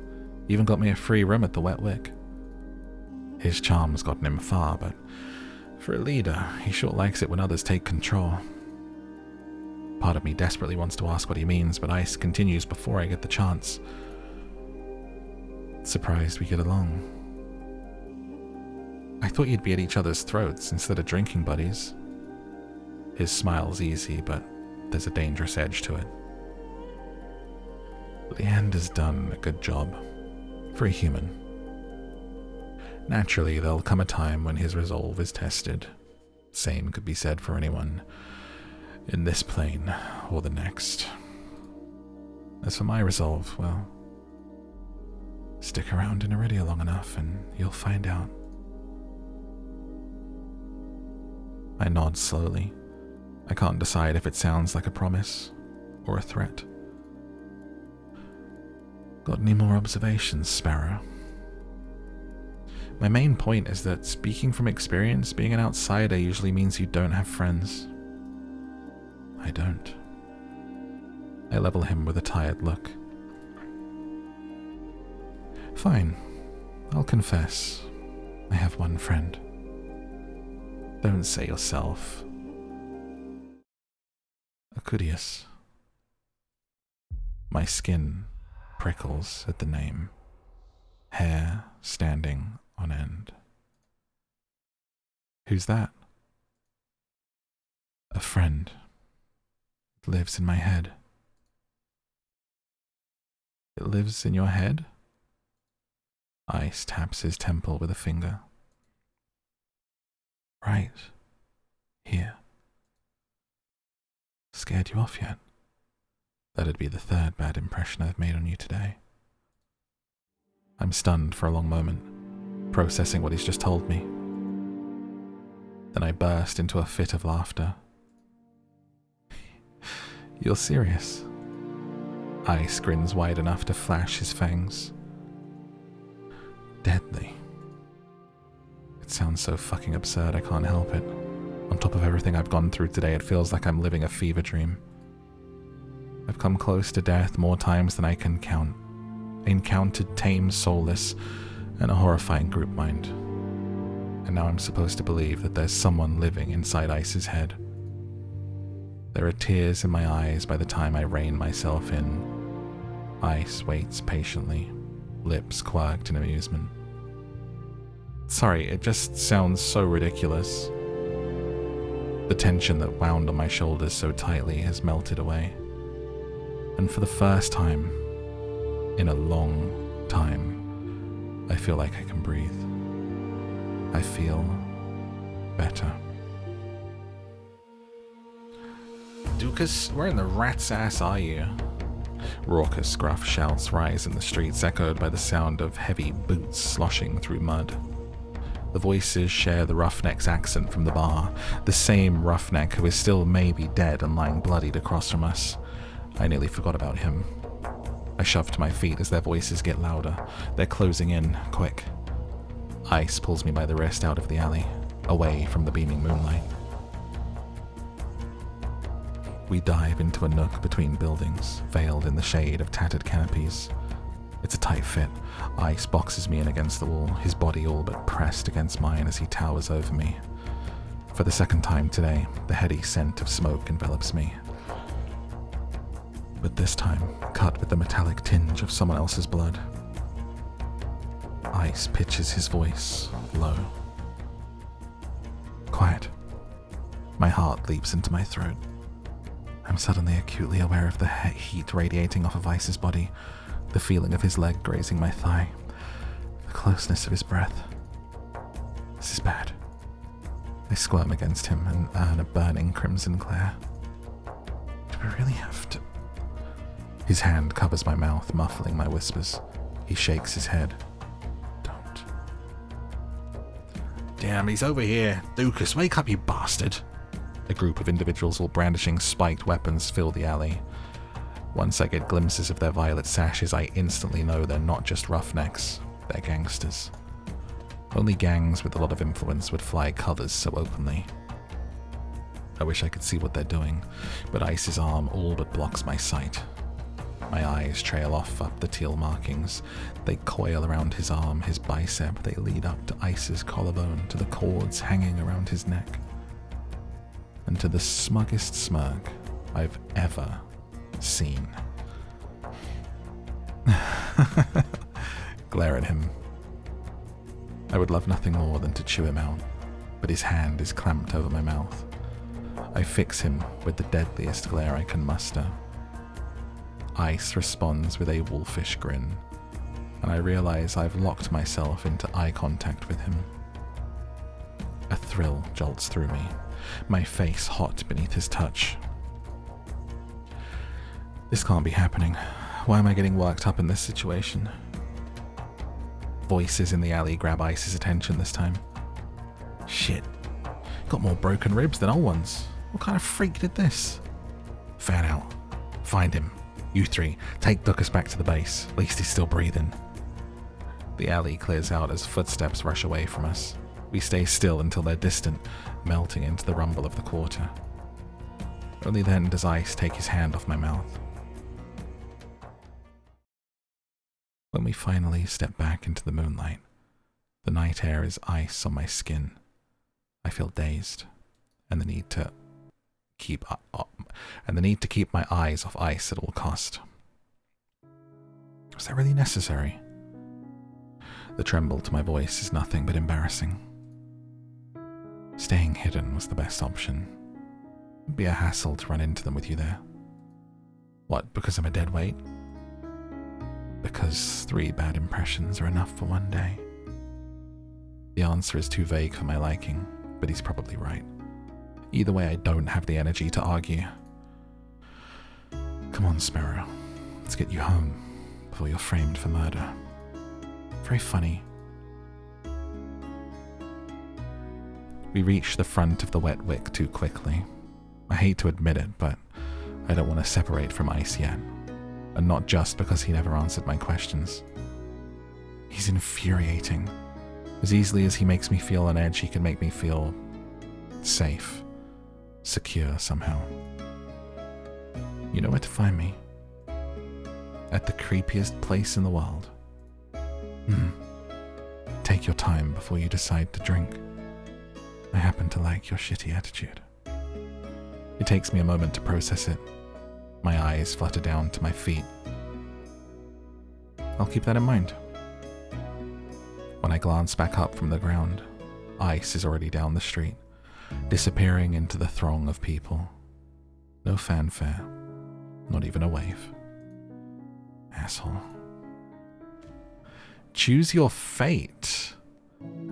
Even got me a free room at the Wet Wick. His charm's gotten him far, but for a leader, he sure likes it when others take control. Part of me desperately wants to ask what he means, but Ice continues before I get the chance. Surprised we get along. I thought you'd be at each other's throats instead of drinking buddies. His smile's easy, but there's a dangerous edge to it. Leander's done a good job. For a human. Naturally, there'll come a time when his resolve is tested. Same could be said for anyone in this plane or the next. As for my resolve, well, stick around in Eridia long enough and you'll find out. I nod slowly. I can't decide if it sounds like a promise or a threat. Got any more observations, Sparrow? My main point is that, speaking from experience, being an outsider usually means you don't have friends. I don't. I level him with a tired look. Fine. I'll confess. I have one friend. Don't say yourself. Akudius. My skin prickles at the name, hair standing on end. Who's that? A friend. It lives in my head. It lives in your head? Ice taps his temple with a finger. Right. Here. Scared you off yet? That'd be the third bad impression I've made on you today. I'm stunned for a long moment, processing what he's just told me. Then I burst into a fit of laughter. You're serious? Ice grins wide enough to flash his fangs. Deadly. It sounds so fucking absurd I can't help it. On top of everything I've gone through today, it feels like I'm living a fever dream. I've come close to death more times than I can count. Encountered tame, soulless, and a horrifying group mind. And now I'm supposed to believe that there's someone living inside Ice's head. There are tears in my eyes by the time I rein myself in. Ice waits patiently, lips quirked in amusement. Sorry, it just sounds so ridiculous. The tension that wound on my shoulders so tightly has melted away. And for the first time, in a long time, I feel like I can breathe. I feel better. Dukas, where in the rat's ass are you? Raucous, gruff shouts rise in the streets, echoed by the sound of heavy boots sloshing through mud. The voices share the roughneck's accent from the bar, the same roughneck who is still maybe dead and lying bloodied across from us. I nearly forgot about him. I shove to my feet as their voices get louder. They're closing in, quick. Ice pulls me by the wrist out of the alley, away from the beaming moonlight. We dive into a nook between buildings, veiled in the shade of tattered canopies. It's a tight fit. Ice boxes me in against the wall, his body all but pressed against mine as he towers over me. For the second time today, the heady scent of smoke envelops me. But this time, cut with the metallic tinge of someone else's blood. Ice pitches his voice, low. Quiet. My heart leaps into my throat. I'm suddenly acutely aware of the heat radiating off of Ice's body, the feeling of his leg grazing my thigh, the closeness of his breath. This is bad. I squirm against him and earn a burning crimson glare. Do we really have to? His hand covers my mouth, muffling my whispers. He shakes his head. Don't. Damn, he's over here. Dukas, wake up, you bastard. A group of individuals all brandishing spiked weapons fill the alley. Once I get glimpses of their violet sashes, I instantly know they're not just roughnecks, they're gangsters. Only gangs with a lot of influence would fly colours so openly. I wish I could see what they're doing, but Ice's arm all but blocks my sight. My eyes trail off up the teal markings. They coil around his arm, his bicep. They lead up to Ice's collarbone, to the cords hanging around his neck. And to the smuggest smirk I've ever seen. Glare at him. I would love nothing more than to chew him out, but his hand is clamped over my mouth. I fix him with the deadliest glare I can muster. Ice responds with a wolfish grin, and I realize I've locked myself into eye contact with him. A thrill jolts through me, my face hot beneath his touch. This can't be happening. Why am I getting worked up in this situation? Voices in the alley grab Ice's attention this time. Shit. Got more broken ribs than old ones. What kind of freak did this? Fan out. Find him. You three, take Dukas back to the base. At least he's still breathing. The alley clears out as footsteps rush away from us. We stay still until they're distant, melting into the rumble of the quarter. Only then does Ice take his hand off my mouth. When we finally step back into the moonlight, the night air is ice on my skin. I feel dazed, and the need to keep my eyes off Ice at all cost. Was that really necessary? The tremble to my voice is nothing but embarrassing. Staying hidden was the best option. It'd be a hassle to run into them with you there. What, because I'm a dead weight? Because 3 bad impressions are enough for one day. The answer is too vague for my liking, but he's probably right. Either way, I don't have the energy to argue. Come on, Sparrow. Let's get you home before you're framed for murder. Very funny. We reach the front of the Wet Wick too quickly. I hate to admit it, but I don't want to separate from Ice yet. And not just because he never answered my questions. He's infuriating. As easily as he makes me feel on edge, he can make me feel safe, secure somehow. You know where to find me. At the creepiest place in the world. Take your time before you decide to drink. I happen to like your shitty attitude. It takes me a moment to process it. My eyes flutter down to my feet. I'll keep that in mind. When I glance back up from the ground, Ice is already down the street, disappearing into the throng of people. No fanfare, not even a wave. Asshole. Choose your fate.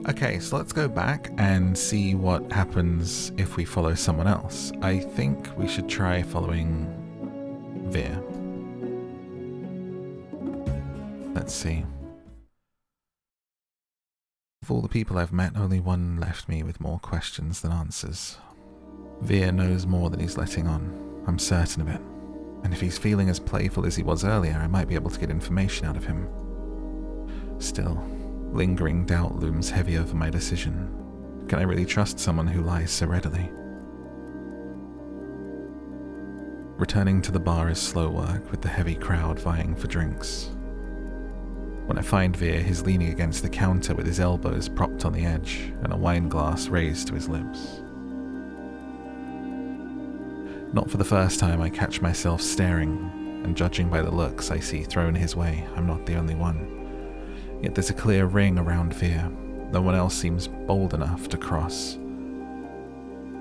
Okay, so let's go back and see what happens if we follow someone else. I think we should try following Veer. Let's see. Of all the people I've met, only one left me with more questions than answers. Veer knows more than he's letting on. I'm certain of it. And if he's feeling as playful as he was earlier, I might be able to get information out of him. Still, lingering doubt looms heavy over my decision. Can I really trust someone who lies so readily? Returning to the bar is slow work, with the heavy crowd vying for drinks. When I find Veer, he's leaning against the counter with his elbows propped on the edge and a wine glass raised to his lips. Not for the first time, I catch myself staring, and judging by the looks I see thrown his way, I'm not the only one. Yet there's a clear ring around Veer. No one else seems bold enough to cross.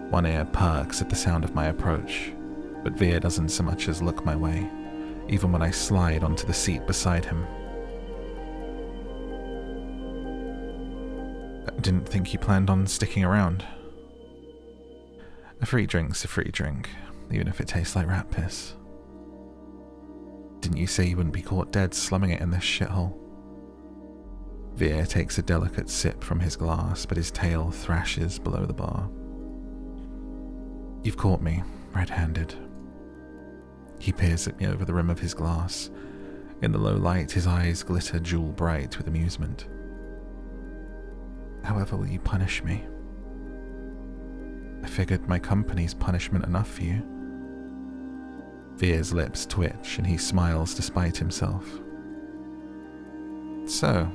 One ear perks at the sound of my approach, but Veer doesn't so much as look my way, even when I slide onto the seat beside him. I didn't think you planned on sticking around. A free drink's a free drink, even if it tastes like rat piss. Didn't you say you wouldn't be caught dead slumming it in this shithole? Veer takes a delicate sip from his glass, but his tail thrashes below the bar. You've caught me, red-handed. He peers at me over the rim of his glass. In the low light, his eyes glitter jewel-bright with amusement. However will you punish me? I figured my company's punishment enough for you. Veer's lips twitch and he smiles despite himself. So,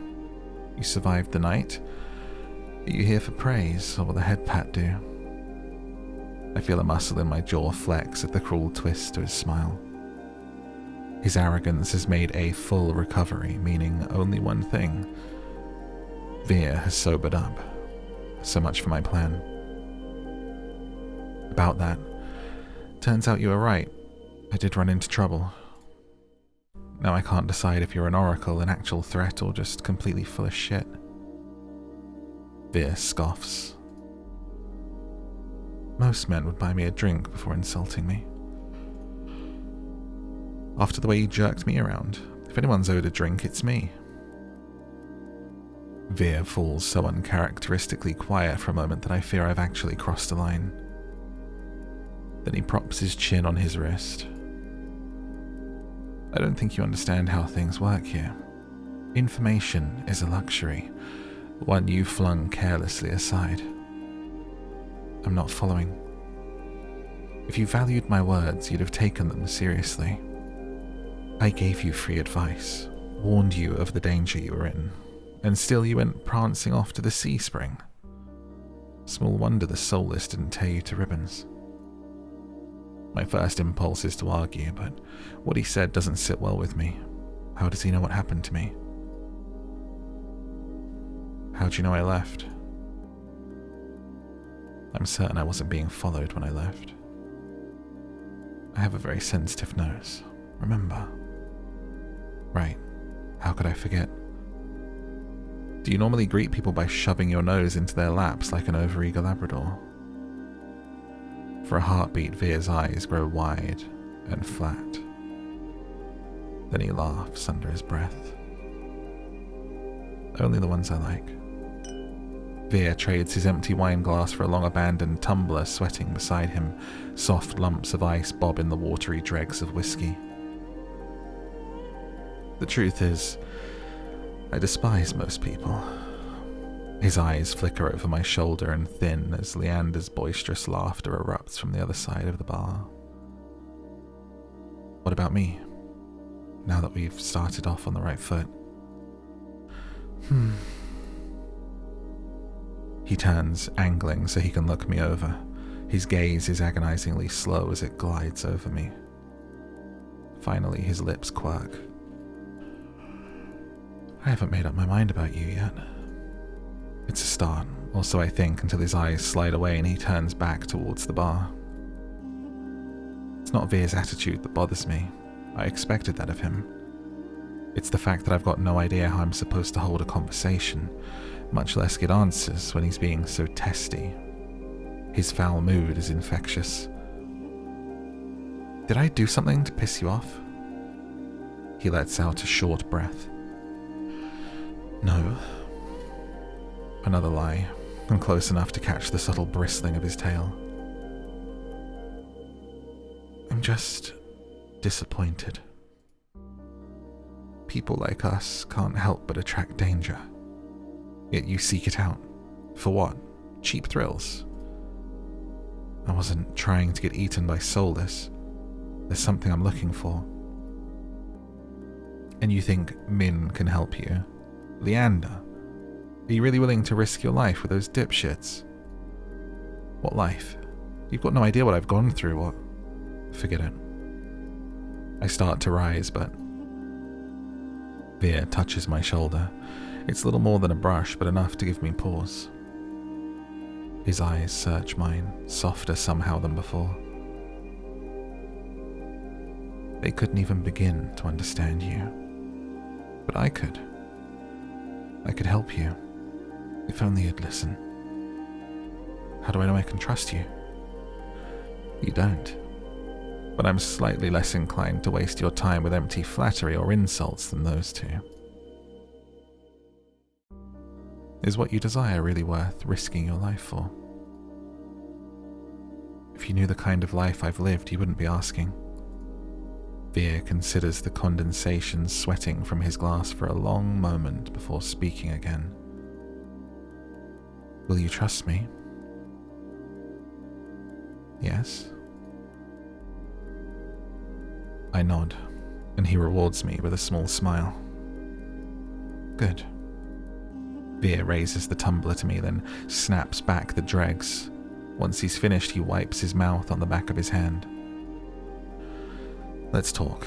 you survived the night? Are you here for praise, or will the head pat do? I feel a muscle in my jaw flex at the cruel twist to his smile. His arrogance has made a full recovery, meaning only one thing. Veer has sobered up. So much for my plan. About that, turns out you were right. I did run into trouble. Now I can't decide if you're an oracle, an actual threat, or just completely full of shit. Veer scoffs. Most men would buy me a drink before insulting me. After the way you jerked me around, if anyone's owed a drink, it's me. Veer falls so uncharacteristically quiet for a moment that I fear I've actually crossed a line. Then he props his chin on his wrist. I don't think you understand how things work here. Information is a luxury, one you flung carelessly aside. I'm not following. If you valued my words, you'd have taken them seriously. I gave you free advice, warned you of the danger you were in, and still you went prancing off to the sea spring. Small wonder the soulless didn't tear you to ribbons. My first impulse is to argue, but what he said doesn't sit well with me. How does he know what happened to me? How'd you know I left? I'm certain I wasn't being followed when I left. I have a very sensitive nose, remember? Right, how could I forget? Do you normally greet people by shoving your nose into their laps like an overeager Labrador? For a heartbeat, Veer's eyes grow wide and flat. Then he laughs under his breath. Only the ones I like. Veer trades his empty wine glass for a long-abandoned tumbler sweating beside him. Soft lumps of ice bob in the watery dregs of whiskey. The truth is, I despise most people. His eyes flicker over my shoulder and thin as Leander's boisterous laughter erupts from the other side of the bar. What about me? Now that we've started off on the right foot. He turns, angling so he can look me over. His gaze is agonizingly slow as it glides over me. Finally, his lips quirk. I haven't made up my mind about you yet. It's a start, or so I think, until his eyes slide away and he turns back towards the bar. It's not Veer's attitude that bothers me. I expected that of him. It's the fact that I've got no idea how I'm supposed to hold a conversation, much less get answers when he's being so testy. His foul mood is infectious. Did I do something to piss you off? He lets out a short breath. No. Another lie. I'm close enough to catch the subtle bristling of his tail. I'm just disappointed. People like us can't help but attract danger. Yet you seek it out. For what? Cheap thrills. I wasn't trying to get eaten by soulless. There's something I'm looking for. And you think Min can help you? Leander? Are you really willing to risk your life with those dipshits? What life? You've got no idea what I've gone through, what? Forget it. I start to rise, but Veer touches my shoulder. It's little more than a brush, but enough to give me pause. His eyes search mine, softer somehow than before. They couldn't even begin to understand you. But I could. I could help you, if only you'd listen. How do I know I can trust you? You don't. But I'm slightly less inclined to waste your time with empty flattery or insults than those two. Is what you desire really worth risking your life for? If you knew the kind of life I've lived, you wouldn't be asking. Veer considers the condensation sweating from his glass for a long moment before speaking again. Will you trust me? Yes? I nod, and he rewards me with a small smile. Good. Veer raises the tumbler to me, then snaps back the dregs. Once he's finished, he wipes his mouth on the back of his hand. Let's talk.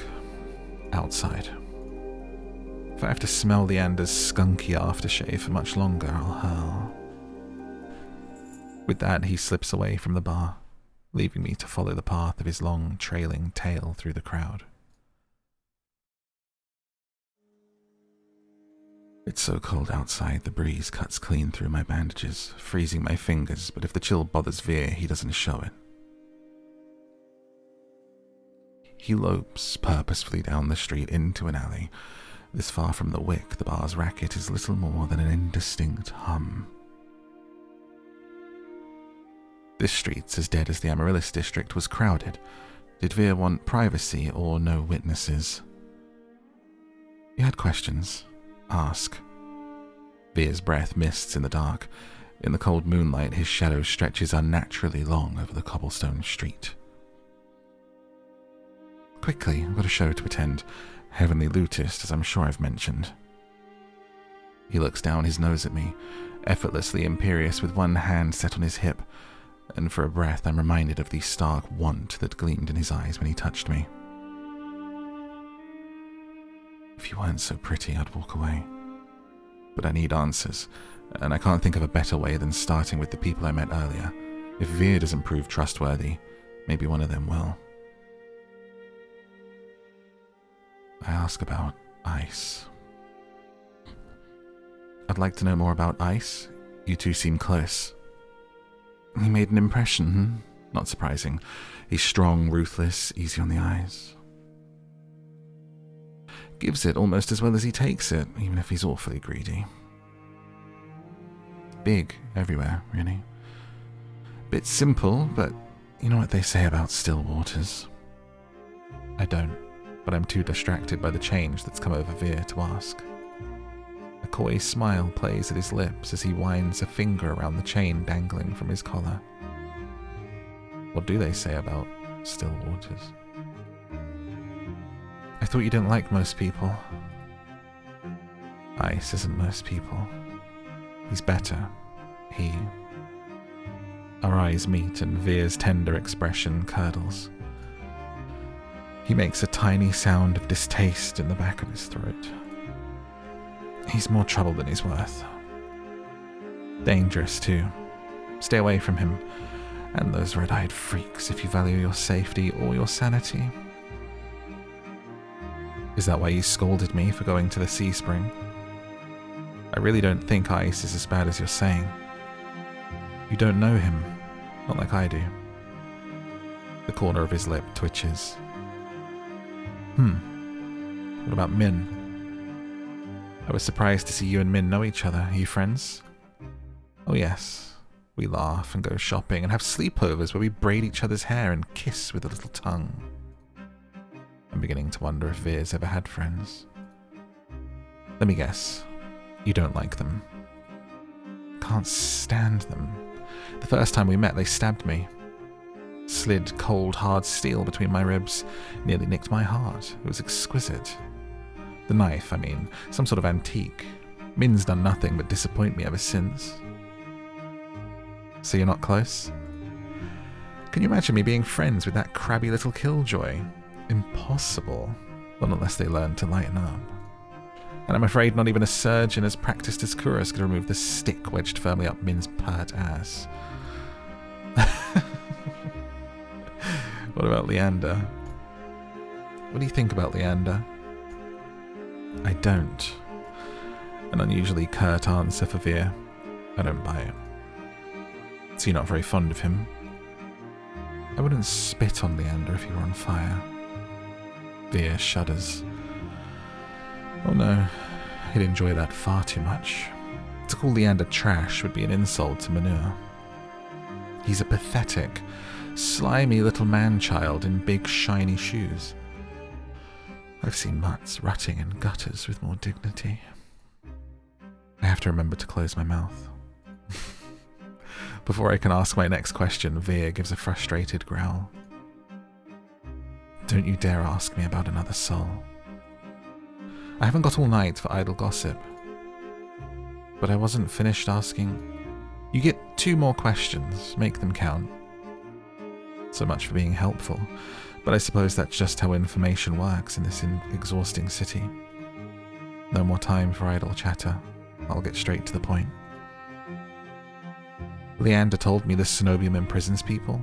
Outside. If I have to smell Leander's skunky aftershave for much longer, I'll hurl. With that, he slips away from the bar, leaving me to follow the path of his long, trailing tail through the crowd. It's so cold outside, the breeze cuts clean through my bandages, freezing my fingers, but if the chill bothers Veer, he doesn't show it. He lopes purposefully down the street into an alley. This far from the Wick, the bar's racket is little more than an indistinct hum. This street's as dead as the Amaryllis district was crowded. Did Veer want privacy or no witnesses? He had questions. Ask. Veer's breath mists in the dark. In the cold moonlight, his shadow stretches unnaturally long over the cobblestone street. Quickly, I've got a show to attend. Heavenly Lutist, as I'm sure I've mentioned. He looks down his nose at me, effortlessly imperious with one hand set on his hip, and for a breath I'm reminded of the stark want that gleamed in his eyes when he touched me. If you weren't so pretty, I'd walk away. But I need answers, and I can't think of a better way than starting with the people I met earlier. If Veer doesn't prove trustworthy, maybe one of them will. I ask about Ice. I'd like to know more about Ice. You two seem close. He made an impression, Not surprising. He's strong, ruthless, easy on the eyes. Gives it almost as well as he takes it, even if he's awfully greedy. Big everywhere, really. Bit simple, but you know what they say about still waters. I don't, but I'm too distracted by the change that's come over Veer to ask. A coy smile plays at his lips as he winds a finger around the chain dangling from his collar. What do they say about still waters? I thought you didn't like most people. Ice isn't most people. He's better. Our eyes meet and Veer's tender expression curdles. He makes a tiny sound of distaste in the back of his throat. He's more trouble than he's worth. Dangerous, too. Stay away from him, and those red-eyed freaks if you value your safety or your sanity. Is that why you scolded me for going to the sea spring? I really don't think Ice is as bad as you're saying. You don't know him, not like I do. The corner of his lip twitches. What about Min? I was surprised to see you and Min know each other. Are you friends? Oh yes. We laugh and go shopping and have sleepovers where we braid each other's hair and kiss with a little tongue. I'm beginning to wonder if Veer's ever had friends. Let me guess. You don't like them. Can't stand them. The first time we met, they stabbed me. Slid cold, hard steel between my ribs. Nearly nicked my heart. It was exquisite. The knife, I mean. Some sort of antique. Min's done nothing but disappoint me ever since. So you're not close? Can you imagine me being friends with that crabby little killjoy? Impossible. Not unless they learn to lighten up. And I'm afraid not even a surgeon as practiced as Kuras could remove the stick wedged firmly up Min's pert ass. What about Leander? What do you think about Leander? I don't. An unusually curt answer for Veer. I don't buy it. So you're not very fond of him? I wouldn't spit on Leander if he were on fire. Veer shudders. Oh no, he'd enjoy that far too much. To call Leander trash would be an insult to manure. He's a pathetic, slimy little man-child in big, shiny shoes. I've seen mutts rutting in gutters with more dignity. I have to remember to close my mouth. Before I can ask my next question, Veer gives a frustrated growl. Don't you dare ask me about another soul. I haven't got all night for idle gossip. But I wasn't finished asking. You get 2 more questions, make them count. So much for being helpful, but I suppose that's just how information works in this exhausting city. No more time for idle chatter. I'll get straight to the point. Leander told me the Senobium imprisons people.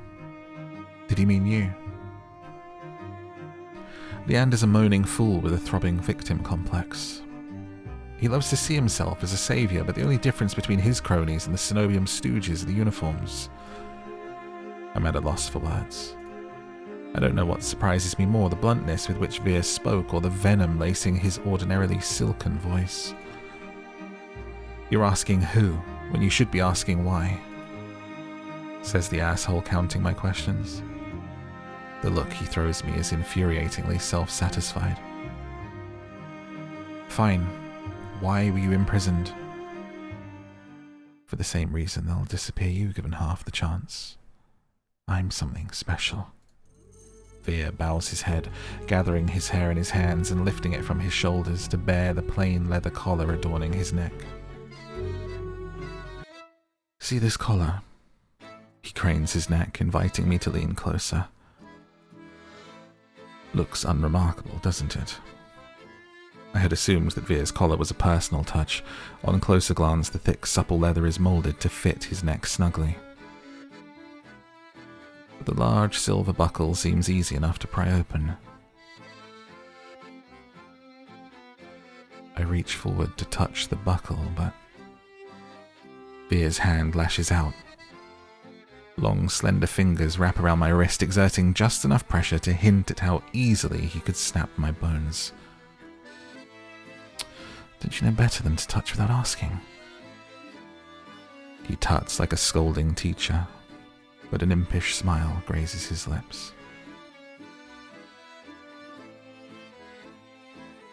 Did he mean you? Leander's a moaning fool with a throbbing victim complex. He loves to see himself as a saviour, but the only difference between his cronies and the Senobium stooges are the uniforms. I'm at a loss for words. I don't know what surprises me more, the bluntness with which Veer spoke or the venom lacing his ordinarily silken voice. You're asking who, when you should be asking why, says the asshole counting my questions. The look he throws me is infuriatingly self-satisfied. Fine. Why were you imprisoned? For the same reason they'll disappear you given half the chance. I'm something special. Veer bows his head, gathering his hair in his hands and lifting it from his shoulders to bare the plain leather collar adorning his neck. See this collar? He cranes his neck, inviting me to lean closer. Looks unremarkable, doesn't it? I had assumed that Veer's collar was a personal touch. On closer glance, the thick, supple leather is moulded to fit his neck snugly. But the large silver buckle seems easy enough to pry open. I reach forward to touch the buckle, but Veer's hand lashes out. Long, slender fingers wrap around my wrist, exerting just enough pressure to hint at how easily he could snap my bones. Don't you know better than to touch without asking? He tuts like a scolding teacher, but an impish smile grazes his lips.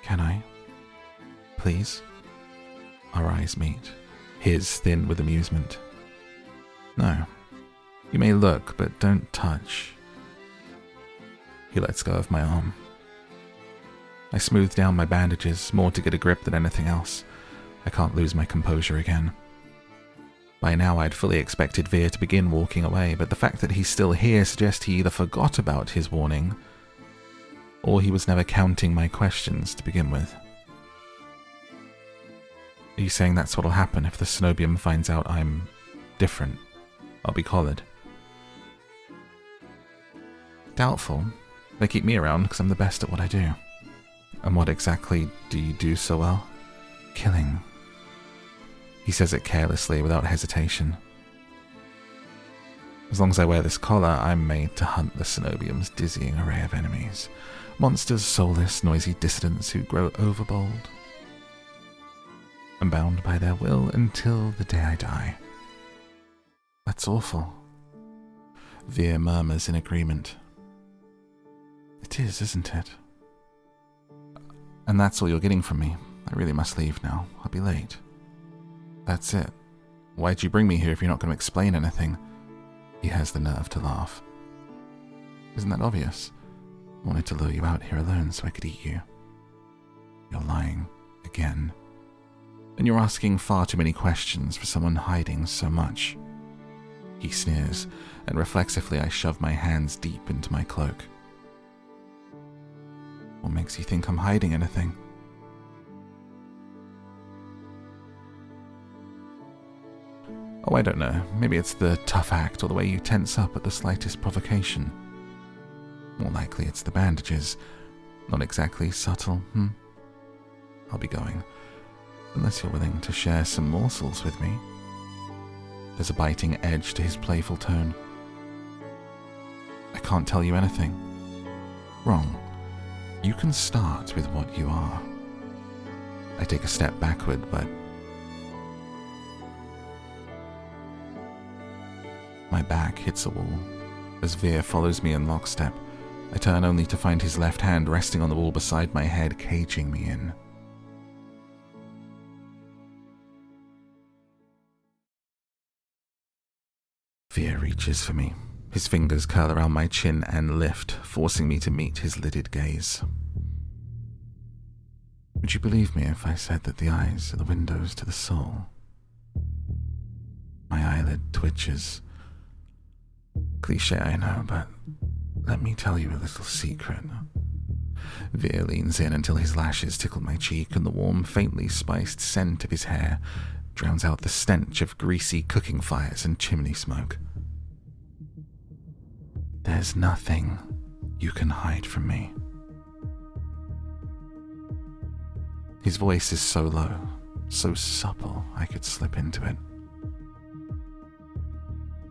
Can I? Please? Our eyes meet, his thin with amusement. No. You may look, but don't touch. He lets go of my arm. I smooth down my bandages, more to get a grip than anything else. I can't lose my composure again. By now I'd fully expected Veer to begin walking away, but the fact that he's still here suggests he either forgot about his warning, or he was never counting my questions to begin with. Are you saying that's what'll happen if the Senobium finds out I'm different? I'll be collared. Doubtful. They keep me around because I'm the best at what I do. And what exactly do you do so well? Killing. He says it carelessly, without hesitation. As long as I wear this collar, I'm made to hunt the Senobium's dizzying array of enemies. Monsters, soulless, noisy dissidents who grow overbold. I'm bound by their will until the day I die. That's awful. Veer murmurs in agreement. It is, isn't it? And that's all you're getting from me. I really must leave now. I'll be late. That's it. Why'd you bring me here if you're not going to explain anything? He has the nerve to laugh. Isn't that obvious? I wanted to lure you out here alone so I could eat you. You're lying. Again. And you're asking far too many questions for someone hiding so much. He sneers, and reflexively I shove my hands deep into my cloak. What makes you think I'm hiding anything? Oh, I don't know. Maybe it's the tough act or the way you tense up at the slightest provocation. More likely it's the bandages. Not exactly subtle, I'll be going. Unless you're willing to share some morsels with me. There's a biting edge to his playful tone. I can't tell you anything. Wrong. You can start with what you are. I take a step backward, but my back hits a wall. As Veer follows me in lockstep, I turn only to find his left hand resting on the wall beside my head, caging me in. Veer reaches for me. His fingers curl around my chin and lift, forcing me to meet his lidded gaze. Would you believe me if I said that the eyes are the windows to the soul? My eyelid twitches. Cliché, I know, but let me tell you a little secret. Veer leans in until his lashes tickle my cheek and the warm, faintly spiced scent of his hair drowns out the stench of greasy cooking fires and chimney smoke. There's nothing you can hide from me. His voice is so low, so supple, I could slip into it.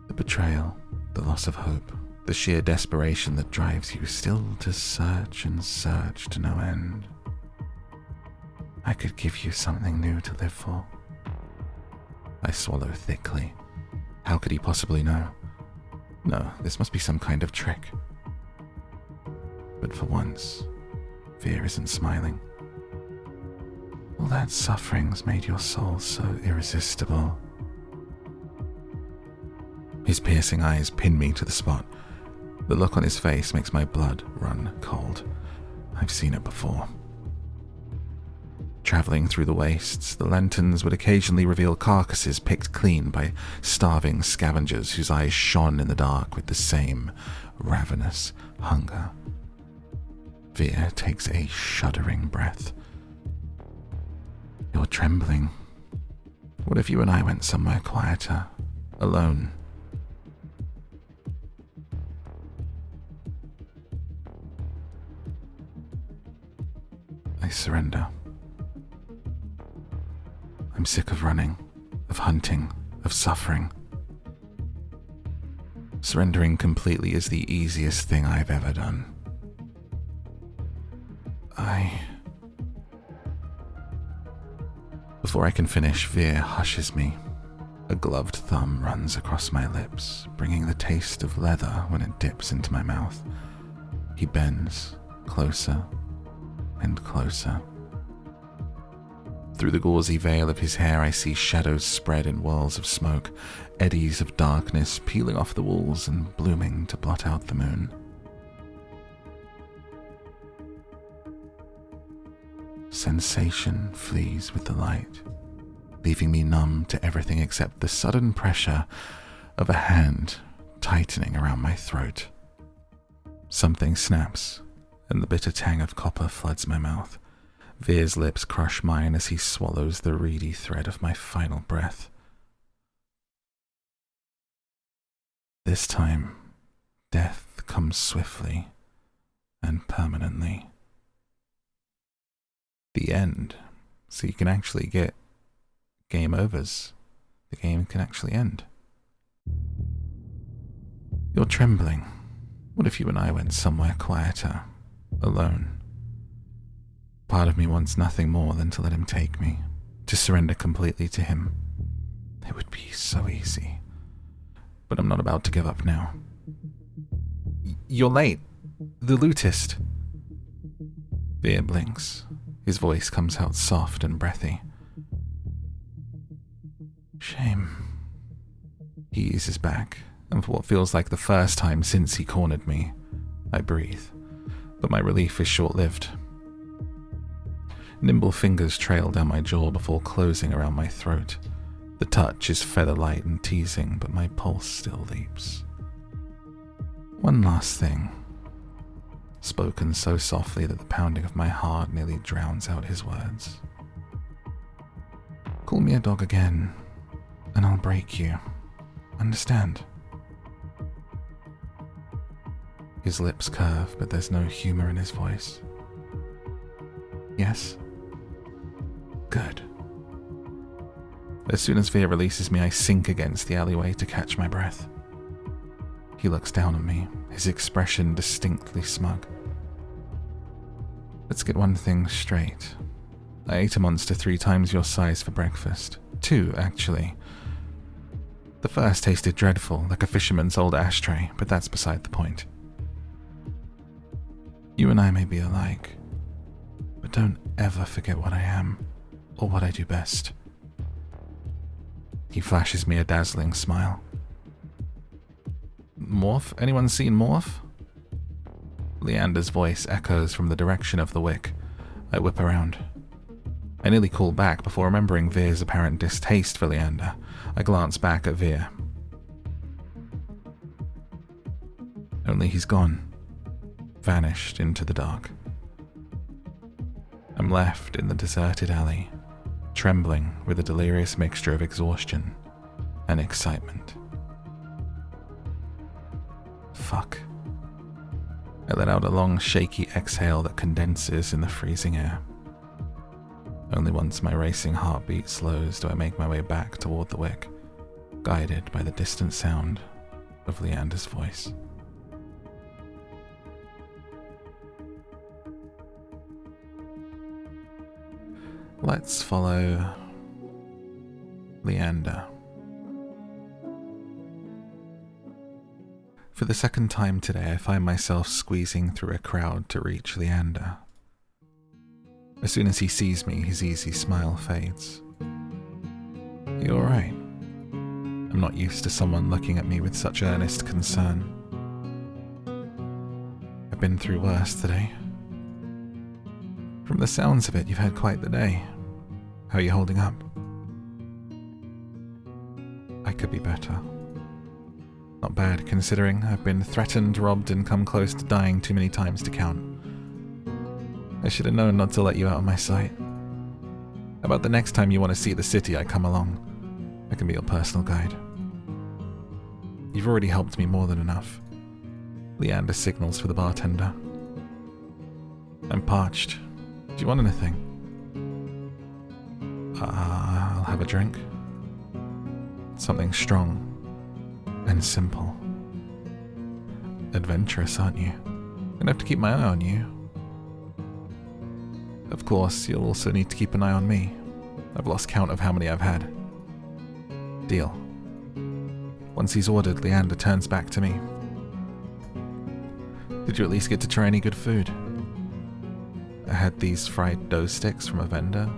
The betrayal, the loss of hope, the sheer desperation that drives you still to search and search to no end. I could give you something new to live for. I swallow thickly. How could he possibly know? No, this must be some kind of trick. But for once, Veer isn't smiling. All that suffering's made your soul so irresistible. His piercing eyes pin me to the spot. The look on his face makes my blood run cold. I've seen it before. Traveling through the wastes, the lanterns would occasionally reveal carcasses picked clean by starving scavengers whose eyes shone in the dark with the same ravenous hunger. Veer takes a shuddering breath. trembling. What if you and I went somewhere quieter, alone? I surrender. I'm sick of running, of hunting, of suffering. Surrendering completely is the easiest thing I've ever done. Before I can finish, Veer hushes me. A gloved thumb runs across my lips, bringing the taste of leather when it dips into my mouth. He bends closer and closer. Through the gauzy veil of his hair, I see shadows spread in whirls of smoke, eddies of darkness peeling off the walls and blooming to blot out the moon. Sensation flees with the light, leaving me numb to everything except the sudden pressure of a hand tightening around my throat. Something snaps, and the bitter tang of copper floods my mouth. Veer's lips crush mine as he swallows the reedy thread of my final breath. This time, death comes swiftly and permanently. The end, so you can actually get game overs. The game can actually end. You're trembling. What if you and I went somewhere quieter, alone? Part of me wants nothing more than to let him take me, to surrender completely to him. It would be so easy. But I'm not about to give up now. You're late. The lootist. Veer blinks. His voice comes out soft and breathy. Shame. He eases back, and for what feels like the first time since he cornered me, I breathe, but my relief is short-lived. Nimble fingers trail down my jaw before closing around my throat. The touch is feather-light and teasing, but my pulse still leaps. One last thing, spoken so softly that the pounding of my heart nearly drowns out his words. Call me a dog again, and I'll break you. Understand? His lips curve, but there's no humor in his voice. Yes? Good. As soon as Veer releases me, I sink against the alleyway to catch my breath. He looks down at me, his expression distinctly smug. Let's get one thing straight. I ate a monster 3 times your size for breakfast. 2, actually. The first tasted dreadful, like a fisherman's old ashtray, but that's beside the point. You and I may be alike, but don't ever forget what I am, or what I do best. He flashes me a dazzling smile. Morph? Anyone seen Morph? Leander's voice echoes from the direction of the wick. I whip around. I nearly call back before remembering Veer's apparent distaste for Leander. I glance back at Veer. Only he's gone. Vanished into the dark. I'm left in the deserted alley, trembling with a delirious mixture of exhaustion and excitement. Fuck. I let out a long, shaky exhale that condenses in the freezing air. Only once my racing heartbeat slows do I make my way back toward the wick, guided by the distant sound of Leander's voice. Let's follow Leander. For the second time today, I find myself squeezing through a crowd to reach Leander. As soon as he sees me, his easy smile fades. You alright? I'm not used to someone looking at me with such earnest concern. I've been through worse today. From the sounds of it, you've had quite the day. How are you holding up? I could be better. Not bad, considering I've been threatened, robbed, and come close to dying too many times to count. I should have known not to let you out of my sight. How about the next time you want to see the city, I come along? I can be your personal guide. You've already helped me more than enough. Leander signals for the bartender. I'm parched. Do you want anything? I'll have a drink. Something strong and simple. Adventurous, aren't you? Gonna have to keep my eye on you. Of course, you'll also need to keep an eye on me. I've lost count of how many I've had. Deal. Once he's ordered, Leander turns back to me. Did you at least get to try any good food? I had these fried dough sticks from a vendor.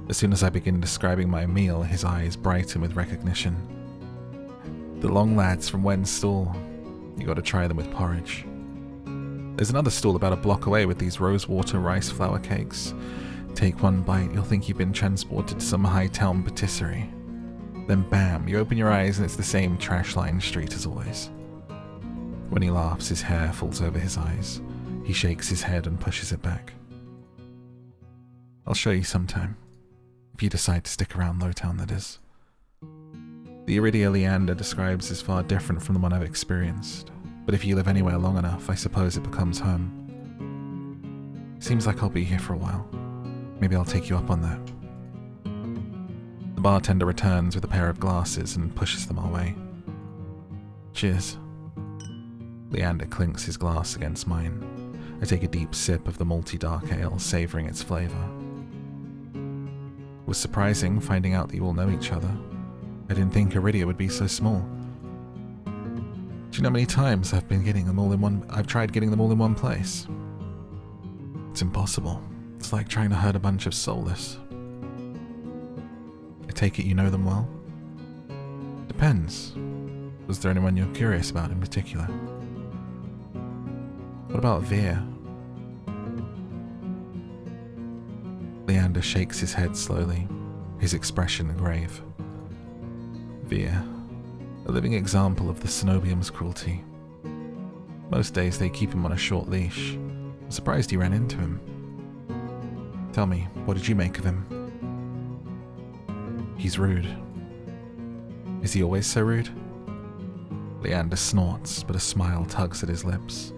As soon as I begin describing my meal, his eyes brighten with recognition. The long lads from Wen's stall. You gotta try them with porridge. There's another stall about a block away with these rosewater rice flour cakes. Take one bite, you'll think you've been transported to some high-town patisserie. Then bam, you open your eyes and it's the same trash-lined street as always. When he laughs, his hair falls over his eyes. He shakes his head and pushes it back. I'll show you sometime. If you decide to stick around Lowtown, that is. The Eridia Leander describes is far different from the one I've experienced, but if you live anywhere long enough, I suppose it becomes home. Seems like I'll be here for a while. Maybe I'll take you up on that. The bartender returns with a pair of glasses and pushes them our way. Cheers. Leander clinks his glass against mine. I take a deep sip of the malty dark ale, savouring its flavour. It was surprising finding out that you all know each other. I didn't think Eridia would be so small. Do you know how many times I've tried getting them all in one place? It's impossible. It's like trying to herd a bunch of soulless. I take it you know them well? Depends. Was there anyone you're curious about in particular? What about Veer? Leander shakes his head slowly, his expression grave. Veer, a living example of the Senobium's cruelty. Most days they keep him on a short leash. I'm surprised you ran into him. Tell me, what did you make of him? He's rude. Is he always so rude? Leander snorts, but a smile tugs at his lips.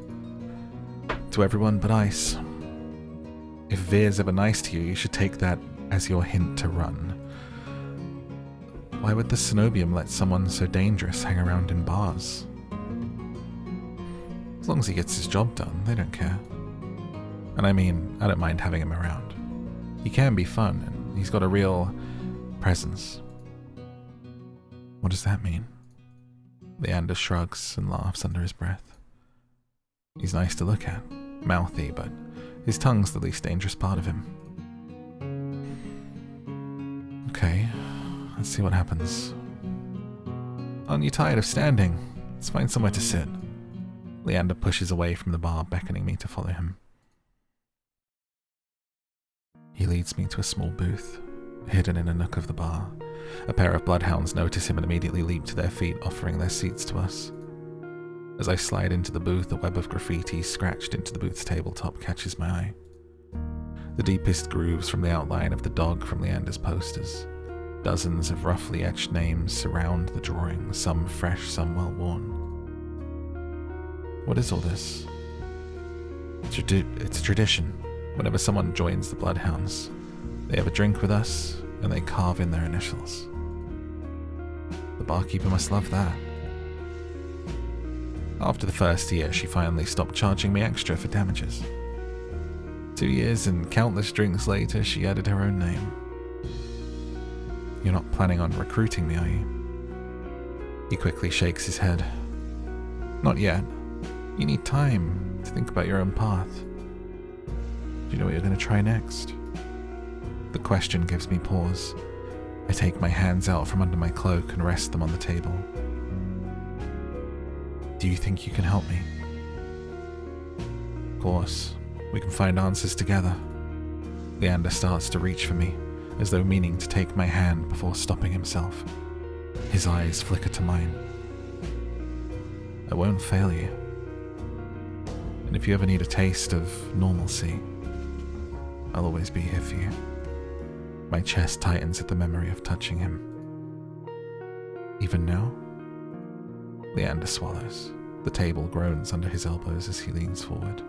To everyone but Ice. If Veer's ever nice to you, you should take that as your hint to run. Why would the Senobium let someone so dangerous hang around in bars? As long as he gets his job done, they don't care. And I mean, I don't mind having him around. He can be fun, and he's got a real presence. What does that mean? Leander shrugs and laughs under his breath. He's nice to look at, mouthy, but his tongue's the least dangerous part of him. Okay, let's see what happens. Aren't you tired of standing? Let's find somewhere to sit. Leander pushes away from the bar, beckoning me to follow him. He leads me to a small booth, hidden in a nook of the bar. A pair of bloodhounds notice him and immediately leap to their feet, offering their seats to us. As I slide into the booth, a web of graffiti scratched into the booth's tabletop catches my eye. The deepest grooves from the outline of the dog from Leander's posters. Dozens of roughly etched names surround the drawing, some fresh, some well-worn. What is all this? It's a tradition. Whenever someone joins the Bloodhounds, they have a drink with us, and they carve in their initials. The barkeeper must love that. After the first year, she finally stopped charging me extra for damages. 2 years and countless drinks later, she added her own name. You're not planning on recruiting me, are you? He quickly shakes his head. Not yet. You need time to think about your own path. Do you know what you're going to try next? The question gives me pause. I take my hands out from under my cloak and rest them on the table. Do you think you can help me? Of course. We can find answers together. Leander starts to reach for me, as though meaning to take my hand before stopping himself. His eyes flicker to mine. I won't fail you. And if you ever need a taste of normalcy, I'll always be here for you. My chest tightens at the memory of touching him. Even now? Leander swallows. The table groans under his elbows as he leans forward.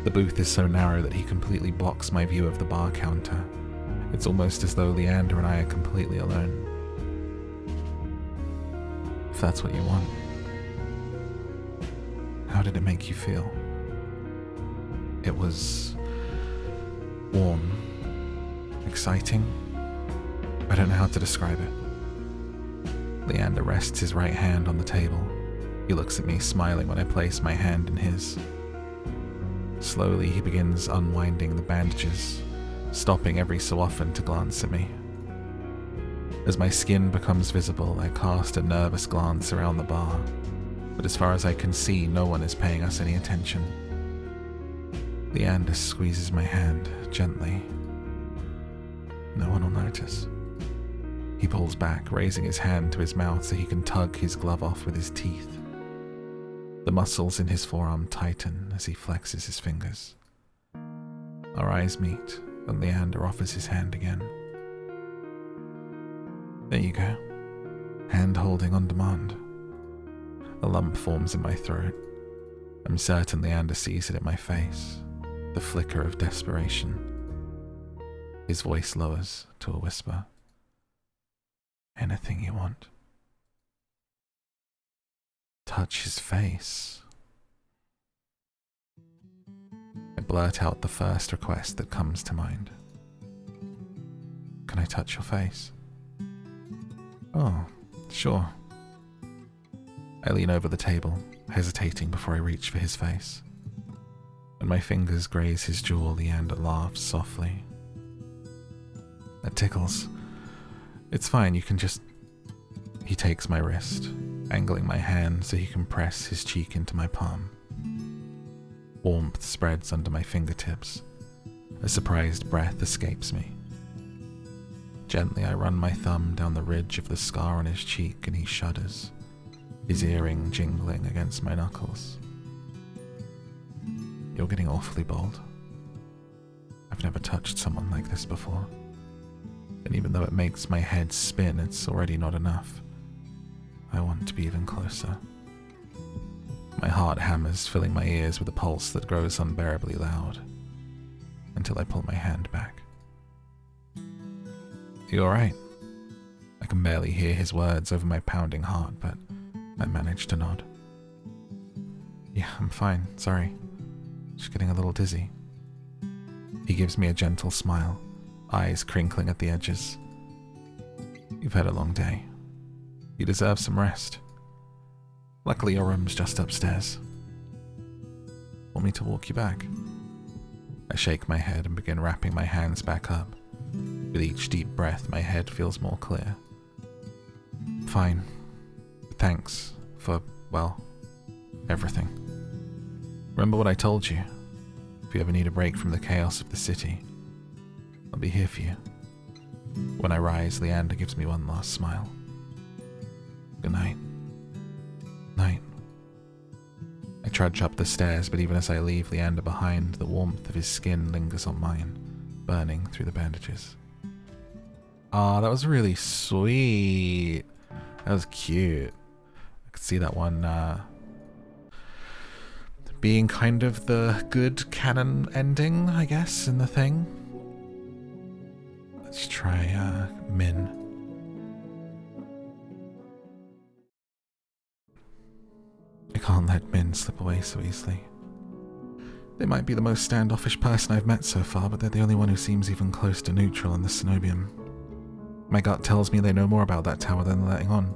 The booth is so narrow that he completely blocks my view of the bar counter. It's almost as though Leander and I are completely alone. If that's what you want, how did it make you feel? It was warm, exciting. I don't know how to describe it. Leander rests his right hand on the table. He looks at me, smiling when I place my hand in his. Slowly, he begins unwinding the bandages, stopping every so often to glance at me. As my skin becomes visible, I cast a nervous glance around the bar, but as far as I can see, no one is paying us any attention. Leander squeezes my hand gently. No one will notice. He pulls back, raising his hand to his mouth so he can tug his glove off with his teeth. The muscles in his forearm tighten as he flexes his fingers. Our eyes meet, and Leander offers his hand again. There you go. Hand holding on demand. A lump forms in my throat. I'm certain Leander sees it in my face, the flicker of desperation. His voice lowers to a whisper. Anything you want. Touch his face. I blurt out the first request that comes to mind. Can I touch your face? Oh, sure. I lean over the table, hesitating before I reach for his face. When my fingers graze his jaw, Leander laughs softly. That tickles. It's fine, you can just... He takes my wrist, angling my hand so he can press his cheek into my palm. Warmth spreads under my fingertips. A surprised breath escapes me. Gently, I run my thumb down the ridge of the scar on his cheek and he shudders, his earring jingling against my knuckles. You're getting awfully bold. I've never touched someone like this before. And even though it makes my head spin, it's already not enough. I want to be even closer. My heart hammers, filling my ears with a pulse that grows unbearably loud, until I pull my hand back. You alright? I can barely hear his words over my pounding heart, but I manage to nod. Yeah, I'm fine, sorry. Just getting a little dizzy. He gives me a gentle smile, eyes crinkling at the edges. You've had a long day. You deserve some rest. Luckily your room's just upstairs. Want me to walk you back? I shake my head and begin wrapping my hands back up. With each deep breath, my head feels more clear. Fine. Thanks for, well, everything. Remember what I told you? If you ever need a break from the chaos of the city, I'll be here for you. When I rise, Leander gives me one last smile. Good night. Night. I trudge up the stairs, but even as I leave Leander behind, the warmth of his skin lingers on mine, burning through the bandages. Ah, that was really sweet. That was cute. I could see that one being kind of the good canon ending, I guess, in the thing. Let's try Min. I can't let Min slip away so easily. They might be the most standoffish person I've met so far, but they're the only one who seems even close to neutral in the Senobium. My gut tells me they know more about that tower than they're letting on.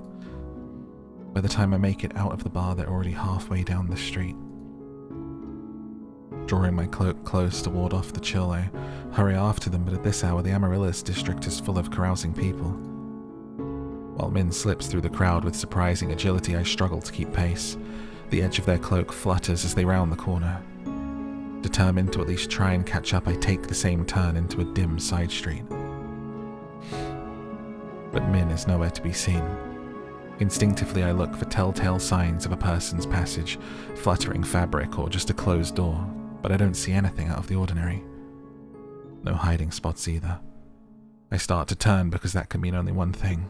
By the time I make it out of the bar, they're already halfway down the street. Drawing my cloak close to ward off the chill, I hurry after them, but at this hour the Amaryllis district is full of carousing people. While Min slips through the crowd with surprising agility, I struggle to keep pace. The edge of their cloak flutters as they round the corner. Determined to at least try and catch up, I take the same turn into a dim side street. But Min is nowhere to be seen. Instinctively, I look for telltale signs of a person's passage, fluttering fabric or just a closed door, but I don't see anything out of the ordinary. No hiding spots either. I start to turn because that can mean only one thing.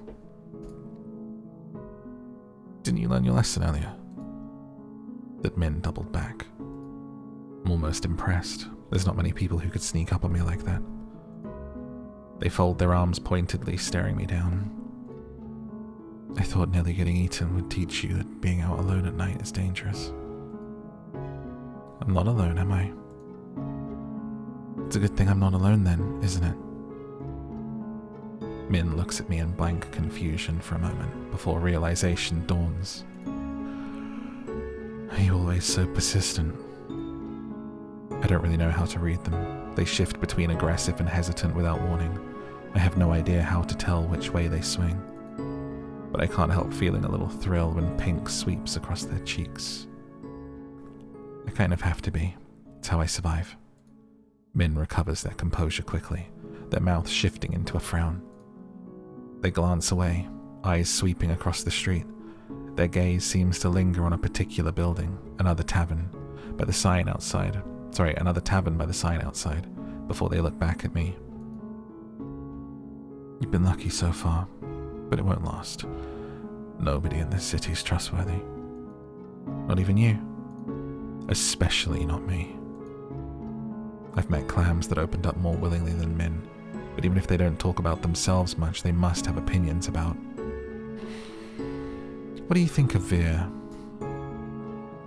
Didn't you learn your lesson earlier? That Min doubled back. I'm almost impressed. There's not many people who could sneak up on me like that. They fold their arms pointedly, staring me down. I thought nearly getting eaten would teach you that being out alone at night is dangerous. I'm not alone, am I? It's a good thing I'm not alone then, isn't it? Min looks at me in blank confusion for a moment before realization dawns. Are you always so persistent? I don't really know how to read them. They shift between aggressive and hesitant without warning. I have no idea how to tell which way they swing. But I can't help feeling a little thrill when pink sweeps across their cheeks. I kind of have to be. It's how I survive. Min recovers their composure quickly, their mouths shifting into a frown. They glance away, eyes sweeping across the street. Their gaze seems to linger on a particular building, another tavern by the sign outside, before they look back at me. You've been lucky so far, but it won't last. Nobody in this city's trustworthy. Not even you. Especially not me. I've met clams that opened up more willingly than Min, but even if they don't talk about themselves much, they must have opinions about. What do you think of Veer?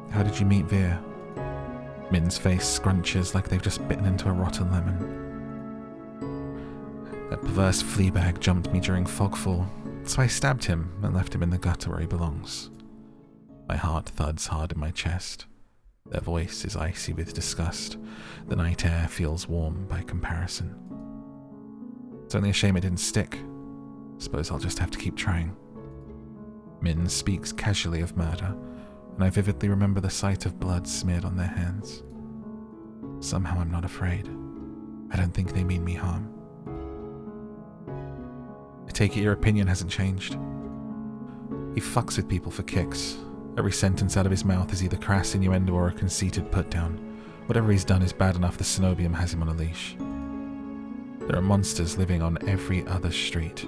How did you meet Veer? Min's face scrunches like they've just bitten into a rotten lemon. That perverse fleabag jumped me during fogfall, so I stabbed him and left him in the gutter where he belongs. My heart thuds hard in my chest. Their voice is icy with disgust. The night air feels warm by comparison. It's only a shame it didn't stick. Suppose I'll just have to keep trying. Min speaks casually of murder, and I vividly remember the sight of blood smeared on their hands. Somehow I'm not afraid. I don't think they mean me harm. I take it your opinion hasn't changed. He fucks with people for kicks. Every sentence out of his mouth is either crass innuendo or a conceited put-down. Whatever he's done is bad enough the Senobium has him on a leash. There are monsters living on every other street.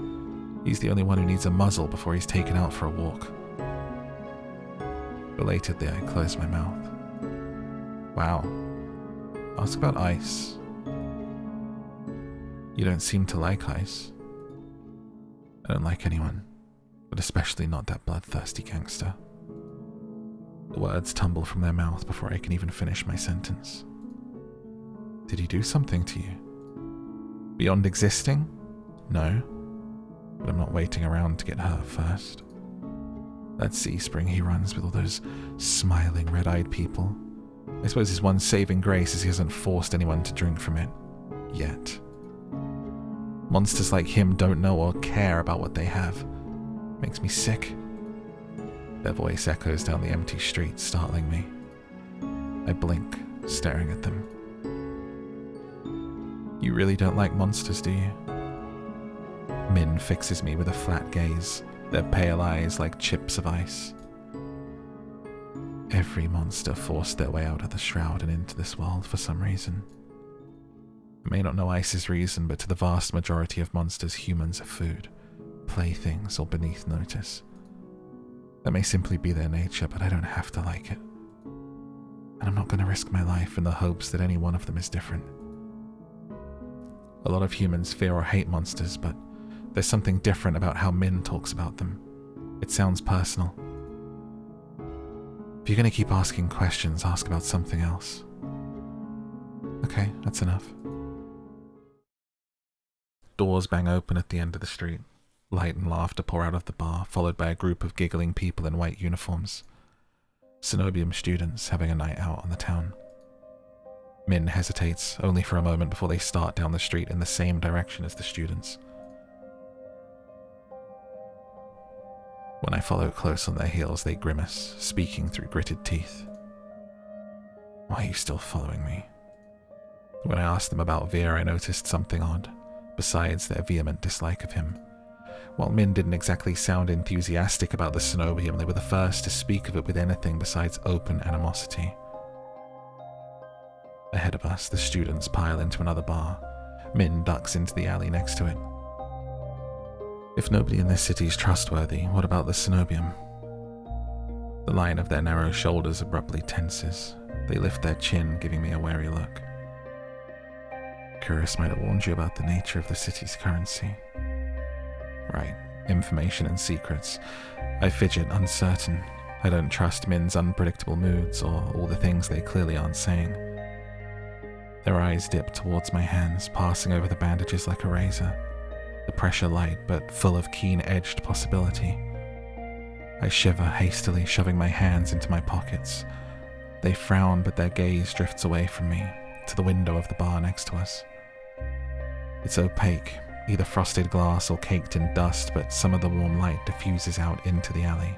He's the only one who needs a muzzle before he's taken out for a walk. Belatedly, I close my mouth. Wow. Ask about ice. You don't seem to like ice. I don't like anyone, but especially not that bloodthirsty gangster. The words tumble from their mouth before I can even finish my sentence. Did he do something to you? Beyond existing? No. But I'm not waiting around to get hurt first. That sea spring he runs with all those smiling red-eyed people. I suppose his one saving grace is he hasn't forced anyone to drink from it. Yet. Monsters like him don't know or care about what they have. Makes me sick. Their voice echoes down the empty street, startling me. I blink, staring at them. You really don't like monsters, do you? Min fixes me with a flat gaze, their pale eyes like chips of ice. Every monster forced their way out of the shroud and into this world for some reason. I may not know Ice's reason, but to the vast majority of monsters, humans are food, playthings, or beneath notice. That may simply be their nature, but I don't have to like it. And I'm not going to risk my life in the hopes that any one of them is different. A lot of humans fear or hate monsters, but there's something different about how Min talks about them. It sounds personal. If you're going to keep asking questions, ask about something else. Okay, that's enough. Doors bang open at the end of the street. Light and laughter pour out of the bar, followed by a group of giggling people in white uniforms. Senobium students having a night out on the town. Min hesitates, only for a moment before they start down the street in the same direction as the students. When I follow close on their heels, they grimace, speaking through gritted teeth. Why are you still following me? When I asked them about Veer, I noticed something odd, besides their vehement dislike of him. While Min didn't exactly sound enthusiastic about the Senobium, they were the first to speak of it with anything besides open animosity. Ahead of us, the students pile into another bar. Min ducks into the alley next to it. If nobody in this city is trustworthy, what about the Senobium? The line of their narrow shoulders abruptly tenses. They lift their chin, giving me a wary look. Kuras might have warned you about the nature of the city's currency. Right, information and secrets. I fidget, uncertain. I don't trust Min's unpredictable moods or all the things they clearly aren't saying. Their eyes dip towards my hands, passing over the bandages like a razor. The pressure light, but full of keen-edged possibility. I shiver hastily, shoving my hands into my pockets. They frown, but their gaze drifts away from me, to the window of the bar next to us. It's opaque, either frosted glass or caked in dust, but some of the warm light diffuses out into the alley.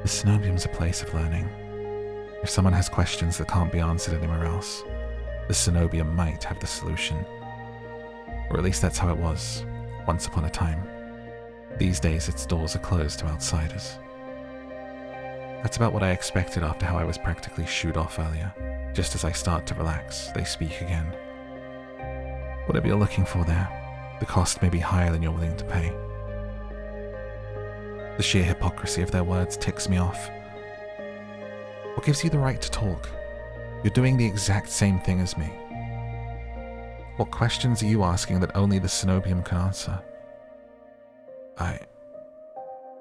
The Senobium's a place of learning. If someone has questions that can't be answered anywhere else, the Senobium might have the solution. Or at least that's how it was, once upon a time. These days its doors are closed to outsiders. That's about what I expected after how I was practically shooed off earlier. Just as I start to relax, they speak again. Whatever you're looking for there, the cost may be higher than you're willing to pay. The sheer hypocrisy of their words ticks me off. What gives you the right to talk? You're doing the exact same thing as me. What questions are you asking that only the Senobium can answer?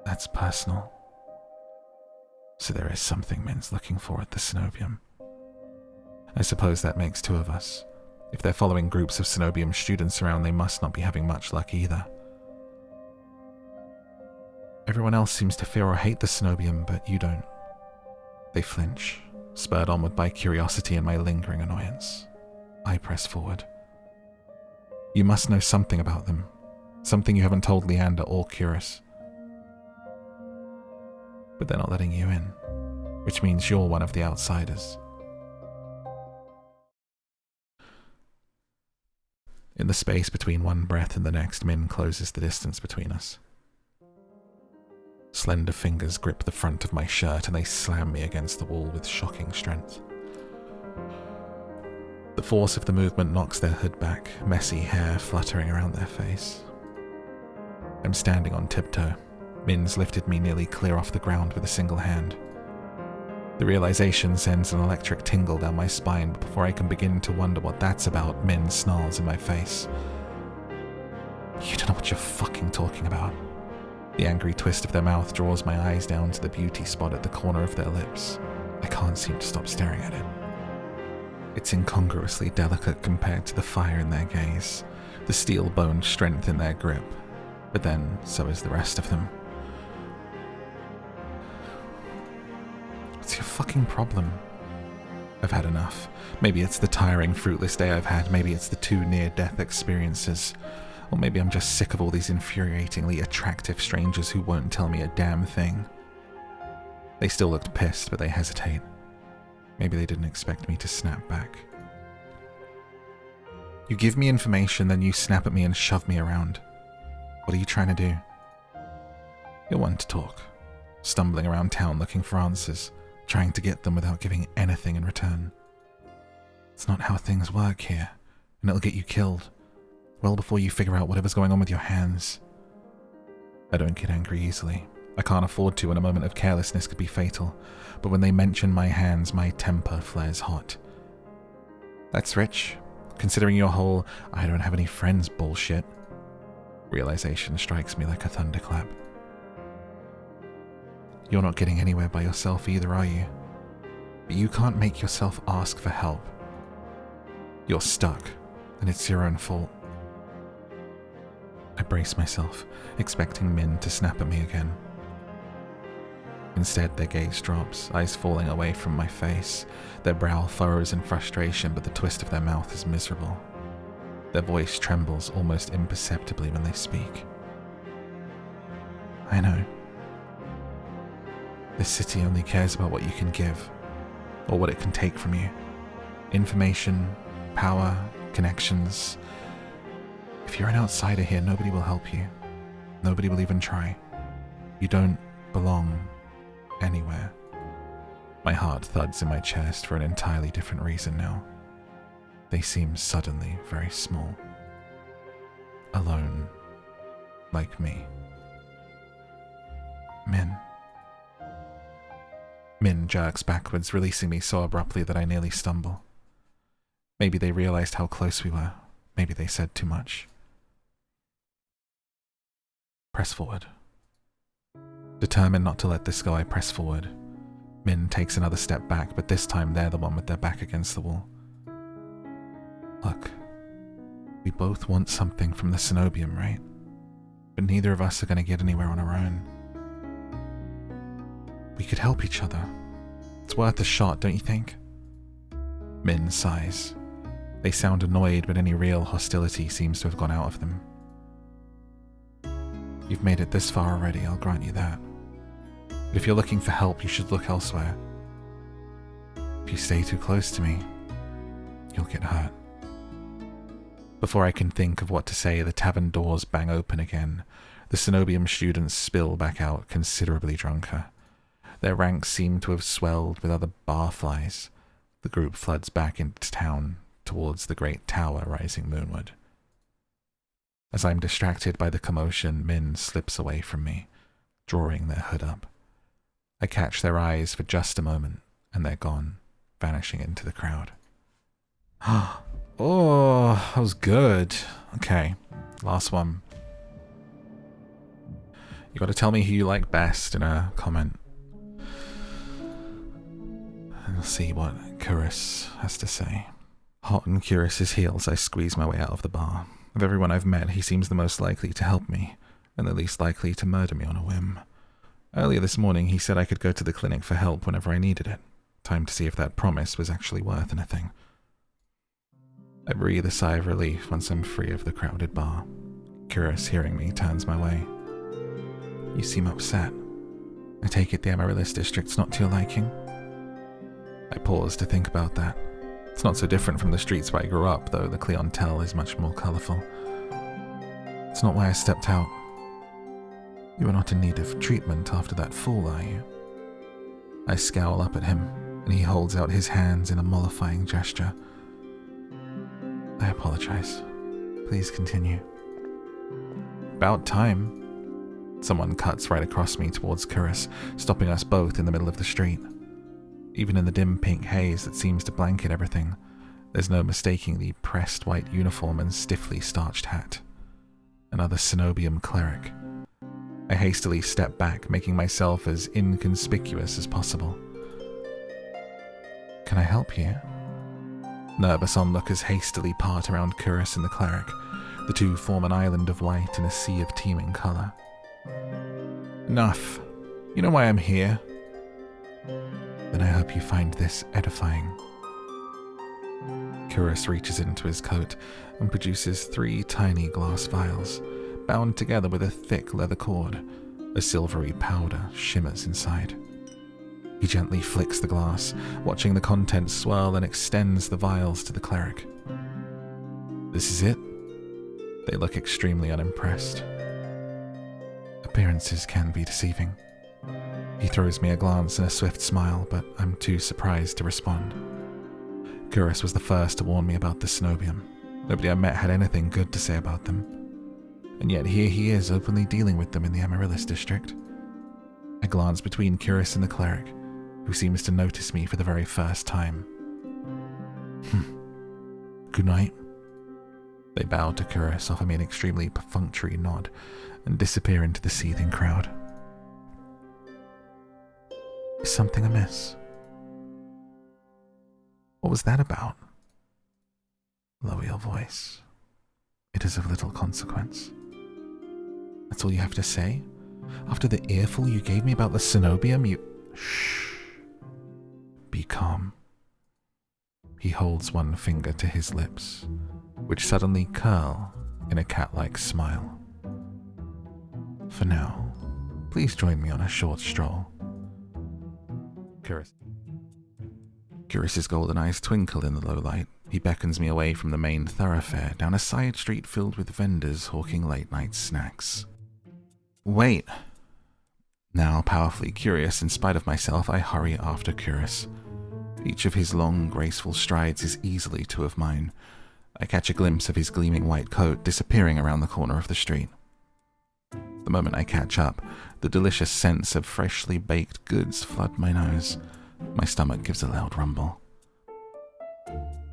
That's personal. So there is something Min's looking for at the Senobium. I suppose that makes two of us. If they're following groups of Senobium students around, they must not be having much luck either. Everyone else seems to fear or hate the Senobium, but you don't. They flinch, spurred onward by curiosity and my lingering annoyance. I press forward. You must know something about them. Something you haven't told Leander or Kuras. But they're not letting you in, which means you're one of the outsiders. In the space between one breath and the next, Min closes the distance between us. Slender fingers grip the front of my shirt and they slam me against the wall with shocking strength. The force of the movement knocks their hood back, messy hair fluttering around their face. I'm standing on tiptoe. Min's lifted me nearly clear off the ground with a single hand. The realization sends an electric tingle down my spine, but before I can begin to wonder what that's about, Min snarls in my face. You don't know what you're fucking talking about. The angry twist of their mouth draws my eyes down to the beauty spot at the corner of their lips. I can't seem to stop staring at it. It's incongruously delicate compared to the fire in their gaze, the steel-boned strength in their grip, but then so is the rest of them. What's your fucking problem? I've had enough. Maybe it's the tiring, fruitless day I've had, maybe it's the 2 near-death experiences, or maybe I'm just sick of all these infuriatingly attractive strangers who won't tell me a damn thing. They still looked pissed, but they hesitate. Maybe they didn't expect me to snap back. You give me information, then you snap at me and shove me around. What are you trying to do? You're one to talk, stumbling around town looking for answers, trying to get them without giving anything in return. It's not how things work here, and it'll get you killed, well before you figure out whatever's going on with your hands. I don't get angry easily. I can't afford to, and a moment of carelessness could be fatal, but when they mention my hands, my temper flares hot. That's rich, considering your whole "I don't have any friends" bullshit. Realization strikes me like a thunderclap. You're not getting anywhere by yourself either, are you? But you can't make yourself ask for help. You're stuck, and it's your own fault. I brace myself, expecting Min to snap at me again. Instead, their gaze drops, eyes falling away from my face. Their brow furrows in frustration, but the twist of their mouth is miserable. Their voice trembles almost imperceptibly when they speak. I know. This city only cares about what you can give, or what it can take from you. Information, power, connections. If you're an outsider here, nobody will help you. Nobody will even try. You don't belong anywhere. My heart thuds in my chest for an entirely different reason now. They seem suddenly very small. Alone, like me. Min. Min jerks backwards, releasing me so abruptly that I nearly stumble. Maybe they realized how close we were. Maybe they said too much. Press forward. Determined not to let this go, I press forward. Min takes another step back, but this time they're the one with their back against the wall. Look, we both want something from the Senobium, right? But neither of us are going to get anywhere on our own. We could help each other. It's worth a shot, don't you think? Min sighs. They sound annoyed, but any real hostility seems to have gone out of them. You've made it this far already, I'll grant you that. But if you're looking for help, you should look elsewhere. If you stay too close to me, you'll get hurt. Before I can think of what to say, the tavern doors bang open again. The Senobium students spill back out, considerably drunker. Their ranks seem to have swelled with other barflies. The group floods back into town, towards the great tower rising moonward. As I'm distracted by the commotion, Min slips away from me, drawing their hood up. I catch their eyes for just a moment, and they're gone, vanishing into the crowd. Oh, that was good. Okay, last one. You gotta tell me who you like best in a comment. And we'll see what Kuras has to say. Hot on Kuras' heels, I squeeze my way out of the bar. Of everyone I've met, he seems the most likely to help me, and the least likely to murder me on a whim. Earlier this morning, he said I could go to the clinic for help whenever I needed it. Time to see if that promise was actually worth anything. I breathe a sigh of relief once I'm free of the crowded bar. Kuras, hearing me, turns my way. You seem upset. I take it the Amaryllis district's not to your liking? I pause to think about that. It's not so different from the streets where I grew up, though the clientele is much more colourful. It's not why I stepped out. You are not in need of treatment after that fall, are you? I scowl up at him, and he holds out his hands in a mollifying gesture. I apologize. Please continue. About time. Someone cuts right across me towards Kuras, stopping us both in the middle of the street. Even in the dim pink haze that seems to blanket everything, there's no mistaking the pressed white uniform and stiffly starched hat. Another Senobium cleric. I hastily step back, making myself as inconspicuous as possible. Can I help you? Nervous onlookers hastily part around Kuras and the cleric. The two form an island of white in a sea of teeming colour. Enough. You know why I'm here. Then I hope you find this edifying. Kuras reaches into his coat and produces 3 tiny glass vials, bound together with a thick leather cord. A silvery powder shimmers inside. He gently flicks the glass, watching the contents swirl, and extends the vials to the cleric. This is it? They look extremely unimpressed. Appearances can be deceiving. He throws me a glance and a swift smile, but I'm too surprised to respond. Kuras was the first to warn me about the Senobium. Nobody I met had anything good to say about them. And yet here he is openly dealing with them in the Amaryllis district. I glance between Kuras and the cleric, who seems to notice me for the very first time. Good night. They bow to Kuras, offer me an extremely perfunctory nod, and disappear into the seething crowd. Is something amiss? What was that about? Lower your voice. It is of little consequence. That's all you have to say? After the earful you gave me about the Senobium, you... Shh. Be calm. He holds one finger to his lips, which suddenly curl in a cat-like smile. For now, please join me on a short stroll. Kuras's golden eyes twinkle in the low light. He beckons me away from the main thoroughfare, down a side street filled with vendors hawking late-night snacks. Wait! Now powerfully curious in spite of myself, I hurry after Kuras. Each of his long, graceful strides is easily two of mine. I catch a glimpse of his gleaming white coat disappearing around the corner of the street. The moment I catch up, the delicious scents of freshly baked goods flood my nose. My stomach gives a loud rumble.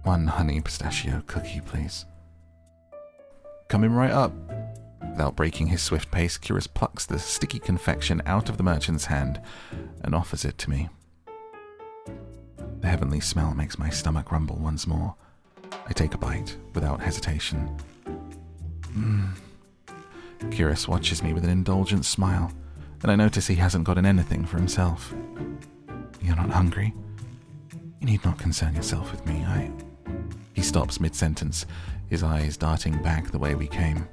1 honey pistachio cookie, please. Coming right up. Without breaking his swift pace, Kuras plucks the sticky confection out of the merchant's hand and offers it to me. The heavenly smell makes my stomach rumble once more. I take a bite without hesitation. Kuras watches me with an indulgent smile, and I notice he hasn't gotten anything for himself. You're not hungry? You need not concern yourself with me. He stops mid-sentence, his eyes darting back the way we came.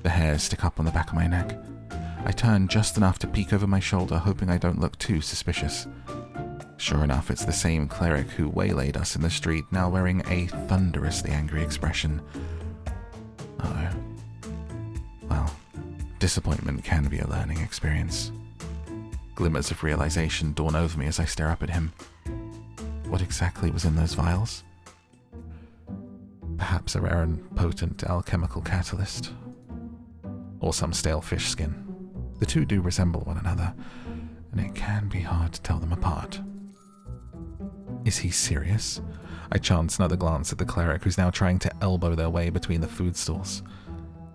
The hairs stick up on the back of my neck. I turn just enough to peek over my shoulder, hoping I don't look too suspicious. Sure enough, it's the same cleric who waylaid us in the street, now wearing a thunderously angry expression. Uh-oh. Well, disappointment can be a learning experience. Glimmers of realization dawn over me as I stare up at him. What exactly was in those vials? Perhaps a rare and potent alchemical catalyst. Or some stale fish skin. The two do resemble one another, and it can be hard to tell them apart. Is he serious? I chance another glance at the cleric, who's now trying to elbow their way between the food stalls.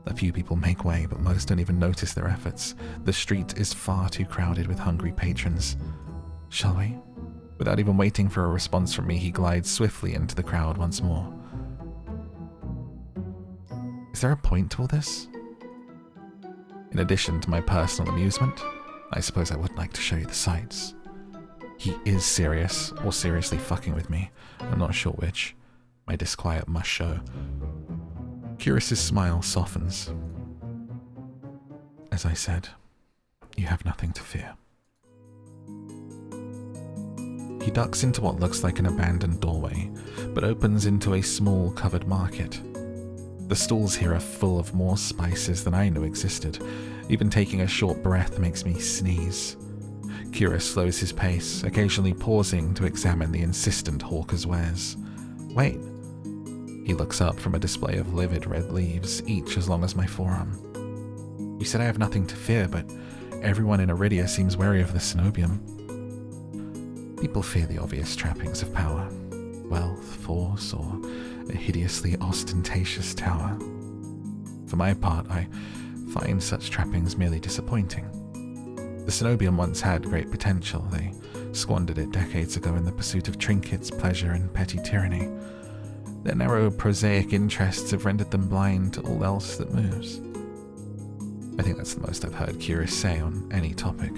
A few people make way, but most don't even notice their efforts. The street is far too crowded with hungry patrons. Shall we? Without even waiting for a response from me, he glides swiftly into the crowd once more. Is there a point to all this? In addition to my personal amusement, I suppose I would like to show you the sights. He is serious, or seriously fucking with me. I'm not sure which. My disquiet must show. Kuras' smile softens. As I said, you have nothing to fear. He ducks into what looks like an abandoned doorway, but opens into a small covered market. The stalls here are full of more spices than I knew existed. Even taking a short breath makes me sneeze. Kuras slows his pace, occasionally pausing to examine the insistent hawker's wares. Wait. He looks up from a display of livid red leaves, each as long as my forearm. You said I have nothing to fear, but everyone in Eridia seems wary of the Senobium. People fear the obvious trappings of power. Wealth, force, or a hideously ostentatious tower. For my part, I find such trappings merely disappointing. The Senobium once had great potential. They squandered it decades ago in the pursuit of trinkets, pleasure, and petty tyranny. Their narrow, prosaic interests have rendered them blind to all else that moves. I think that's the most I've heard Kuras say on any topic.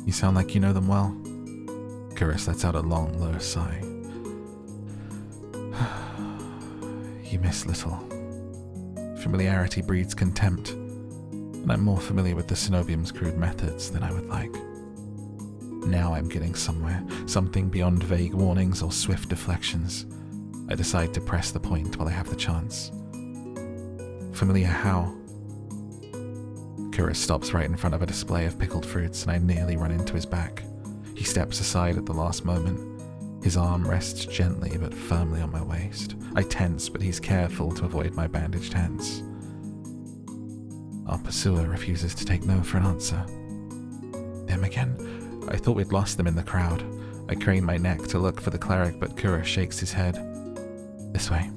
You sound like you know them well. Kuras lets out a long, low sigh. You miss little. Familiarity breeds contempt, and I'm more familiar with the Senobium's crude methods than I would like. Now I'm getting somewhere, something beyond vague warnings or swift deflections. I decide to press the point while I have the chance. Familiar how? Kuras stops right in front of a display of pickled fruits, and I nearly run into his back. He steps aside at the last moment. His arm rests gently but firmly on my waist. I tense, but he's careful to avoid my bandaged hands. Our pursuer refuses to take no for an answer. Him again? I thought we'd lost them in the crowd. I crane my neck to look for the cleric, but Kuras shakes his head. This way.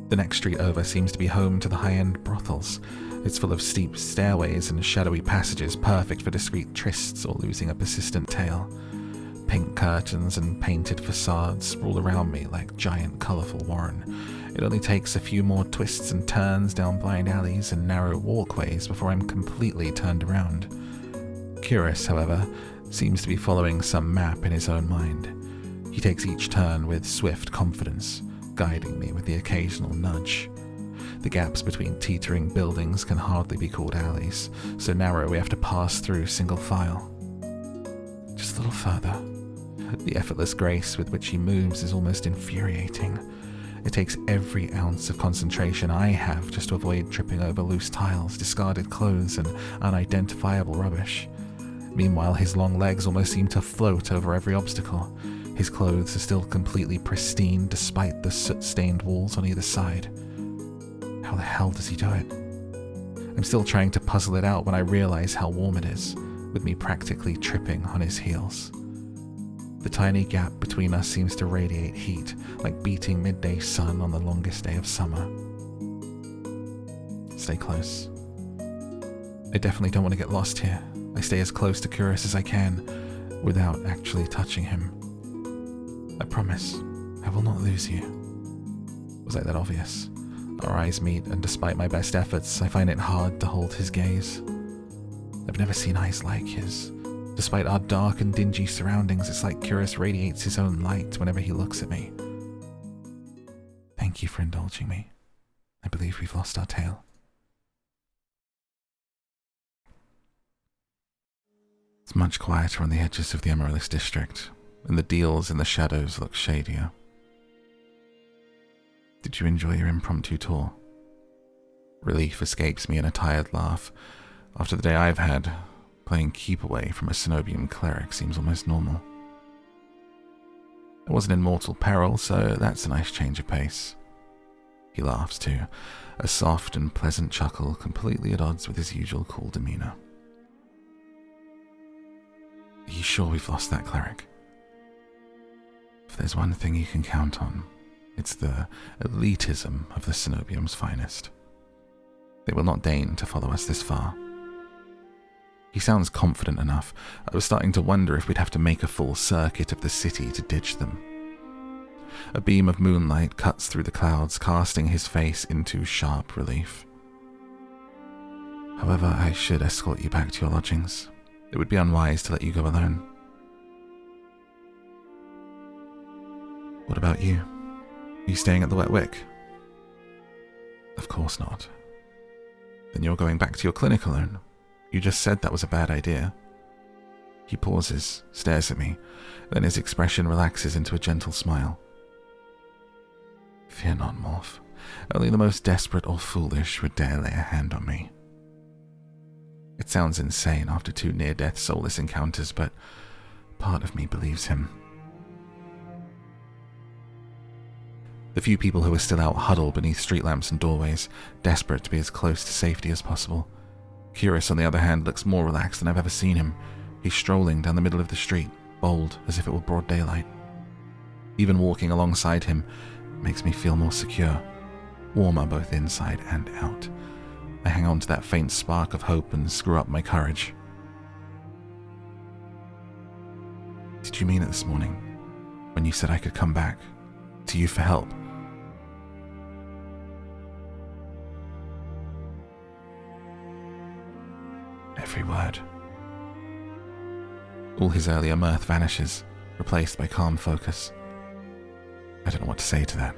The next street over seems to be home to the high-end brothels. It's full of steep stairways and shadowy passages, perfect for discreet trysts or losing a persistent tail. Pink curtains and painted facades sprawl around me like giant, colourful warren. It only takes a few more twists and turns down blind alleys and narrow walkways before I'm completely turned around. Kuras, however, seems to be following some map in his own mind. He takes each turn with swift confidence, guiding me with the occasional nudge. The gaps between teetering buildings can hardly be called alleys, so narrow we have to pass through single file. Just a little further. The effortless grace with which he moves is almost infuriating. It takes every ounce of concentration I have just to avoid tripping over loose tiles, discarded clothes, and unidentifiable rubbish. Meanwhile, his long legs almost seem to float over every obstacle. His clothes are still completely pristine despite the soot-stained walls on either side. How the hell does he do it? I'm still trying to puzzle it out when I realize how warm it is, with me practically tripping on his heels. The tiny gap between us seems to radiate heat, like beating midday sun on the longest day of summer. Stay close. I definitely don't want to get lost here. I stay as close to Kuras as I can, without actually touching him. I promise, I will not lose you. Was I that obvious? Our eyes meet, and despite my best efforts, I find it hard to hold his gaze. I've never seen eyes like his. Despite our dark and dingy surroundings, it's like Kuras radiates his own light whenever he looks at me. Thank you for indulging me. I believe we've lost our tail. It's much quieter on the edges of the Amaryllis district, and the deals in the shadows look shadier. Did you enjoy your impromptu tour? Relief escapes me in a tired laugh. After the day I've had, playing keep away from a Senobium cleric seems almost normal. I wasn't in mortal peril, so that's a nice change of pace. He laughs too, a soft and pleasant chuckle completely at odds with his usual cool demeanor. Are you sure we've lost that cleric? If there's one thing you can count on, it's the elitism of the Senobium's finest. They will not deign to follow us this far. He sounds confident enough. I was starting to wonder if we'd have to make a full circuit of the city to ditch them. A beam of moonlight cuts through the clouds, casting his face into sharp relief. However, I should escort you back to your lodgings. It would be unwise to let you go alone. What about you? Are you staying at the Wet Wick? Of course not. Then you're going back to your clinic alone. You just said that was a bad idea. He pauses, stares at me, then his expression relaxes into a gentle smile. Fear not, Morph. Only the most desperate or foolish would dare lay a hand on me. It sounds insane after 2 near-death soulless encounters, but part of me believes him. The few people who are still out huddle beneath street lamps and doorways, desperate to be as close to safety as possible. Kuras, on the other hand, looks more relaxed than I've ever seen him. He's strolling down the middle of the street, bold as if it were broad daylight. Even walking alongside him makes me feel more secure, warmer both inside and out. I hang on to that faint spark of hope and screw up my courage. Did you mean it this morning, when you said I could come back to you for help? Every word. All his earlier mirth vanishes, replaced by calm focus. I don't know what to say to that.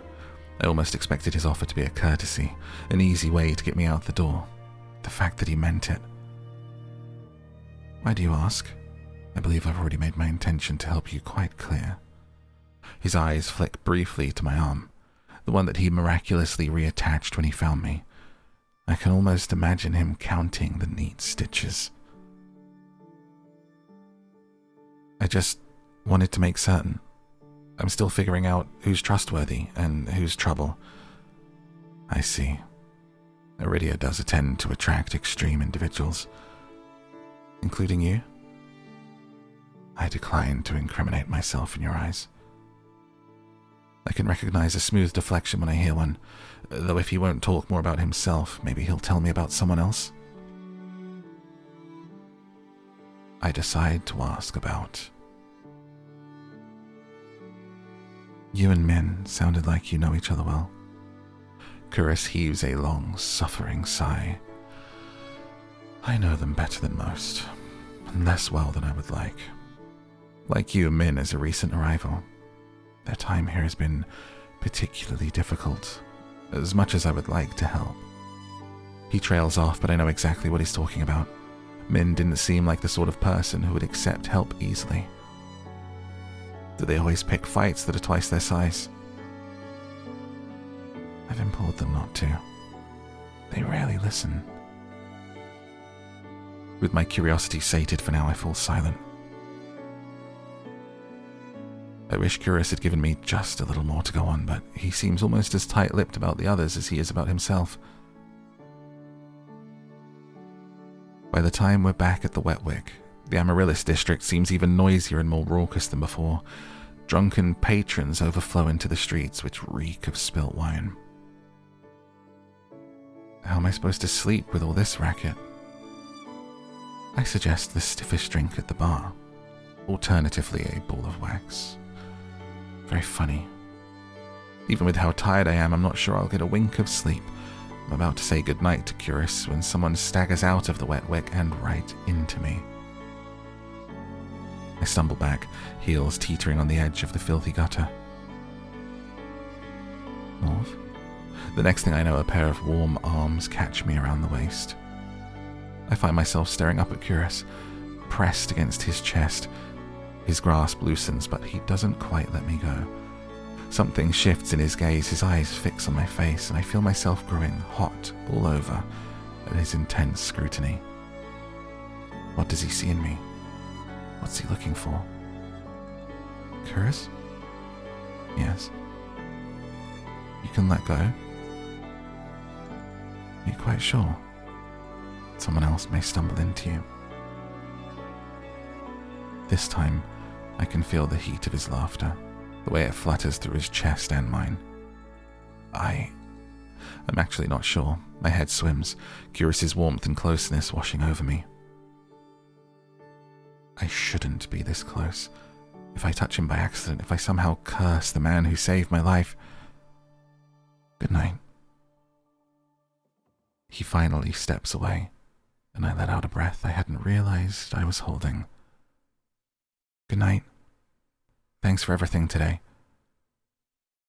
I almost expected his offer to be a courtesy, an easy way to get me out the door. The fact that he meant it. Why do you ask? I believe I've already made my intention to help you quite clear. His eyes flick briefly to my arm, the one that he miraculously reattached when he found me. I can almost imagine him counting the neat stitches. I just wanted to make certain. I'm still figuring out who's trustworthy and who's trouble. I see. Eridia does tend to attract extreme individuals. Including you? I decline to incriminate myself in your eyes. I can recognize a smooth deflection when I hear one, though if he won't talk more about himself, maybe he'll tell me about someone else. I decide to ask about... You and Min sounded like you know each other well. Kuras heaves a long, suffering sigh. I know them better than most, and less well than I would like. Like you, Min is a recent arrival. Their time here has been particularly difficult, as much as I would like to help. He trails off, but I know exactly what he's talking about. Min didn't seem like the sort of person who would accept help easily. Do they always pick fights that are twice their size? I've implored them not to. They rarely listen. With my curiosity sated for now, I fall silent. I wish Kuras had given me just a little more to go on, but he seems almost as tight-lipped about the others as he is about himself. By the time we're back at the Wet Wick, the Amaryllis district seems even noisier and more raucous than before. Drunken patrons overflow into the streets, which reek of spilt wine. How am I supposed to sleep with all this racket? I suggest the stiffest drink at the bar, alternatively a ball of wax. Very funny. Even with how tired I am, I'm not sure I'll get a wink of sleep. I'm about to say goodnight to Kuras when someone staggers out of the Wet Wick and right into me. I stumble back, heels teetering on the edge of the filthy gutter. Morph? The next thing I know, a pair of warm arms catch me around the waist. I find myself staring up at Kuras, pressed against his chest. His grasp loosens, but he doesn't quite let me go. Something shifts in his gaze, his eyes fix on my face, and I feel myself growing hot all over at his intense scrutiny. What does he see in me? What's he looking for? Kuras? Yes. You can let go? Are you quite sure? Someone else may stumble into you. This time, I can feel the heat of his laughter, the way it flutters through his chest and mine. I'm actually not sure. My head swims, Kuras' warmth and closeness washing over me. I shouldn't be this close. If I touch him by accident, if I somehow curse the man who saved my life. Good night. He finally steps away, and I let out a breath I hadn't realized I was holding. Good night. Thanks for everything today.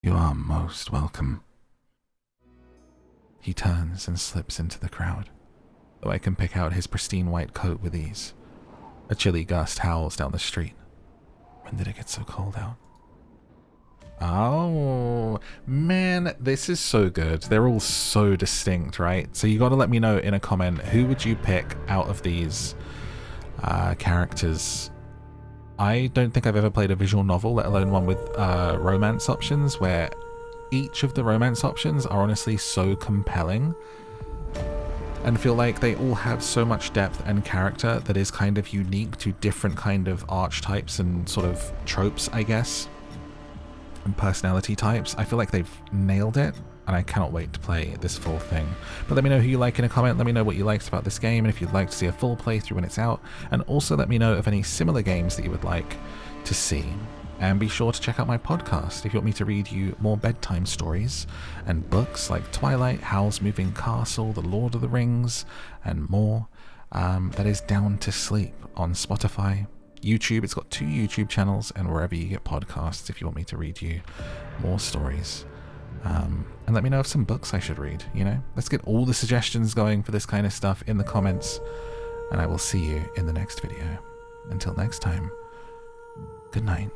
You are most welcome. He turns and slips into the crowd, though I can pick out his pristine white coat with ease. A chilly gust howls down the street. When did it get so cold out? Oh, man, this is so good. They're all so distinct, right? So you got to let me know in a comment, who would you pick out of these characters? I don't think I've ever played a visual novel, let alone one with romance options, where each of the romance options are honestly so compelling and feel like they all have so much depth and character that is kind of unique to different kind of archetypes and sort of tropes, I guess, and personality types. I feel like they've nailed it, and I cannot wait to play this full thing. But let me know who you like in a comment, let me know what you liked about this game, and if you'd like to see a full playthrough when it's out, and also let me know of any similar games that you would like to see. And be sure to check out my podcast if you want me to read you more bedtime stories and books like Twilight, Howl's Moving Castle, The Lord of the Rings, and more. That is Down to Sleep on Spotify, YouTube. It's got 2 YouTube channels, and wherever you get podcasts if you want me to read you more stories. And let me know of some books I should read, you know? Let's get all the suggestions going for this kind of stuff in the comments, and I will see you in the next video. Until next time, good night.